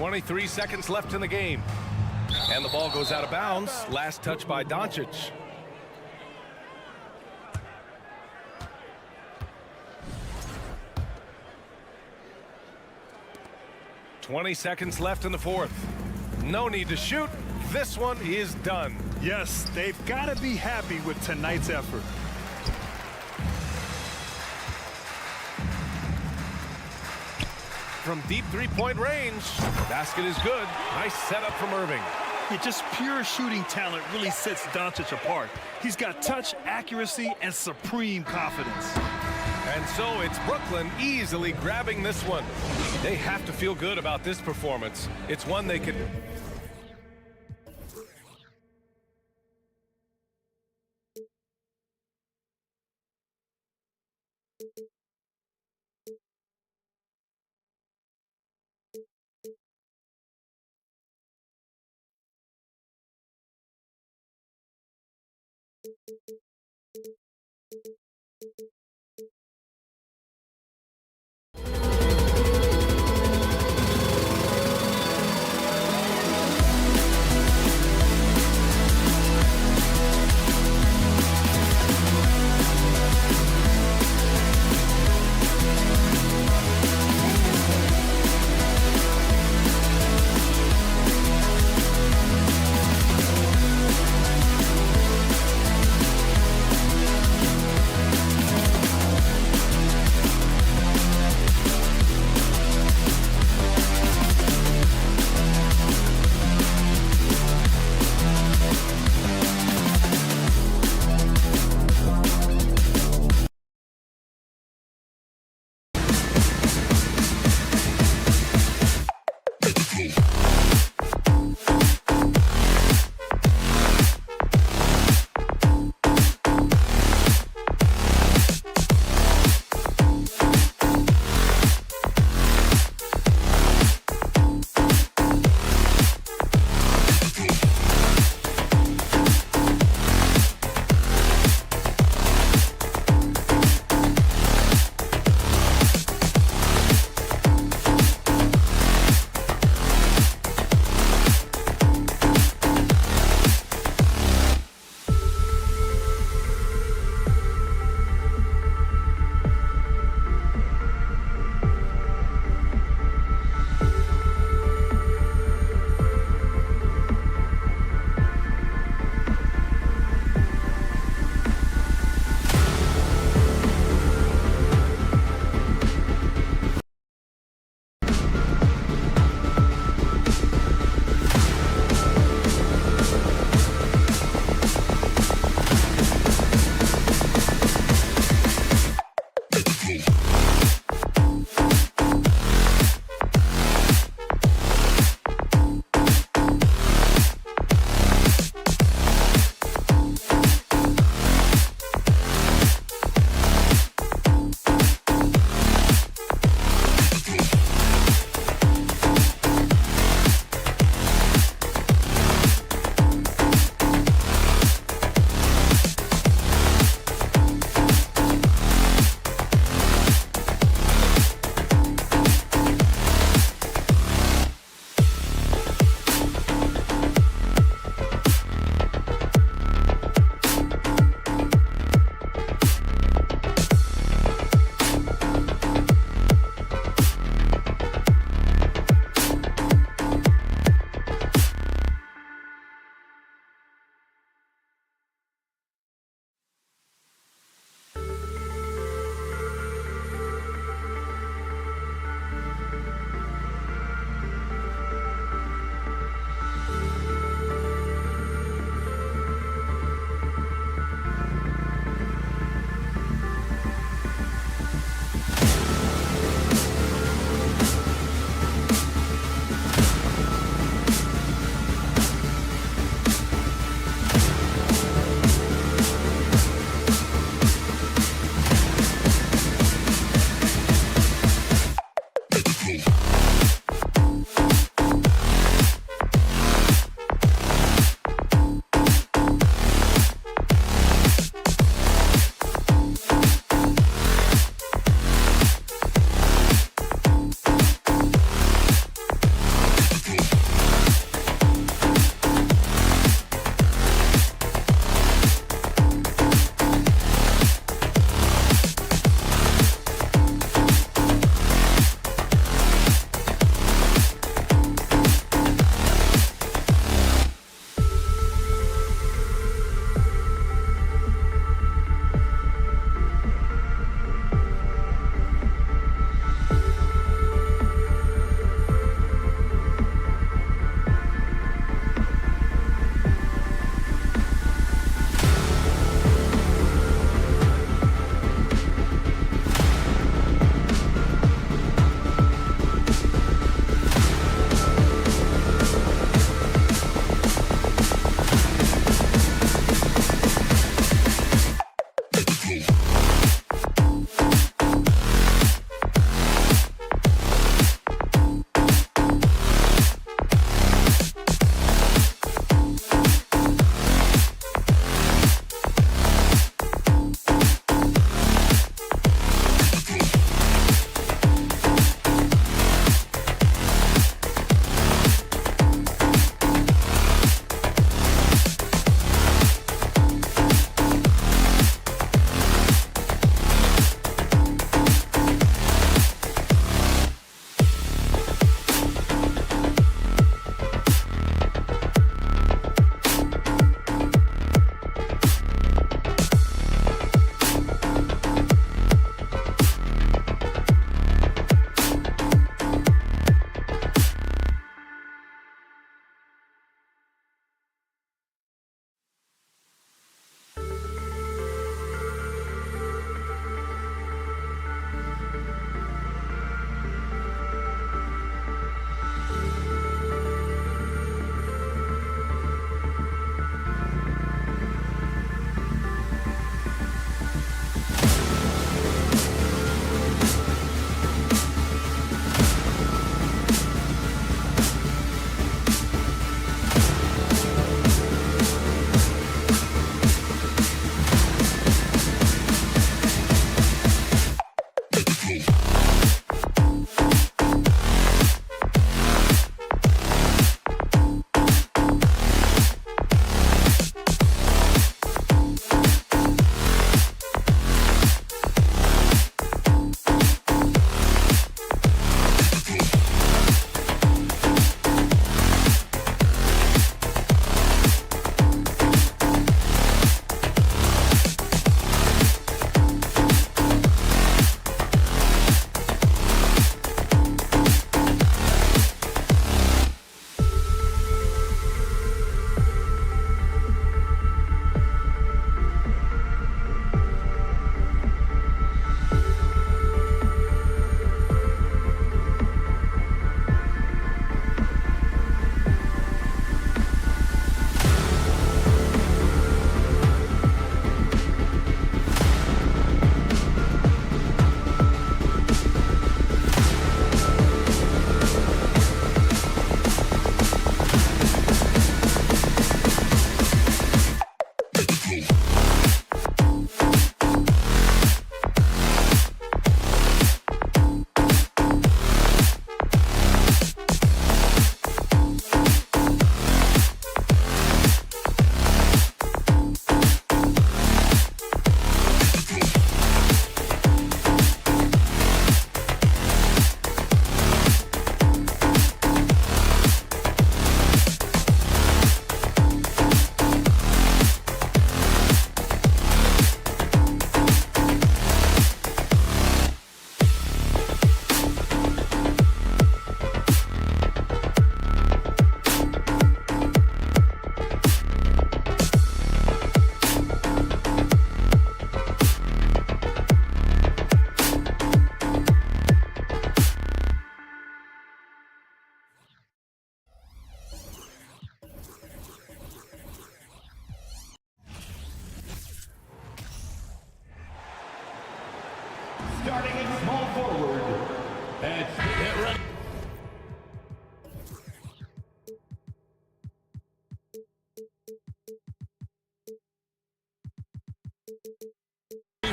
23 seconds left in the game. And the ball goes out of bounds. Last touch by Doncic. .20 seconds left in the fourth. No need to shoot. This one is done. Yes, they've got to be happy with tonight's effort. From deep three-point range. Basket is good. Nice setup from Irving. Yeah, just pure shooting talent really sets Doncic apart. He's got touch, accuracy, and supreme confidence. And so it's Brooklyn easily grabbing this one. They have to feel good about this performance. It's one they could... Starting at small forward. Get ready.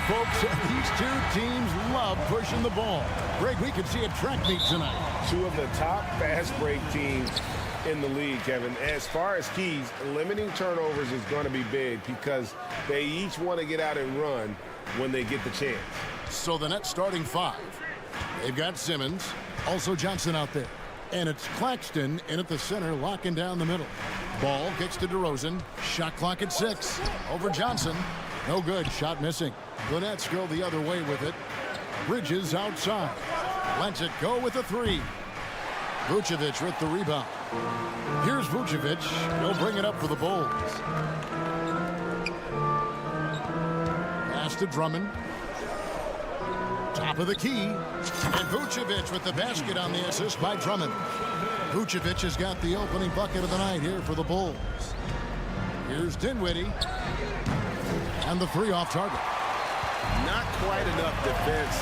Folks, these two teams love pushing the ball. Greg, we could see a track meet tonight. Two of the top fast break teams in the league, Kevin. As far as keys, limiting turnovers is going to be big because they each want to get out and run when they get the chance. So the Nets starting five. They've got Simmons, also Johnson out there. And it's Claxton in at the center, locking down the middle. Ball gets to DeRozan. Shot clock at 6. Over Johnson. No good. Shot missing. The Nets go the other way with it. Bridges outside. Lets it go with a 3. Vucevic with the rebound. Here's Vucevic. He'll bring it up for the Bulls. Pass to Drummond. Top of the key. And Vucevic with the basket on the assist by Drummond. Vucevic has got the opening bucket of the night here for the Bulls. Here's Dinwiddie. And the 3 off target. Not quite enough defense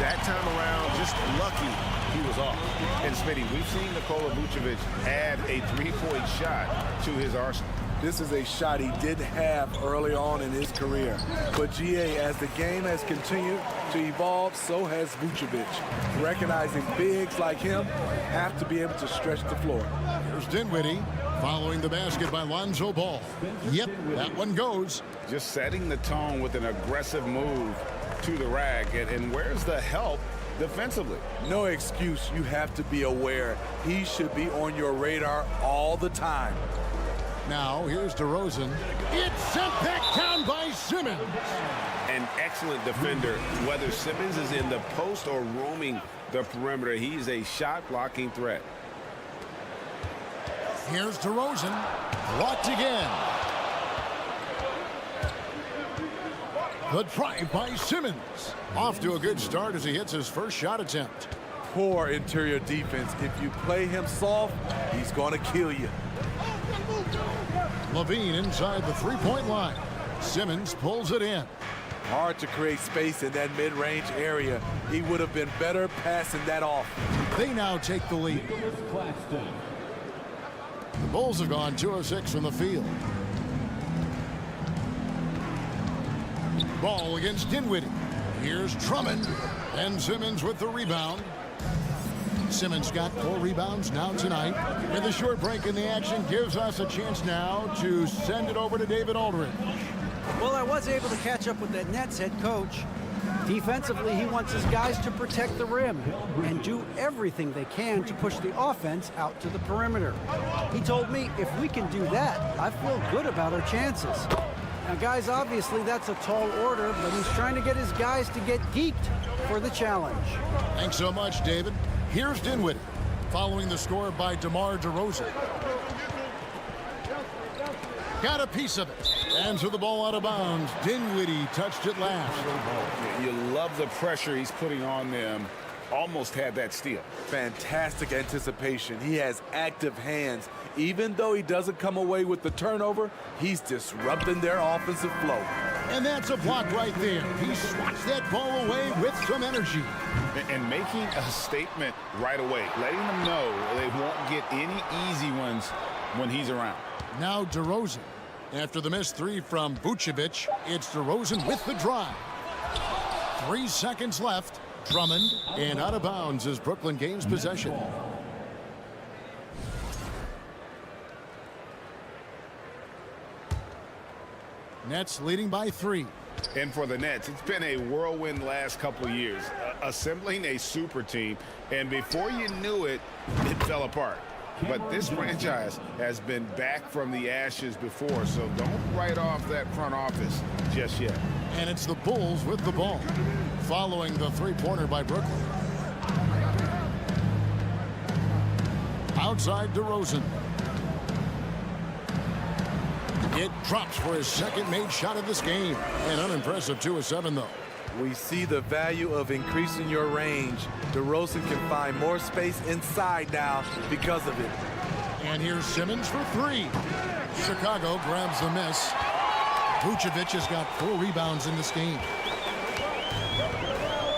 that time around. Just lucky he was off. And Smitty, we've seen Nikola Vucevic add a 3-point shot to his arsenal. This is a shot he didn't have early on in his career. But GA, as the game has continued to evolve, so has Vucevic. Recognizing bigs like him have to be able to stretch the floor. Here's Dinwiddie following the basket by Lonzo Ball. Yep, that one goes. Just setting the tone with an aggressive move to the rack. And where's the help defensively? No excuse. You have to be aware. He should be on your radar all the time. Now, here's DeRozan. It's sent back down by Simmons. An excellent defender. Whether Simmons is in the post or roaming the perimeter, he's a shot-blocking threat. Here's DeRozan. Blocked again. The drive by Simmons. Off to a good start as he hits his first shot attempt. Poor interior defense. If you play him soft, he's going to kill you. Levine inside the three-point line. Simmons pulls it in. Hard to create space in that mid-range area. He would have been better passing that off. They now take the lead. The Bulls have gone 2 of 6 from the field. Ball against Dinwiddie. Here's Drummond. And Simmons with the rebound. Simmons got 4 rebounds now tonight. And the short break in the action gives us a chance now to send it over to David Aldridge. Well, I was able to catch up with the Nets head coach. Defensively, he wants his guys to protect the rim and do everything they can to push the offense out to the perimeter. He told me if we can do that, I feel good about our chances. Now, guys, obviously that's a tall order, but he's trying to get his guys to get geeked for the challenge. Thanks so much, David. Here's Dinwiddie, following the score by DeMar DeRozan. Got a piece of it. And so the ball out of bounds. Dinwiddie touched it last. You love the pressure he's putting on them. Almost had that steal. Fantastic anticipation. He has active hands. Even though he doesn't come away with the turnover, he's disrupting their offensive flow. And that's a block right there. He swats that ball away with some energy. And making a statement right away, letting them know they won't get any easy ones when he's around. Now DeRozan. After the missed 3 from Vucevic, it's DeRozan with the drive. 3 seconds left. Drummond, and out of bounds as Brooklyn gains possession. Nets leading by 3. And for the Nets, it's been a whirlwind last couple of years, assembling a super team, and before you knew it, it fell apart. But this franchise has been back from the ashes before, so don't write off that front office just yet. And it's the Bulls with the ball, following the three-pointer by Brooklyn. Outside DeRozan. It drops for his second made shot of this game. An unimpressive 2 of 7, though. We see the value of increasing your range. DeRozan can find more space inside now because of it. And here's Simmons for 3. Chicago grabs the miss. Vucevic has got 4 rebounds in this game.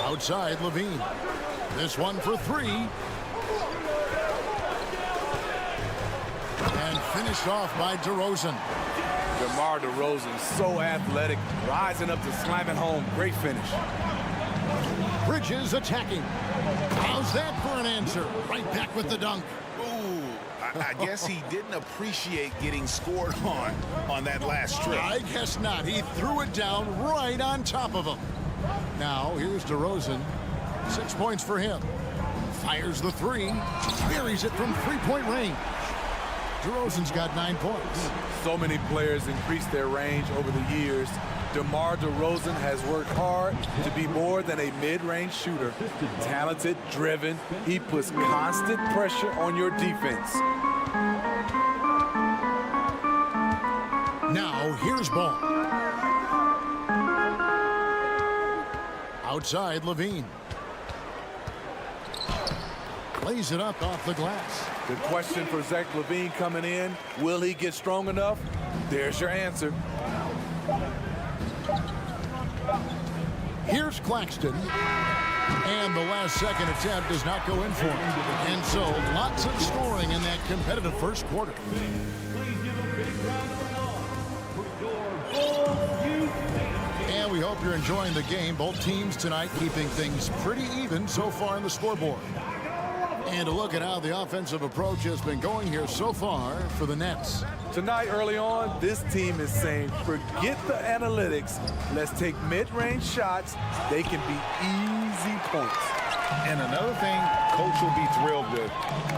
Outside Levine. This one for three. And finished off by DeRozan. DeMar DeRozan, so athletic, rising up to slam it home. Great finish. Bridges attacking. How's that for an answer? Right back with the dunk. Ooh, I guess he didn't appreciate getting scored on that last trip. I guess not. He threw it down right on top of him. Now, here's DeRozan. 6 points for him. Fires the three. Buries it from three-point range. DeRozan's got 9 points. So many players increased their range over the years. DeMar DeRozan has worked hard to be more than a mid-range shooter. Talented, driven, he puts constant pressure on your defense. Now, here's Ball. Outside Levine. Lays it up off the glass. The question for Zach LaVine coming in, will he get strong enough? There's your answer. Here's Claxton. And the last-second attempt does not go in for him. And so, lots of scoring in that competitive first quarter. And we hope you're enjoying the game. Both teams tonight keeping things pretty even so far on the scoreboard. And a look at how the offensive approach has been going here so far for the Nets. Tonight, early on, this team is saying, forget the analytics. Let's take mid-range shots. They can be easy points. And another thing, coach will be thrilled with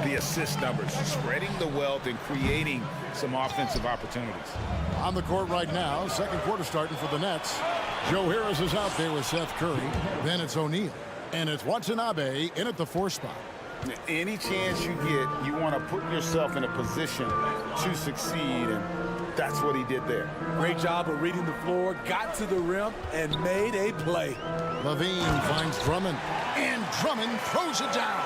the assist numbers, spreading the wealth and creating some offensive opportunities. On the court right now, second quarter starting for the Nets. Joe Harris is out there with Seth Curry. Then it's O'Neal. And it's Watanabe in at the 4 spot. Any chance you get, you want to put yourself in a position to succeed, and that's what he did there. Great job of reading the floor, got to the rim, and made a play. Levine finds Drummond, and Drummond throws it down.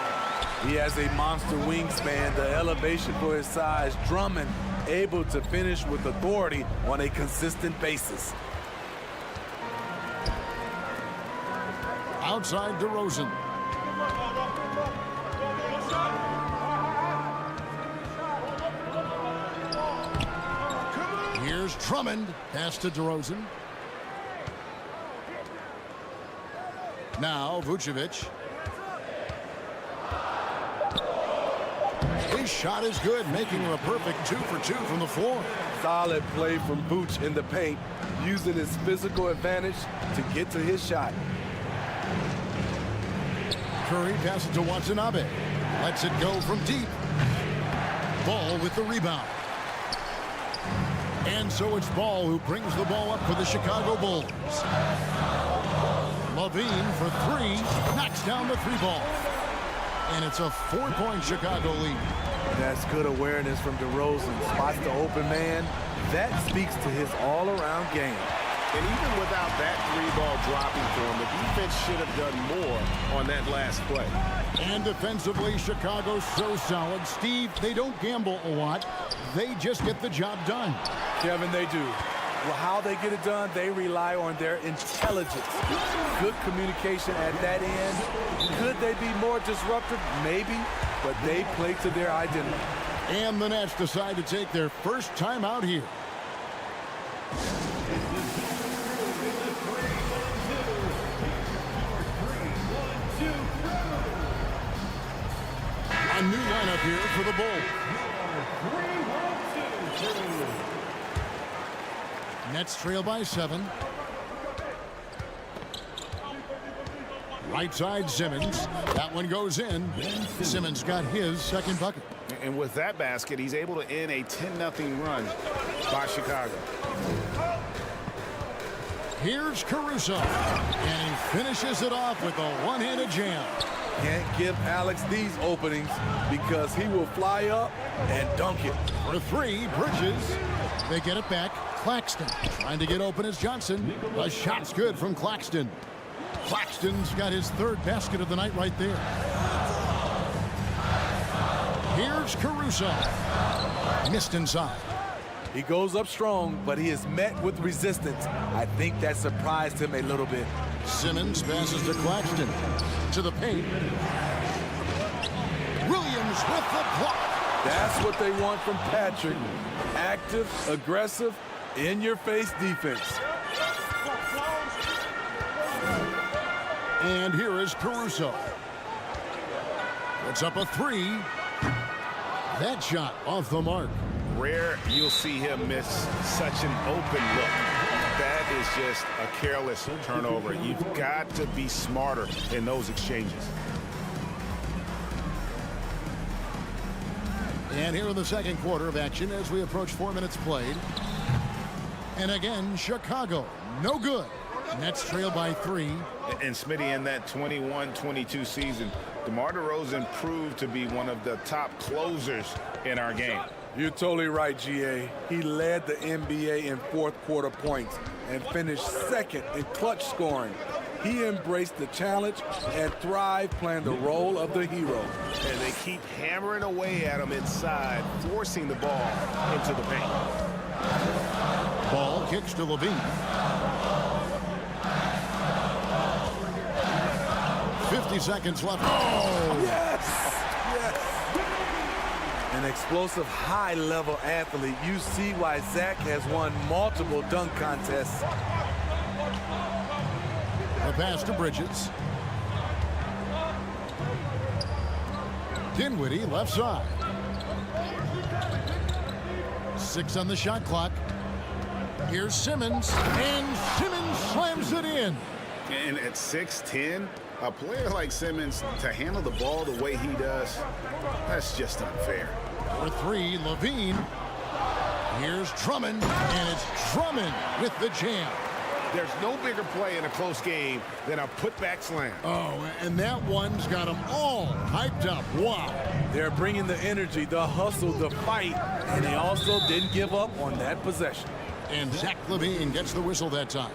He has a monster wingspan, the elevation for his size. Drummond able to finish with authority on a consistent basis. Outside DeRozan. Here's Drummond. Pass to DeRozan. Now Vucevic. His shot is good, making him a perfect 2 for 2 from the floor. Solid play from Vooch in the paint, using his physical advantage to get to his shot. Curry passes to Watanabe. Lets it go from deep. Ball with the rebound. And so it's Ball who brings the ball up for the Chicago Bulls. Levine for 3, knocks down the 3 ball. And it's a 4-point Chicago lead. That's good awareness from DeRozan. Spots the open man. That speaks to his all-around game. And even without that 3-ball dropping for him, the defense should have done more on that last play. And defensively, Chicago's so solid. Steve, they don't gamble a lot. They just get the job done. Kevin, they do. Well, how they get it done, they rely on their intelligence. Good communication at that end. Could they be more disruptive? Maybe, but they play to their identity. And the Nets decide to take their first time out here. A new lineup here for the Bulls. Nets trail by 7. Right side Simmons. That one goes in. Simmons got his second bucket. And with that basket, he's able to end a 10-0 run by Chicago. Here's Caruso. And he finishes it off with a one-handed jam. Can't give Alex these openings because he will fly up and dunk it. For 3, Bridges. They get it back. Claxton trying to get open as Johnson. A shot's good from Claxton. Claxton's got his 3rd basket of the night right there. Here's Caruso. Missed inside. He goes up strong, but he is met with resistance. I think that surprised him a little bit. Simmons passes to Claxton. To the paint. Williams with the block. That's what they want from Patrick. Active, aggressive, in-your-face defense. And here is Caruso. Puts up a three. That shot off the mark. Rare you'll see him miss such an open look. That is just a careless turnover. You've got to be smarter in those exchanges. And here in the second quarter of action as we approach 4 minutes played. And again, Chicago, no good. Nets trail by 3. And Smitty, in that 21-22 season, DeMar DeRozan proved to be one of the top closers in our game. You're totally right, GA. He led the NBA in fourth quarter points and finished second in clutch scoring. He embraced the challenge and thrived playing the role of the hero. And they keep hammering away at him inside, forcing the ball into the paint. Ball kicks to Levine. 50 seconds left. Oh! Yes! Yes! An explosive, high-level athlete. You see why Zach has won multiple dunk contests. The pass to Bridges. Dinwiddie left side. 6 on the shot clock. Here's Simmons, and Simmons slams it in. And at 6'10", a player like Simmons, to handle the ball the way he does, that's just unfair. For 3, Levine. Here's Drummond, and it's Drummond with the jam. There's no bigger play in a close game than a putback slam. Oh, and that one's got them all hyped up. Wow. They're bringing the energy, the hustle, the fight, and they also didn't give up on that possession. And Zach LaVine gets the whistle that time.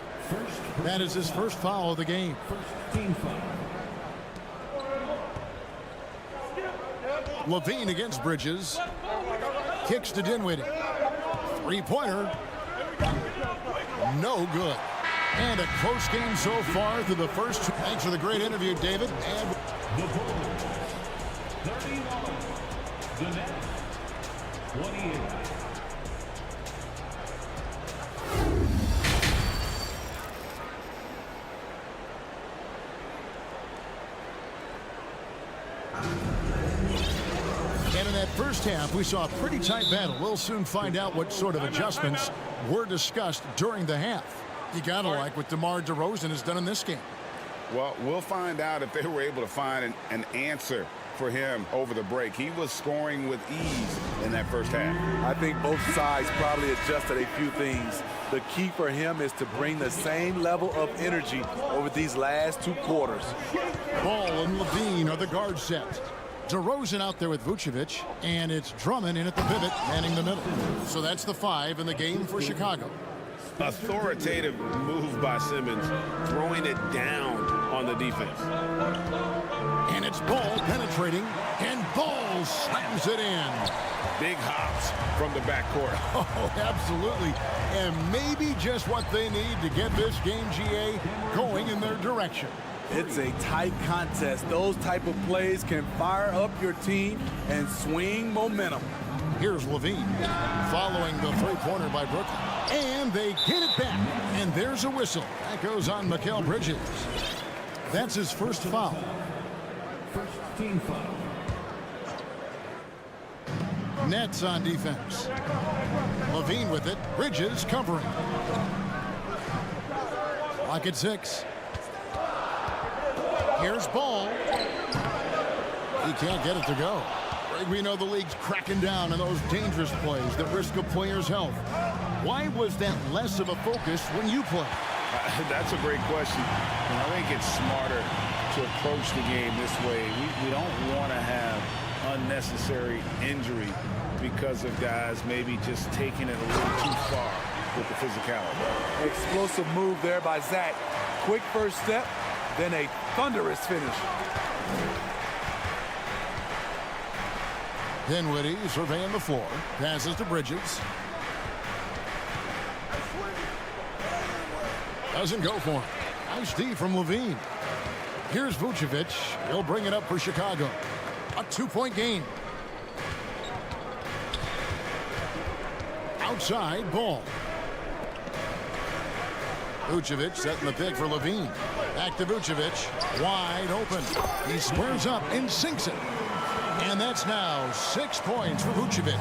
That is his first foul of the game. Team foul. LaVine against Bridges. Kicks to Dinwiddie. Three-pointer. No good. And a close game so far through the first. Thanks for the great interview, David. And The Bulls, 31. The Nets, 28. And in that first half, we saw a pretty tight battle. We'll soon find out what sort of adjustments were discussed during the half. You gotta like what DeMar DeRozan has done in this game. Well, we'll find out if they were able to find an answer for him over the break. He was scoring with ease in that first half. I think both sides probably adjusted a few things. The key for him is to bring the same level of energy over these last 2 quarters. Ball and Levine are the guard set. DeRozan out there with Vucevic, and it's Drummond in at the pivot, manning the middle. So that's the 5 in the game for Chicago. Authoritative move by Simmons, throwing it down on the defense. And it's Ball penetrating, and Ball slams it in. Big hops from the backcourt. Oh, absolutely. And maybe just what they need to get this game, GA, going in their direction. It's a tight contest. Those type of plays can fire up your team and swing momentum. Here's Levine following the three-pointer by Brooklyn. And they get it back. And there's a whistle. That goes on Mikal Bridges. That's his first foul. First team foul. Nets on defense. Levine with it. Bridges covering. Clock at 6. Here's Ball. He can't get it to go. We know the league's cracking down on those dangerous plays that risk a player's health. Why was that less of a focus when you play? That's a great question. And I think it's smarter to approach the game this way. We don't want to have unnecessary injury because of guys maybe just taking it a little too far with the physicality. Explosive move there by Zach. Quick first step, then a thunderous finish. Dinwiddie surveying the floor. Passes to Bridges. Doesn't go for him. Nice D from Levine. Here's Vucevic. He'll bring it up for Chicago. A 2-point game. Outside, Ball. Vucevic setting the pick for Levine. Back to Vucevic. Wide open. He squares up and sinks it. And that's now 6 points for Vucevic.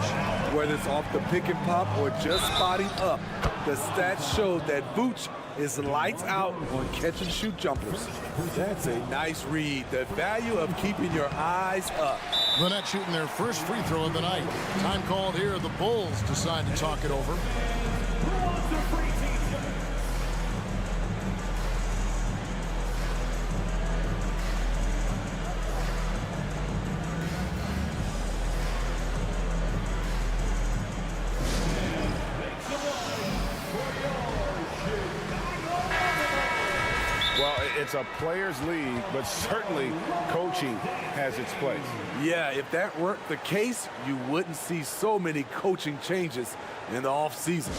Whether it's off the pick and pop or just spotting up, the stats show that Vuce is lights out on catch and shoot jumpers. That's a nice read. The value of keeping your eyes up. The Nets shooting their first free throw of the night. Time called here. The Bulls decide to talk it over. It's a players' league, but certainly coaching has its place. Yeah, if that weren't the case, you wouldn't see so many coaching changes in the offseason.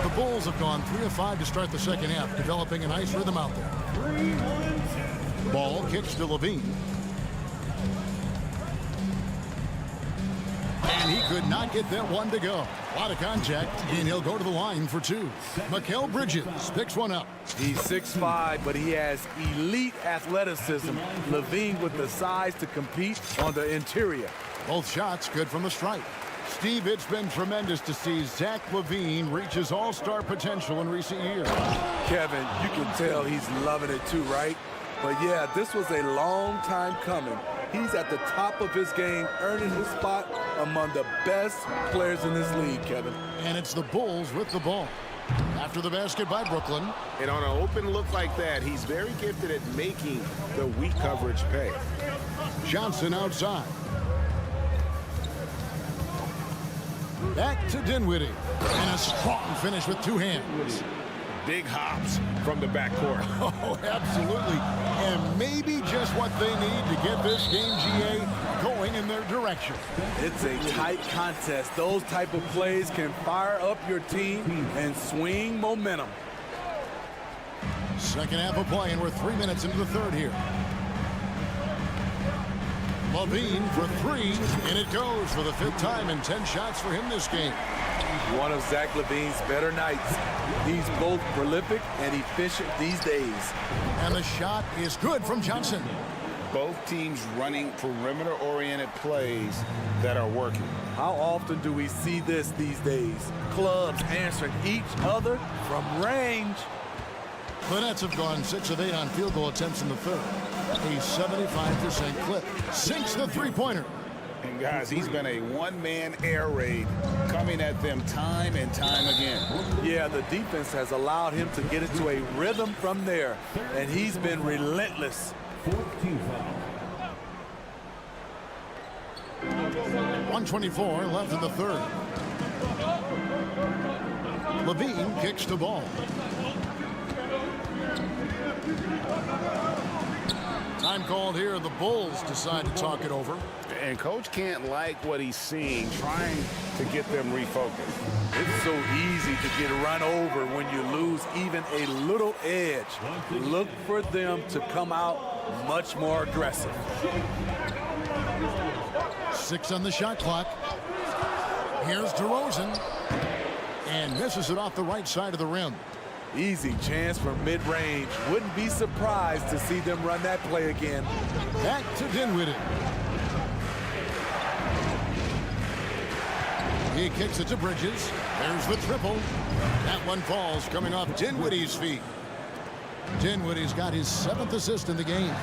The Bulls have gone 3 of 5 to start the second half, developing a nice rhythm out there. Ball kicks to Levine. And he could not get that one to go. A lot of contact, and he'll go to the line for 2. Mikal Bridges picks one up. He's 6'5", but he has elite athleticism. Levine with the size to compete on the interior. Both shots good from the stripe. Steve, it's been tremendous to see Zach LaVine reach his all-star potential in recent years. Kevin, you can tell he's loving it too, right? But yeah, this was a long time coming. He's at the top of his game, earning his spot among the best players in this league, Kevin. And it's the Bulls with the ball. After the basket by Brooklyn. And on an open look like that, he's very gifted at making the weak coverage pay. Johnson outside. Back to Dinwiddie. And a strong finish with 2 hands. Big hops from the backcourt. Oh, absolutely. And maybe just what they need to get this game, GA, going in their direction. It's a tight contest. Those type of plays can fire up your team and swing momentum. Second half of play, and we're 3 minutes into the third here. LaVine for 3, and it goes for the 5th time, and 10 shots for him this game. One of Zach LaVine's better nights. He's both prolific and efficient these days. And the shot is good from Johnson. Both teams running perimeter-oriented plays that are working. How often do we see this these days? Clubs answering each other from range. The Nets have gone 6 of 8 on field goal attempts in the third. A 75% clip. Sinks the three-pointer. And guys, he's been a one-man air raid coming at them time and time again. Yeah, the defense has allowed him to get into a rhythm from there, and he's been relentless. 124 left in the third. LaVine kicks the ball. Time called here. The Bulls decide to talk it over. And coach can't like what he's seeing, trying to get them refocused. It's so easy to get run over when you lose even a little edge. Look for them to come out much more aggressive. 6 on the shot clock. Here's DeRozan. And misses it off the right side of the rim. Easy chance for mid-range. Wouldn't be surprised to see them run that play again. Back to Dinwiddie. He kicks it to Bridges. There's the triple. That one falls coming off Dinwiddie's feet. Dinwiddie's got his 7th assist in the game.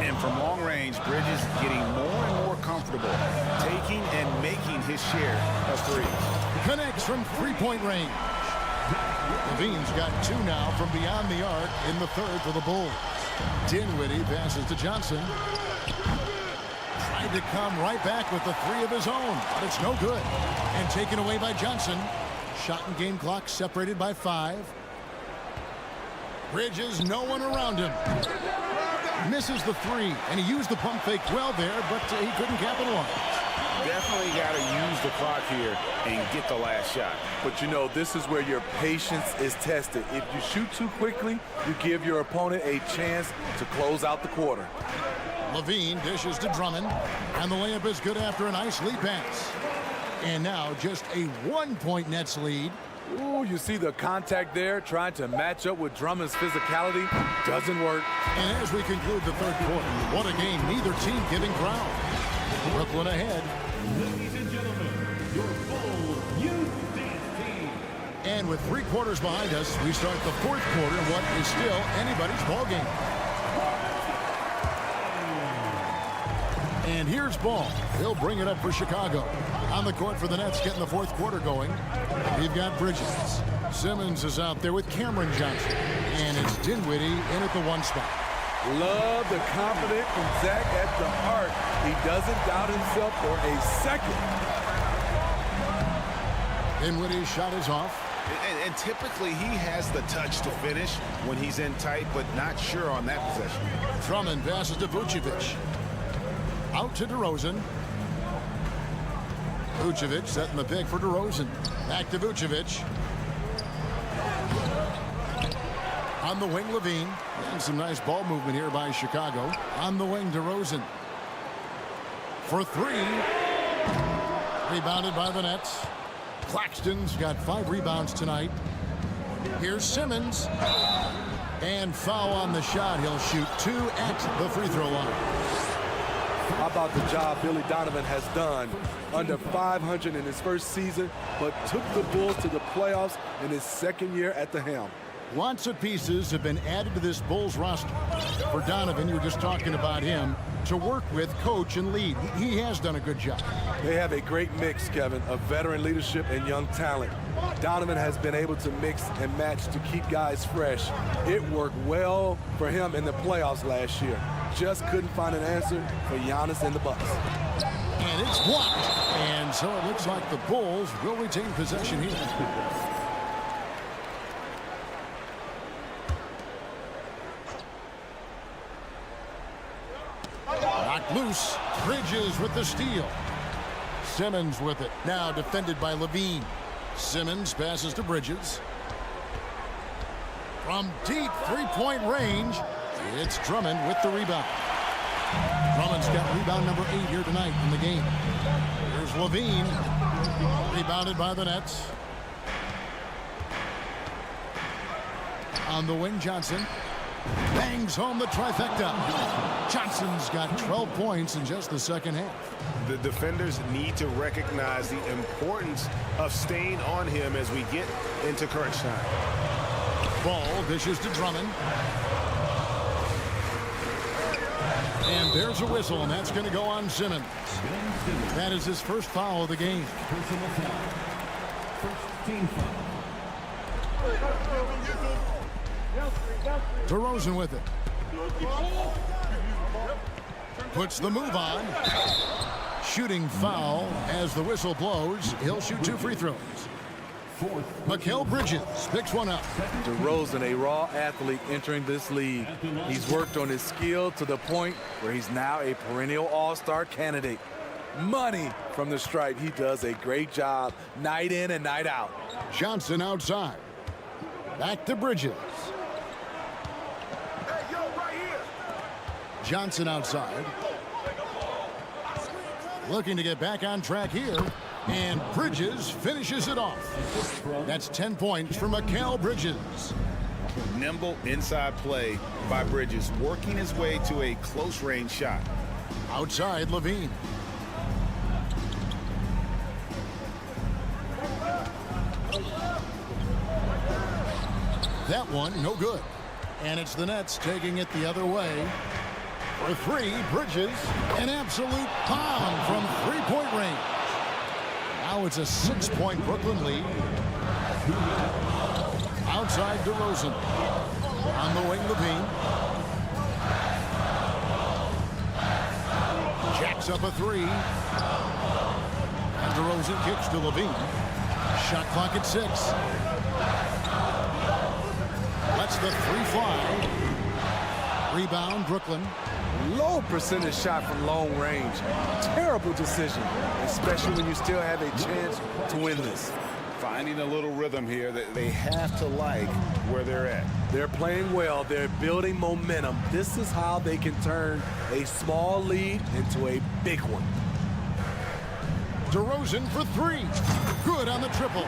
And from long range, Bridges getting more and more comfortable, taking and making his share of threes. Connects from three-point range. LaVine's got 2 now from beyond the arc in the third for the Bulls. Dinwiddie passes to Johnson. Tried to come right back with the 3 of his own, but it's no good. And taken away by Johnson. Shot and game clock separated by 5. Bridges, no one around him. Misses the three, and he used the pump fake well there, but he couldn't capitalize. Definitely got to use the clock here and get the last shot. But you know, this is where your patience is tested. If you shoot too quickly, you give your opponent a chance to close out the quarter. Levine dishes to Drummond, and the layup is good after a nice lead pass. And now just a 1-point Nets lead. Ooh, you see the contact there, trying to match up with Drummond's physicality. Doesn't work. And as we conclude the third quarter, what a game, neither team giving ground. Brooklyn ahead. Ladies and gentlemen, your full youth dance team. And with 3 quarters behind us, we start the fourth quarter in what is still anybody's ball game. And here's Ball. He'll bring it up for Chicago. On the court for the Nets, getting the fourth quarter going. We've got Bridges. Simmons is out there with Cameron Johnson. And it's Dinwiddie in at the 1 spot. Love the confidence from Zach at the arc. He doesn't doubt himself for a second. Dinwiddie's shot is off. And typically he has the touch to finish when he's in tight, but not sure on that possession. Drummond passes to Vucevic. Out to DeRozan. Vucevic setting the pick for DeRozan. Back to Vucevic. On the wing, Levine. And some nice ball movement here by Chicago. On the wing, DeRozan. For 3. Rebounded by the Nets. Claxton's got 5 rebounds tonight. Here's Simmons. And foul on the shot. He'll shoot 2 at the free throw line. How about the job Billy Donovan has done? Under 500 in his first season, but took the Bulls to the playoffs in his second year at the helm. Lots of pieces have been added to this Bulls roster. For Donovan, you were just talking about him, to work with, coach, and lead. He has done a good job. They have a great mix, Kevin, of veteran leadership and young talent. Donovan has been able to mix and match to keep guys fresh. It worked well for him in the playoffs last year. Just couldn't find an answer for Giannis and the Bucks. And it's blocked. And so it looks like the Bulls will retain possession here. Knocked loose. Bridges with the steal. Simmons with it. Now defended by Levine. Simmons passes to Bridges. From deep three-point range, it's Drummond with the rebound. Drummond's got rebound number 8 here tonight in the game. Here's Levine. Rebounded by the Nets. On the wing, Johnson. Bangs home the trifecta. Johnson's got 12 points in just the second half. The defenders need to recognize the importance of staying on him as we get into crunch time. Ball dishes to Drummond. And there's a whistle, and that's going to go on Simmons. That is his first foul of the game. Personal foul. First team foul. DeRozan with it. Puts the move on. Shooting foul as the whistle blows. He'll shoot 2 free throws. Mikal Bridges picks one up. DeRozan, a raw athlete entering this league. He's worked on his skill to the point where he's now a perennial all-star candidate. Money from the stripe. He does a great job night in and night out. Johnson outside. Back to Bridges. Johnson outside. Looking to get back on track here. And Bridges finishes it off. That's 10 points for Mikal Bridges. Nimble inside play by Bridges, working his way to a close-range shot. Outside, Levine. That one, no good. And it's the Nets taking it the other way. For 3, Bridges, an absolute bomb from three-point range. Now it's a 6-point Brooklyn lead. Outside DeRozan. On the wing, Levine. Jacks up a 3. And DeRozan kicks to Levine. Shot clock at 6. Lets the 3 fly. Rebound, Brooklyn. Low percentage shot from long range. Terrible decision, especially when you still have a chance to win this. Finding a little rhythm here that they have to like where they're at. They're playing well. They're building momentum. This is how they can turn a small lead into a big one. DeRozan for three. Good on the triple.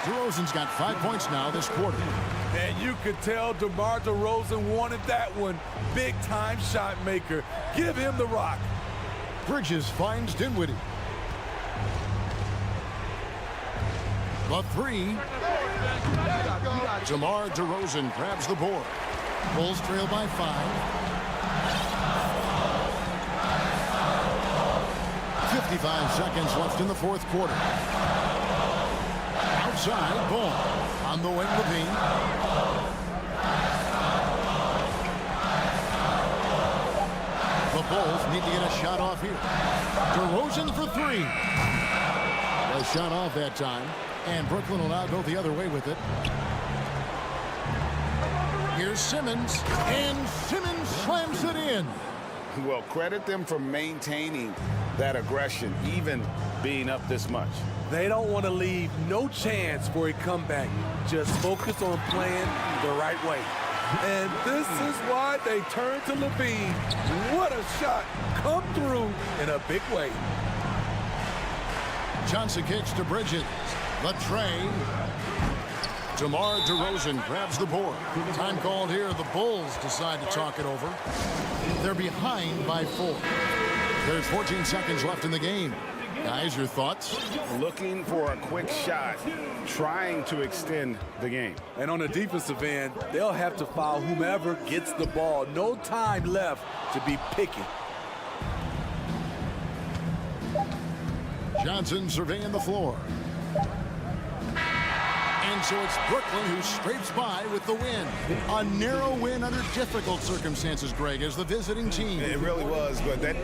DeRozan's got 5 points now this quarter. And you could tell DeMar DeRozan wanted that one. Big-time shot maker. Give him the rock. Bridges finds Dinwiddie. The three. DeMar DeRozan grabs the board. Bulls trail by 5. 55 seconds left in the fourth quarter. Outside, Ball. On the wing, Levine. The Bulls need to get a shot off here. DeRozan for three. A shot off that time. And Brooklyn will now go the other way with it. Here's Simmons. And Simmons slams it in. Well, credit them for maintaining that aggression, even being up this much. They don't want to leave no chance for a comeback. Just focus on playing the right way. And this is why they turn to Levine. What a shot. Come through in a big way. Johnson kicks to Bridges. The tray. DeMar DeRozan grabs the board. Time called here. The Bulls decide to talk it over. They're behind by 4. There's 14 seconds left in the game. Guys, your thoughts? Looking for a quick shot, trying to extend the game. And on the defensive end, they'll have to foul whomever gets the ball. No time left to be picky. Johnson surveying the floor. And so it's Brooklyn who scrapes by with the win. A narrow win under difficult circumstances, Greg, as the visiting team. It really was, but that...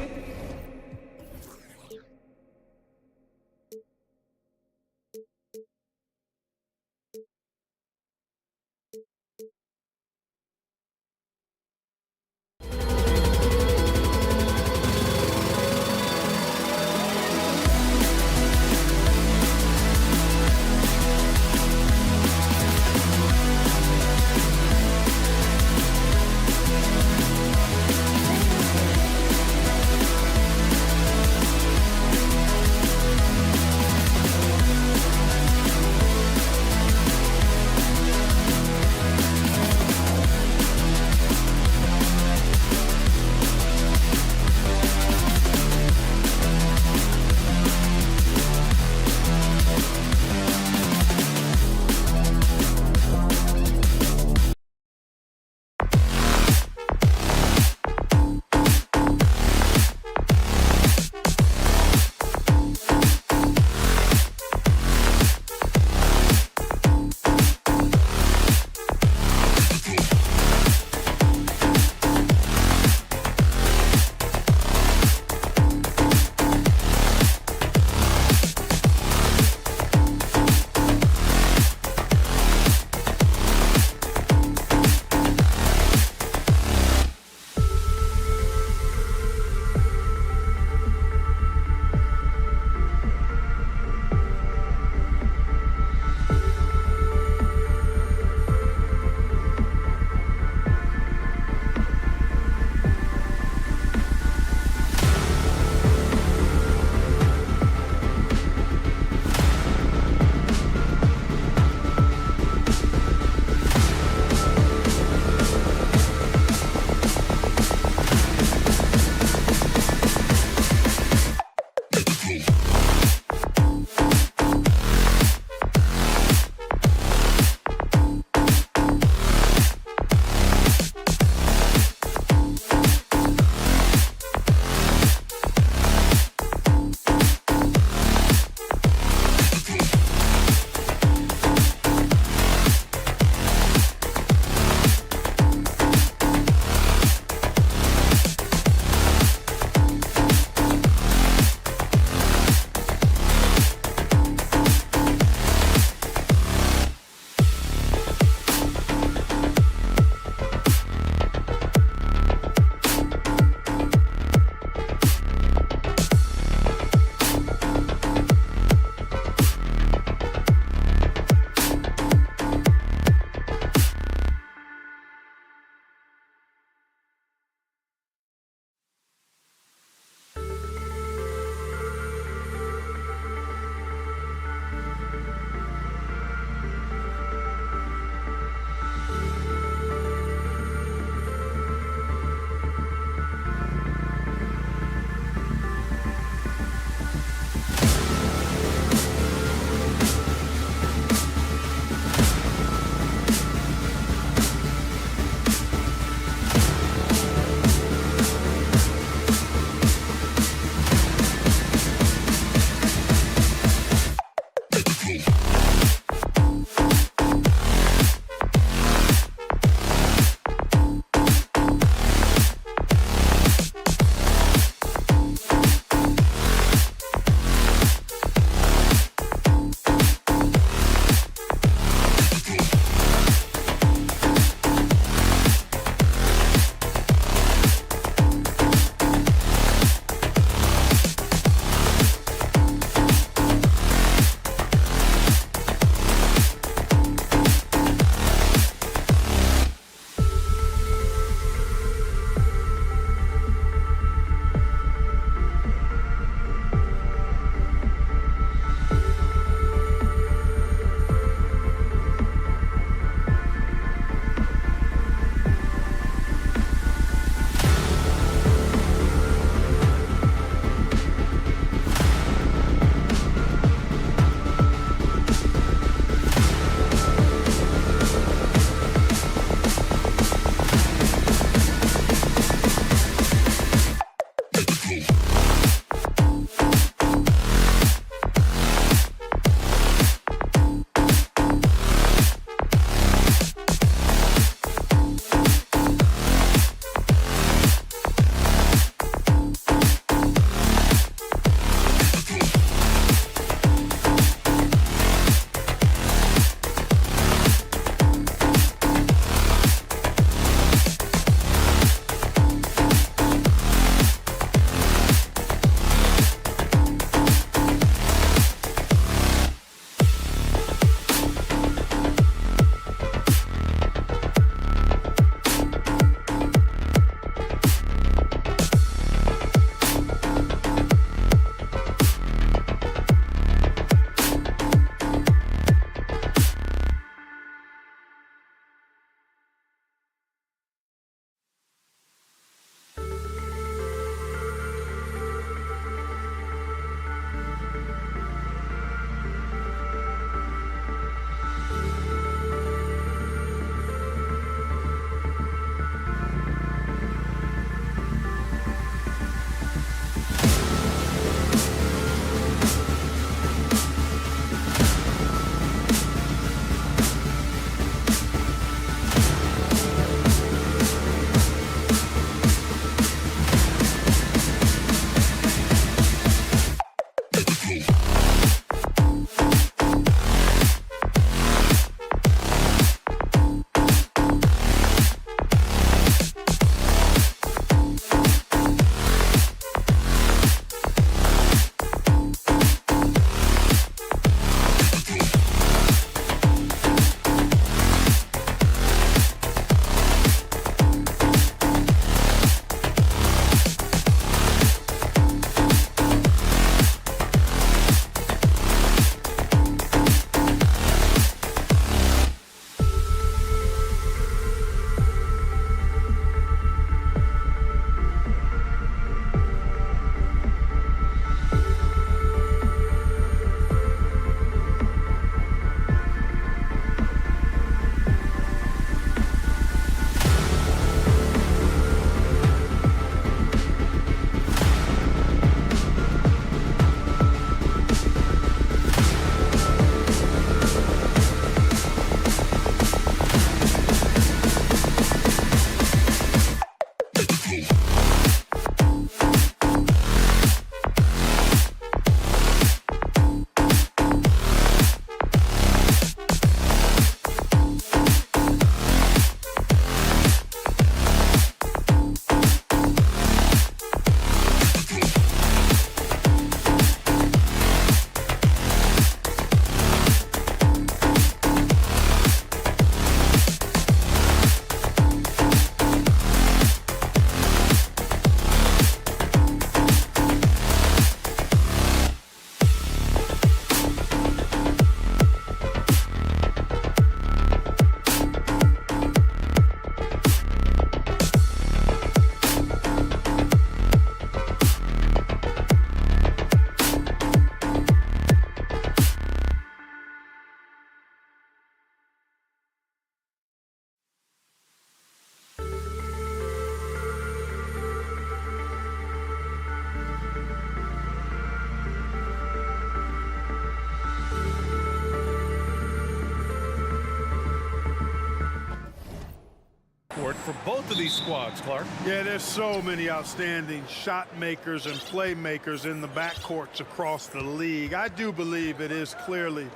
for both of these squads, Clark. Yeah, there's so many outstanding shot makers and playmakers in the backcourts across the league. I do believe it is clearly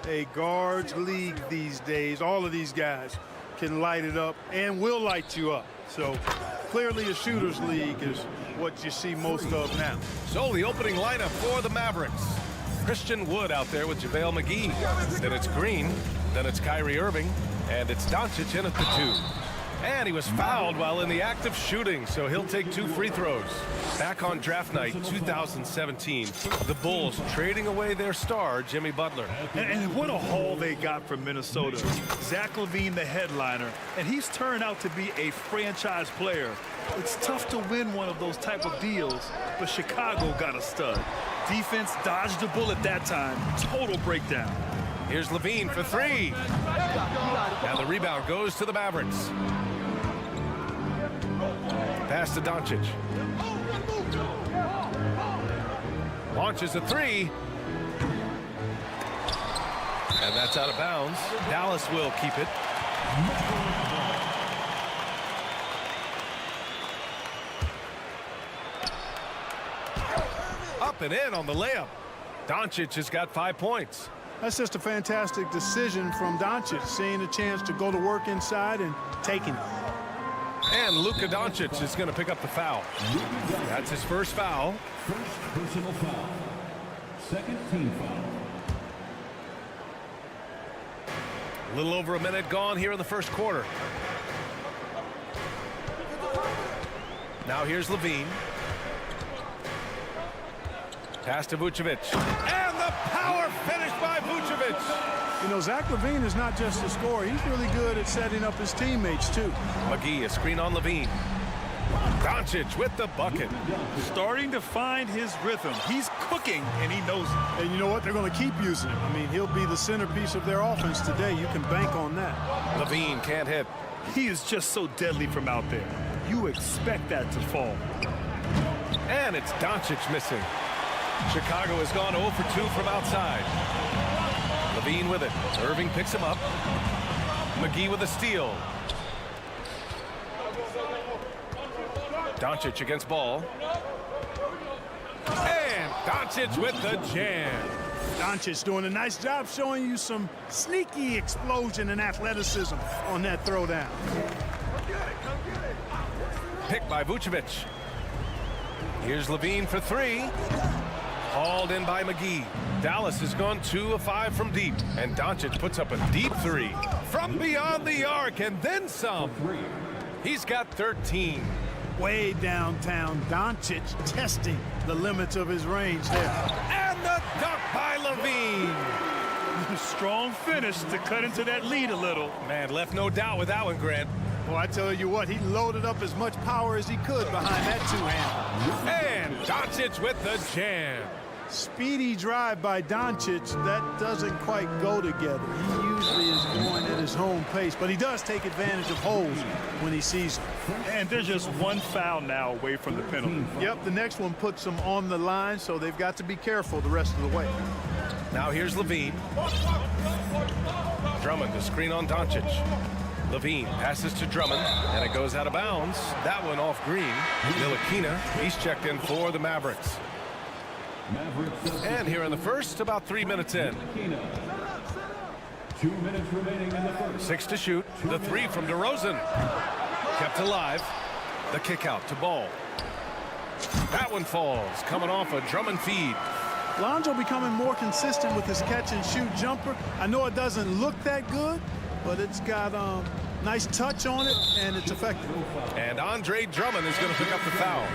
a guards league these days. All of these guys can light it up and will light you up. So clearly a shooters league is what you see most of now. So the opening lineup for the Mavericks. Christian Wood out there with JaVale McGee. Then it's Green. Then it's Kyrie Irving. And it's Doncic in at the 2. And he was fouled while in the act of shooting, so he'll take 2 free throws. Back on draft night 2017, the Bulls trading away their star, Jimmy Butler. And what a haul they got from Minnesota. Zach LaVine, the headliner, and he's turned out to be a franchise player. It's tough to win one of those type of deals, but Chicago got a stud. Defense dodged a bullet that time. Total breakdown. Here's LaVine for 3. Now the rebound goes to the Mavericks. Pass to Doncic. Launches a 3. And that's out of bounds. Dallas will keep it. Up and in on the layup. Doncic has got 5 points. That's just a fantastic decision from Doncic, seeing a chance to go to work inside and taking it. And Luka Doncic is going to pick up the foul. That's his first foul. First personal foul. Second team foul. A little over a minute gone here in the first quarter. Now here's LaVine. Pass to Vucevic. And the power finish by Vucevic. You know, Zach LaVine is not just a scorer. He's really good at setting up his teammates, too. McGee, a screen on LaVine. Doncic with the bucket. Starting to find his rhythm. He's cooking, and he knows it. And you know what? They're going to keep using him. I mean, he'll be the centerpiece of their offense today. You can bank on that. LaVine can't hit. He is just so deadly from out there. You expect that to fall. And it's Doncic missing. Chicago has gone 0 for 2 from outside. LaVine with it. Irving picks him up. McGee with a steal. Doncic against ball. And Doncic with the jam. Doncic doing a nice job showing you some sneaky explosion and athleticism on that throwdown. Picked by Vucevic. Here's LaVine for 3. Hauled in by McGee. Dallas has gone 2 of 5 from deep. And Doncic puts up a deep 3 from beyond the arc and then some. He's got 13. Way downtown, Doncic testing the limits of his range there. And the dunk by LaVine. Strong finish to cut into that lead a little. Man, left no doubt with that one, Grant. Well, I tell you what, he loaded up as much power as he could behind that two-hander. And Doncic with the jam. Speedy drive by Doncic, that doesn't quite go together. He usually is going at his home pace, but he does take advantage of holes when he sees them. And there's just one foul now away from the penalty. Yep, the next one puts them on the line, so they've got to be careful the rest of the way. Now here's LaVine. Drummond, the screen on Doncic. LaVine passes to Drummond, and it goes out of bounds. That one off Green. Ntilikina, he's checked in for the Mavericks. And here in the first, about 3 minutes in. 2 minutes remaining in the first. 6 to shoot. The 3 from DeRozan. Kept alive. The kick out to Ball. That one falls, coming off a Drummond feed. Lonzo becoming more consistent with his catch-and-shoot jumper. I know it doesn't look that good, but it's got nice touch on it, and it's effective. And Andre Drummond is going to pick up the foul.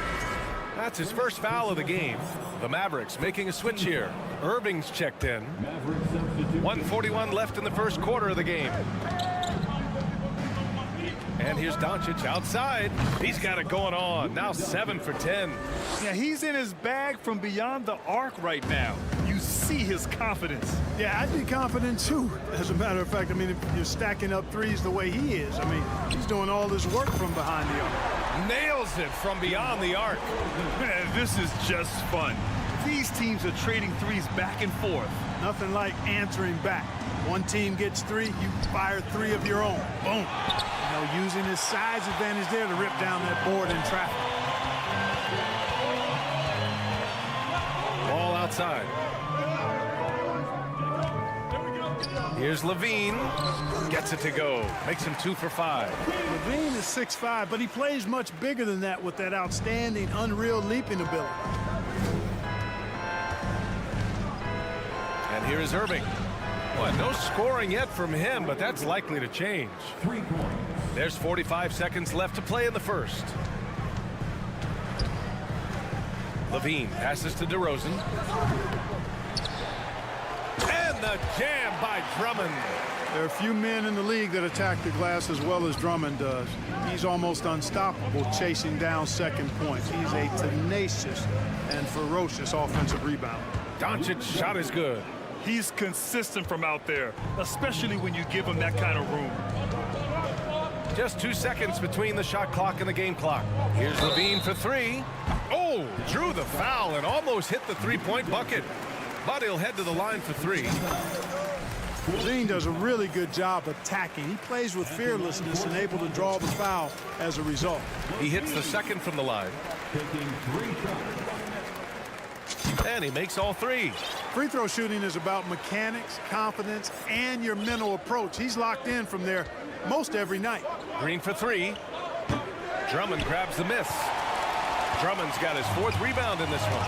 That's his first foul of the game. The Mavericks making a switch here. Irving's checked in. 1:41 left in the first quarter of the game. And here's Doncic outside. He's got it going on. Now 7 for 10. Yeah, he's in his bag from beyond the arc right now. You see his confidence. Yeah, I'd be confident too. As a matter of fact, I mean, if you're stacking up threes the way he is, I mean, he's doing all this work from behind the arc. Nails it from beyond the arc. Man, this is just fun. These teams are trading threes back and forth. Nothing like answering back. One team gets 3, you fire 3 of your own. Boom. You know, using his size advantage there to rip down that board in traffic. Ball outside. Here's Levine. Gets it to go. Makes him 2 for 5. Levine is 6'5", but he plays much bigger than that with that outstanding, unreal leaping ability. And here is Irving. Well, no scoring yet from him, but that's likely to change. There's 45 seconds left to play in the first. Levine passes to DeRozan. And the jam by Drummond. There are a few men in the league that attack the glass as well as Drummond does. He's almost unstoppable chasing down second points. He's a tenacious and ferocious offensive rebounder. Doncic's shot is good. He's consistent from out there, especially when you give him that kind of room. Just 2 seconds between the shot clock and the game clock. Here's Levine for 3. Oh, drew the foul and almost hit the three-point bucket. But he'll head to the line for 3. Levine does a really good job attacking. He plays with fearlessness and able to draw the foul as a result. He hits the second from the line. And he makes all 3. Free throw shooting is about mechanics, confidence, and your mental approach. He's locked in from there most every night. Green for 3. Drummond grabs the miss. Drummond's got his 4th rebound in this one.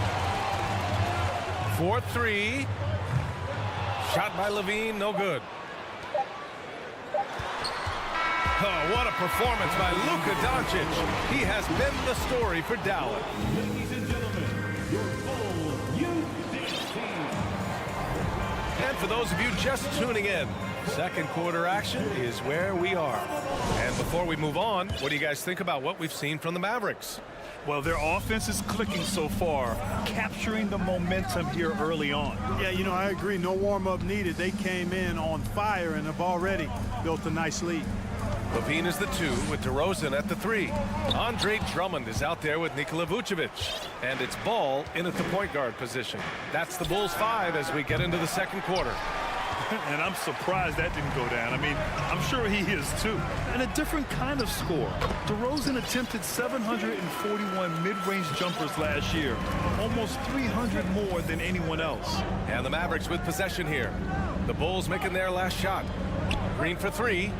4-3. Shot by Levine, no good. Oh, what a performance by Luka Doncic. He has been the story for Dallas. Ladies and gentlemen, your full youth dance team. And for those of you just tuning in, second quarter action is where we are. And before we move on, what do you guys think about what we've seen from the Mavericks? Well, their offense is clicking so far, capturing the momentum here early on. Yeah, you know, I agree. No warm-up needed. They came in on fire and have already built a nice lead. Levine is the 2 with DeRozan at the 3. Andre Drummond is out there with Nikola Vucevic. And it's Ball in at the point guard position. That's the Bulls 5 as we get into the second quarter. And I'm surprised that didn't go down. I mean, I'm sure he is too. And a different kind of score. DeRozan attempted 741 mid-range jumpers last year. Almost 300 more than anyone else. And the Mavericks with possession here. The Bulls making their last shot. Green for 3.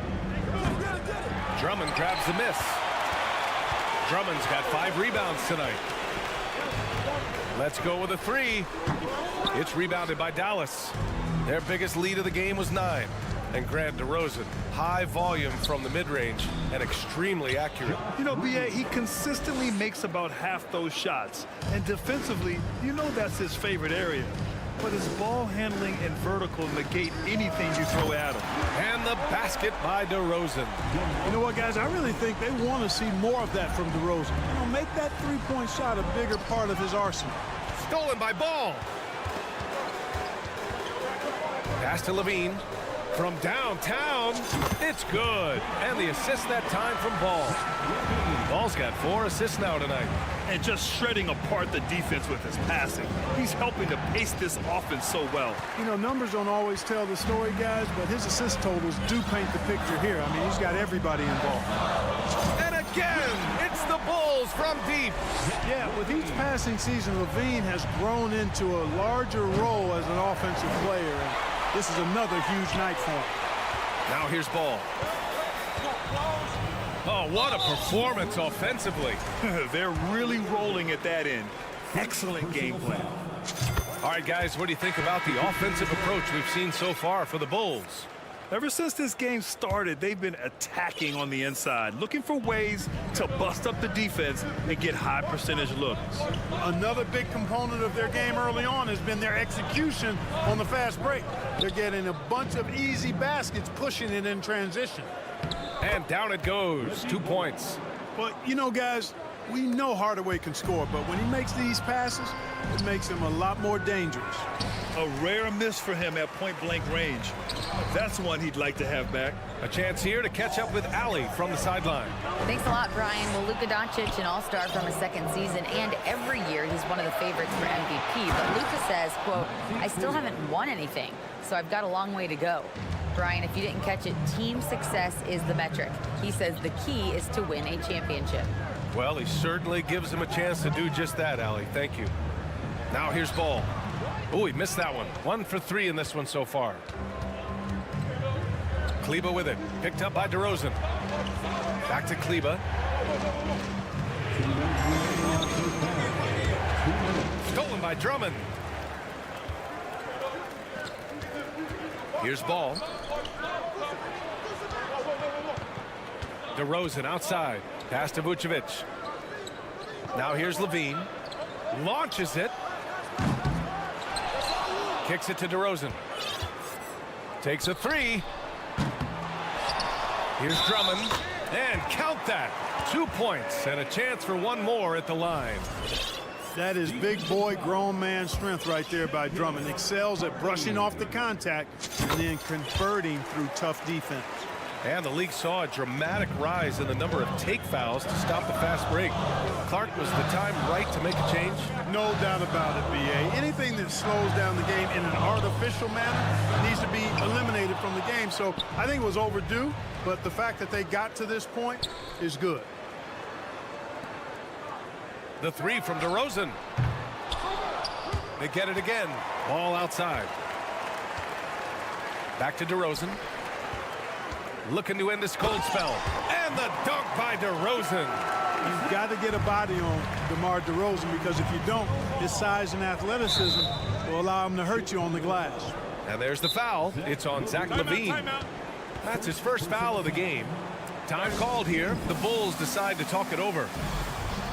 Drummond grabs the miss. Drummond's got 5 rebounds tonight. Let's go with a 3. It's rebounded by Dallas. Their biggest lead of the game was 9. And Grant DeRozan, high volume from the mid-range and extremely accurate. You know, B.A., he consistently makes about half those shots. And defensively, you know that's his favorite area. But his ball handling and vertical negate anything you throw at him. And the basket by DeRozan. You know what, guys? I really think they want to see more of that from DeRozan. You know, make that three-point shot a bigger part of his arsenal. Stolen by Ball. Pass to Levine. From downtown, it's good. And the assist that time from Ball. Ball's got 4 assists now tonight. And just shredding apart the defense with his passing. He's helping to pace this offense so well. You know, numbers don't always tell the story, guys, but his assist totals do paint the picture here. I mean, he's got everybody involved. And again, it's the Bulls from deep. Yeah, with each passing season, Levine has grown into a larger role as an offensive player. And this is another huge night for him. Now here's Ball. Oh, what a performance offensively. They're really rolling at that end. Excellent game plan. All right, guys, what do you think about the offensive approach we've seen so far for the Bulls? Ever since this game started, they've been attacking on the inside, looking for ways to bust up the defense and get high percentage looks. Another big component of their game early on has been their execution on the fast break. They're getting a bunch of easy baskets, pushing it in transition. And down it goes. 2 points. But, you know, guys, We know Hardaway can score, but when he makes these passes, it makes him a lot more dangerous. A rare miss for him at point-blank range. That's one he'd like to have back. A chance here to catch up with Allie from the sideline. Thanks a lot, Brian. Well, Luka Doncic, an all-star from his second season, and every year he's one of the favorites for MVP. But Luka says, quote, I still haven't won anything, so I've got a long way to go. Brian, if you didn't catch it, team success is the metric. He says the key is to win a championship. Well, he certainly gives him a chance to do just that, Allie. Thank you. Now here's Ball. Oh, he missed that one. 1 for 3 in this one so far. Kleba with it. Picked up by DeRozan. Back to Kleba. Stolen by Drummond. Here's Ball. DeRozan outside. Pass to Vucevic. Now here's Levine. Launches it. Kicks it to DeRozan. Takes a 3. Here's Drummond. And count that. 2 points and a chance for one more at the line. That is big boy, grown man strength right there by Drummond. Excels at brushing off the contact and then converting through tough defense. And the league saw a dramatic rise in the number of take fouls to stop the fast break. Clark, was the time right to make a change? No doubt about it, B.A. Anything that slows down the game in an artificial manner needs to be eliminated from the game. So I think it was overdue, but the fact that they got to this point is good. The 3 from DeRozan. They get it again. Ball outside. Back to DeRozan. Looking to end this cold spell. And the dunk by DeRozan. You've got to get a body on DeMar DeRozan, because if you don't, his size and athleticism will allow him to hurt you on the glass. And there's the foul. It's on Zach LaVine. That's his first foul of the game. Time called here. The Bulls decide to talk it over.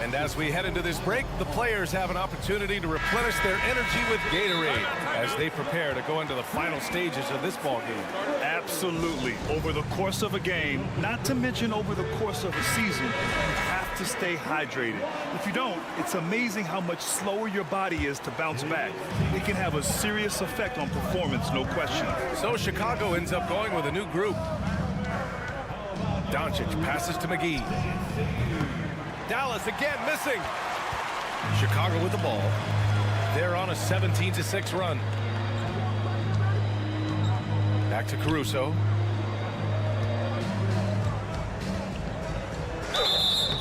And as we head into this break, the players have an opportunity to replenish their energy with Gatorade as they prepare to go into the final stages of this ball game. Absolutely. Over the course of a game, not to mention over the course of a season, you have to stay hydrated. If you don't, it's amazing how much slower your body is to bounce back. It can have a serious effect on performance, no question. So Chicago ends up going with a new group. Doncic passes to McGee. Dallas again missing. Chicago with the ball. They're on a 17-6 run. Back to Caruso.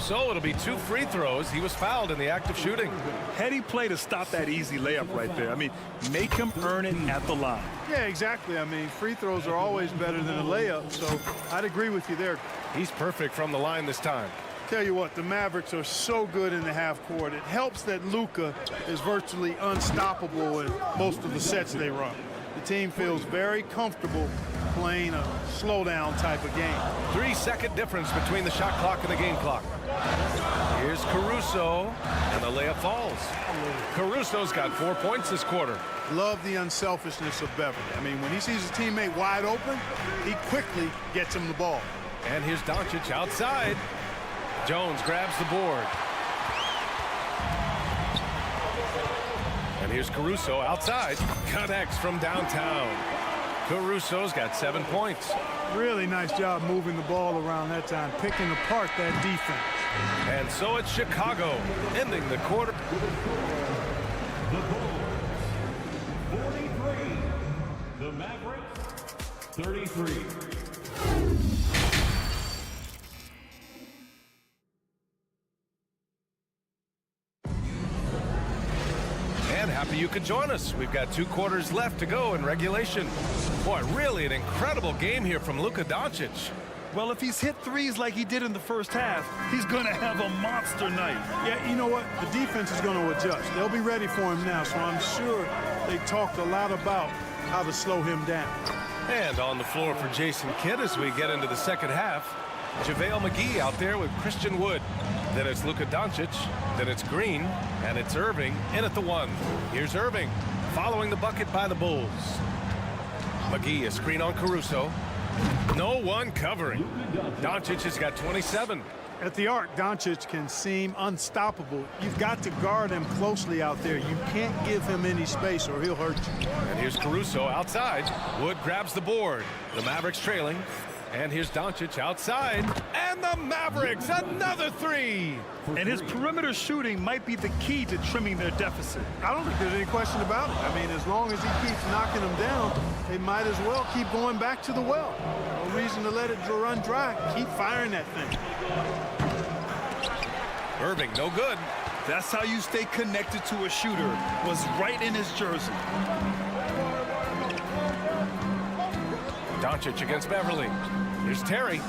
So it'll be 2 free throws. He was fouled in the act of shooting. Heady play to stop that easy layup right there. I mean, make him earn it at the line. Yeah, exactly. I mean, free throws are always better than a layup, so I'd agree with you there. He's perfect from the line this time. Tell you what, the Mavericks are so good in the half court. It helps that Luka is virtually unstoppable in most of the sets they run. The team feels very comfortable playing a slowdown type of game. 3-second difference between the shot clock and the game clock. Here's Caruso, and the layup falls. Caruso's got 4 points this quarter. Love the unselfishness of Beverly. I mean, when he sees his teammate wide open, he quickly gets him the ball. And here's Doncic outside. Jones grabs the board. And here's Caruso outside. Connects from downtown. Caruso's got 7 points. Really nice job moving the ball around that time, picking apart that defense. And so it's Chicago ending the quarter. The Bulls, 43. The Mavericks, 33. Happy you could join us. We've got 2 quarters left to go in regulation. Boy, really an incredible game here from Luka Doncic. Well, if he's hit threes like he did in the first half, he's going to have a monster night. Yeah, you know what? The defense is going to adjust. They'll be ready for him now, so I'm sure they talked a lot about how to slow him down. And on the floor for Jason Kidd as we get into the second half, JaVale McGee out there with Christian Wood. Then it's Luka Doncic, then it's Green, and it's Irving in at the 1. Here's Irving following the bucket by the Bulls. McGee, a screen on Caruso. No one covering. Doncic has got 27. At the arc, Doncic can seem unstoppable. You've got to guard him closely out there. You can't give him any space or he'll hurt you. And here's Caruso outside. Wood grabs the board. The Mavericks trailing. And here's Doncic outside. And the Mavericks, another three. And his perimeter shooting might be the key to trimming their deficit. I don't think there's any question about it. I mean, as long as he keeps knocking them down, they might as well keep going back to the well. No reason to let it run dry. Keep firing that thing. Irving, no good. That's how you stay connected to a shooter. Was right in his jersey. Doncic against Beverly. Here's Terry.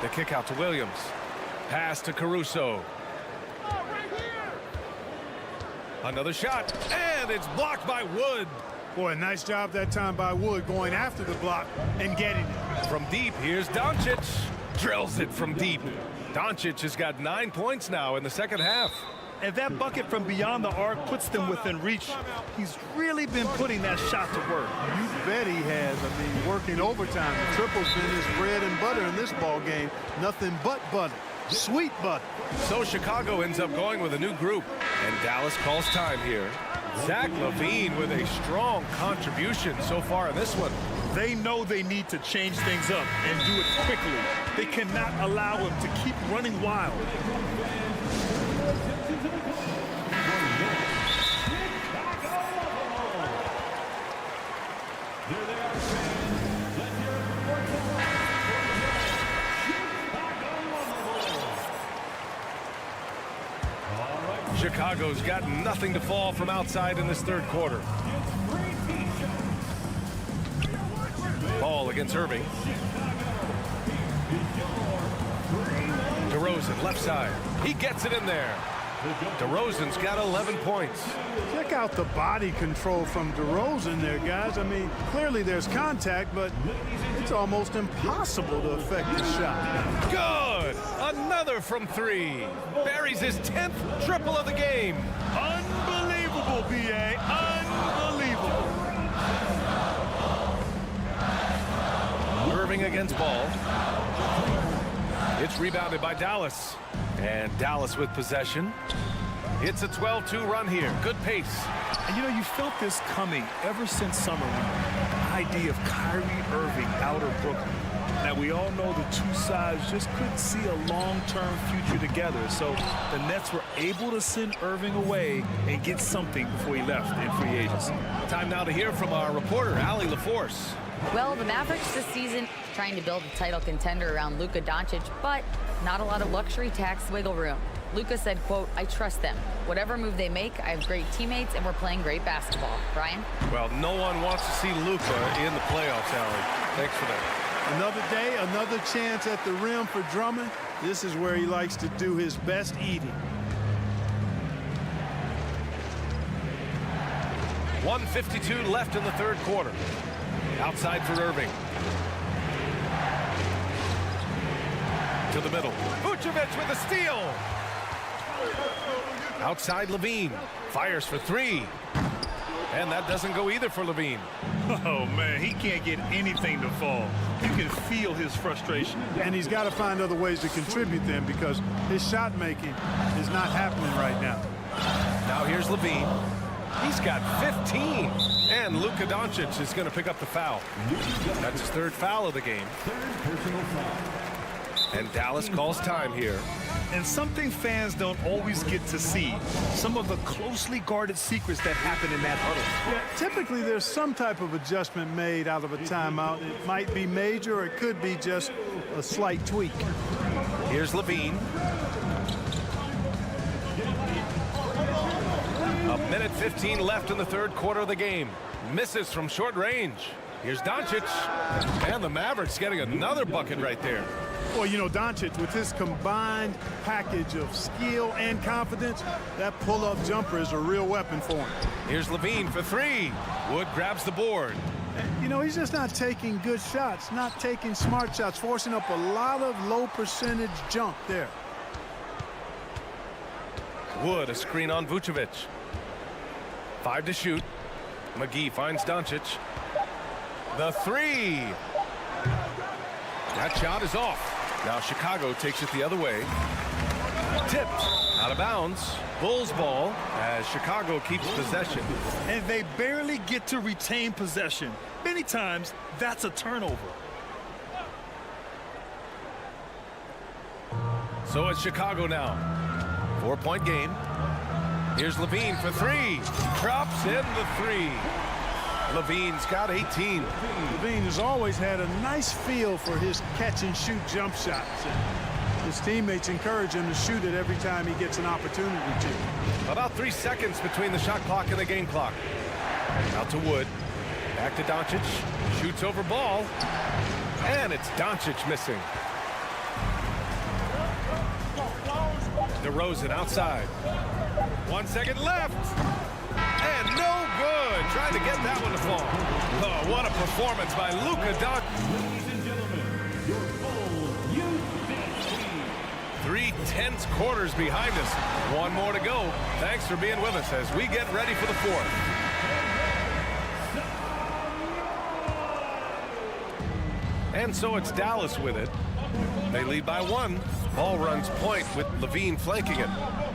The kick out to Williams. Pass to Caruso. Another shot, and it's blocked by Wood. Boy, nice job that time by Wood going after the block and getting it. From deep, here's Doncic. Drills it from deep. Doncic has got 9 points now in the second half. And that bucket from beyond the arc puts them within reach. He's really been putting that shot to work. You bet he has. I mean, working overtime. The triple's been his bread and butter in this ball game. Nothing but butter. Sweet butter. So Chicago ends up going with a new group. And Dallas calls time here. Zach LaVine with a strong contribution so far in this one. They know they need to change things up and do it quickly. They cannot allow him to keep running wild. Chicago's got nothing to fall from outside in this third quarter. Ball against Irving. DeRozan, left side. He gets it in there. DeRozan's got 11 points. Check out the body control from DeRozan there, guys. I mean, clearly there's contact, but it's almost impossible to affect the shot. Good! Another from three. Buries his 10th triple of the game. Unbelievable, B.A. Unbelievable. Irving against Ball. It's rebounded by Dallas. And Dallas with possession. It's a 12-2 run here. Good pace. And you know, you felt this coming ever since summer league. The idea of Kyrie Irving out of Brooklyn. Now, we all know the two sides just couldn't see a long-term future together. So the Nets were able to send Irving away and get something before he left in free agency. Time now to hear from our reporter, Allie LaForce. Well, the Mavericks this season trying to build a title contender around Luka Doncic, but not a lot of luxury tax wiggle room. Luka said, quote, "I trust them. Whatever move they make, I have great teammates and we're playing great basketball." Brian? Well, no one wants to see Luka in the playoffs, Allie. Thanks for that. Another day, another chance at the rim for Drummond. This is where he likes to do his best eating. 1:52 left in the third quarter. Outside for Irving. To the middle. Vucevic with a steal. Outside LaVine. Fires for three. And that doesn't go either for LaVine. Oh, man, he can't get anything to fall. You can feel his frustration. And he's got to find other ways to contribute them because his shot making is not happening right now. Now here's LaVine. He's got 15. And Luka Doncic is going to pick up the foul. That's his third foul of the game. And Dallas calls time here. And something fans don't always get to see. Some of the closely guarded secrets that happen in that huddle. Yeah, typically there's some type of adjustment made out of a timeout. It might be major or it could be just a slight tweak. Here's LaVine. A minute 15 left in the third quarter of the game. Misses from short range. Here's Doncic. And the Mavericks getting another bucket right there. Well, you know, Doncic, with his combined package of skill and confidence, that pull-up jumper is a real weapon for him. Here's LaVine for three. Wood grabs the board. You know, he's just not taking good shots, not taking smart shots, forcing up a lot of low-percentage jump there. Wood, a screen on Vucevic. 5 to shoot. McGee finds Doncic. The three. That shot is off. Now Chicago takes it the other way. Tipped out of bounds. Bulls ball as Chicago keeps possession. And they barely get to retain possession. Many times, that's a turnover. So it's Chicago now. 4-point game. Here's Levine for three. Drops in the three. Levine's got 18. Levine has always had a nice feel for his catch-and-shoot jump shots. His teammates encourage him to shoot it every time he gets an opportunity to. About 3 seconds between the shot clock and the game clock. Out to Wood. Back to Doncic. Shoots over ball. And it's Doncic missing. DeRozan outside. 1 second left. And no good. Trying to get that one to fall. Oh, what a performance by Luka Doncic. Ladies and gentlemen, your full youth dance team. 3 tense quarters behind us. One more to go. Thanks for being with us as we get ready for the fourth. And so it's Dallas with it. They lead by 1. Ball runs point with Levine flanking it.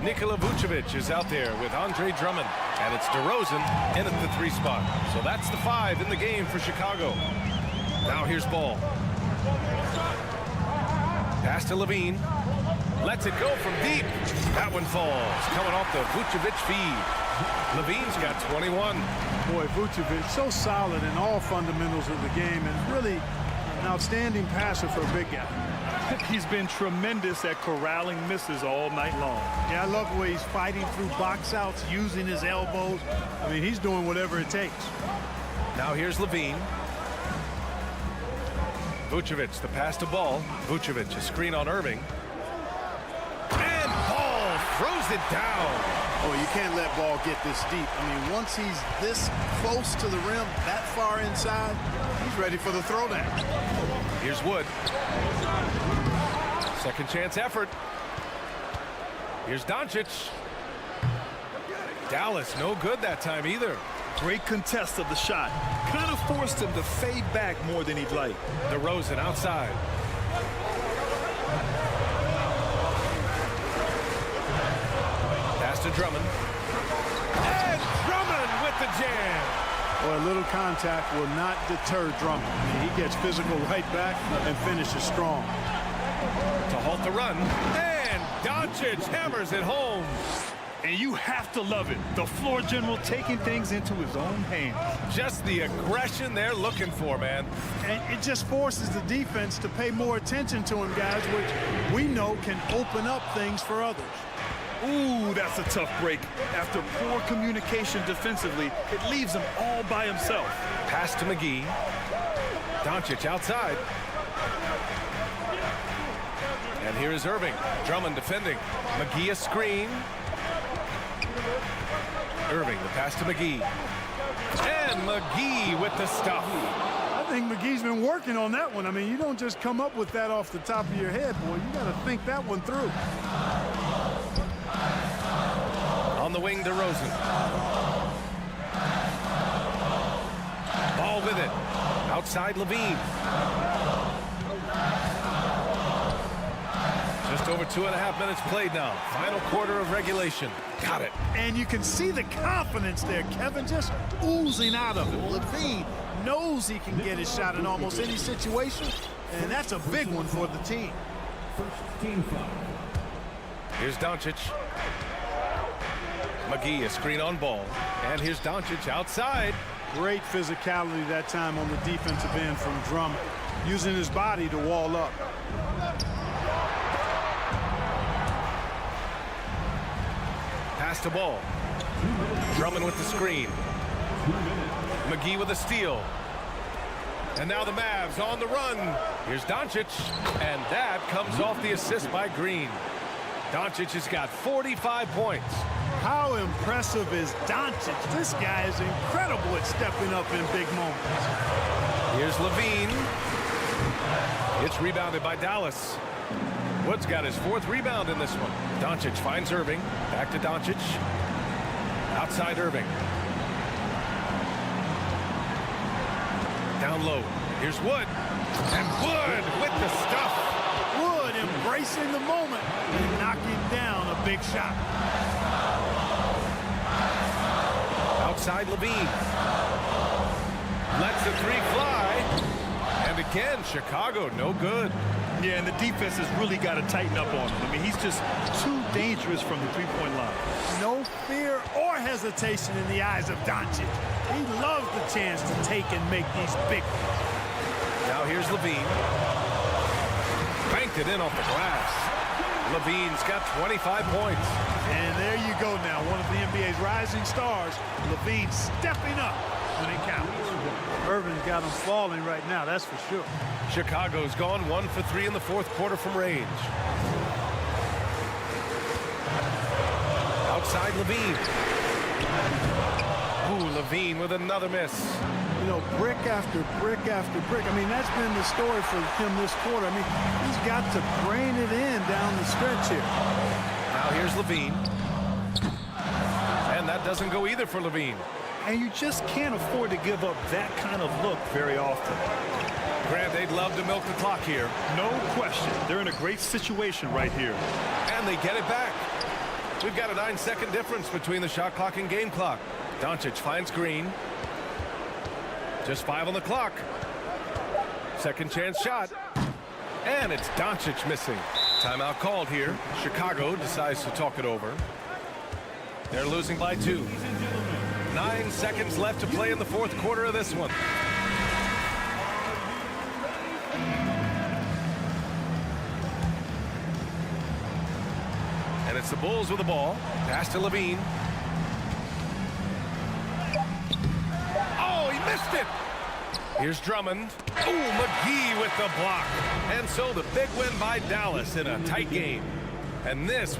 Nikola Vucevic is out there with Andre Drummond. And it's DeRozan in at the 3 spot. So that's the 5 in the game for Chicago. Now here's Ball. Pass to Levine. Lets it go from deep. That one falls. Coming off the Vucevic feed. Levine's got 21. Boy, Vucevic so solid in all fundamentals of the game and really an outstanding passer for a big guy. He's been tremendous at corralling misses all night long. Yeah, I love the way he's fighting through box outs, using his elbows. I mean, he's doing whatever it takes. Now here's Levine. Vucevic, the pass to Ball. Vucevic, a screen on Irving. And Ball throws it down. Oh, you can't let Ball get this deep. I mean, once he's this close to the rim, that far inside, he's ready for the throwdown. Here's Wood. Second chance effort. Here's Doncic. Dallas no good that time either. Great contest of the shot. Kind of forced him to fade back more than he'd like. DeRozan outside. Pass to Drummond. And Drummond with the jam. Well, a little contact will not deter Drummond. I mean, he gets physical right back and finishes strong. To halt the run. And Doncic hammers it home. And you have to love it. The floor general taking things into his own hands. Just the aggression they're looking for, man. And it just forces the defense to pay more attention to him, guys, which we know can open up things for others. Ooh, that's a tough break. After poor communication defensively, it leaves him all by himself. Pass to McGee. Doncic outside. And here is Irving. Drummond defending. McGee a screen. Irving, the pass to McGee. And McGee with the stuff. I think McGee's been working on that one. I mean, you don't just come up with that off the top of your head, boy. You got to think that one through. On the wing, DeRozan. Ball with it. Outside Levine. Just over 2.5 minutes played now. Final quarter of regulation. Got it. And you can see the confidence there, Kevin, just oozing out of him. Levine knows he can get his shot in almost any situation, and that's a big one for the team. First team foul. Here's Doncic. McGee, a screen on Ball. And here's Doncic outside. Great physicality that time on the defensive end from Drummond, using his body to wall up. Pass to Ball. Drummond with the screen. McGee with a steal. And now the Mavs on the run. Here's Doncic. And that comes off the assist by Green. Doncic has got 45 points. How impressive is Doncic? This guy is incredible at stepping up in big moments. Here's Levine. It's rebounded by Dallas. Wood's got his 4th rebound in this one. Doncic finds Irving. Back to Doncic. Outside Irving. Down low. Here's Wood. And Wood with the stuff. Wood embracing the moment and knocking down a big shot. Outside Levine. Lets the three fly. And again, Chicago, no good. Yeah, and the defense has really got to tighten up on him. I mean, he's just too dangerous from the three-point line. No fear or hesitation in the eyes of Doncic. He loves the chance to take and make these big ones. Now here's Levine. Banked it in off the glass. Levine's got 25 points. And there you go now, one of the NBA's rising stars, Levine stepping up when it counts. Irvin's got him falling right now, that's for sure. Chicago's gone 1 for 3 in the fourth quarter from range. Outside Levine. Ooh, Levine with another miss. You know, brick after brick after brick. I mean, that's been the story for him this quarter. I mean, he's got to brain it in down the stretch here. Now here's Levine. And that doesn't go either for Levine. And you just can't afford to give up that kind of look very often. Grant, they'd love to milk the clock here. No question. They're in a great situation right here. And they get it back. We've got a 9-second difference between the shot clock and game clock. Doncic finds Green. Just 5 on the clock. Second chance shot. And it's Doncic missing. Timeout called here. Chicago decides to talk it over. They're losing by 2. 9 seconds left to play in the fourth quarter of this one. And it's the Bulls with the ball. Pass to Levine. Oh, he missed it. Here's Drummond. Oh, McGee with the block. And so the big win by Dallas in a tight game. And this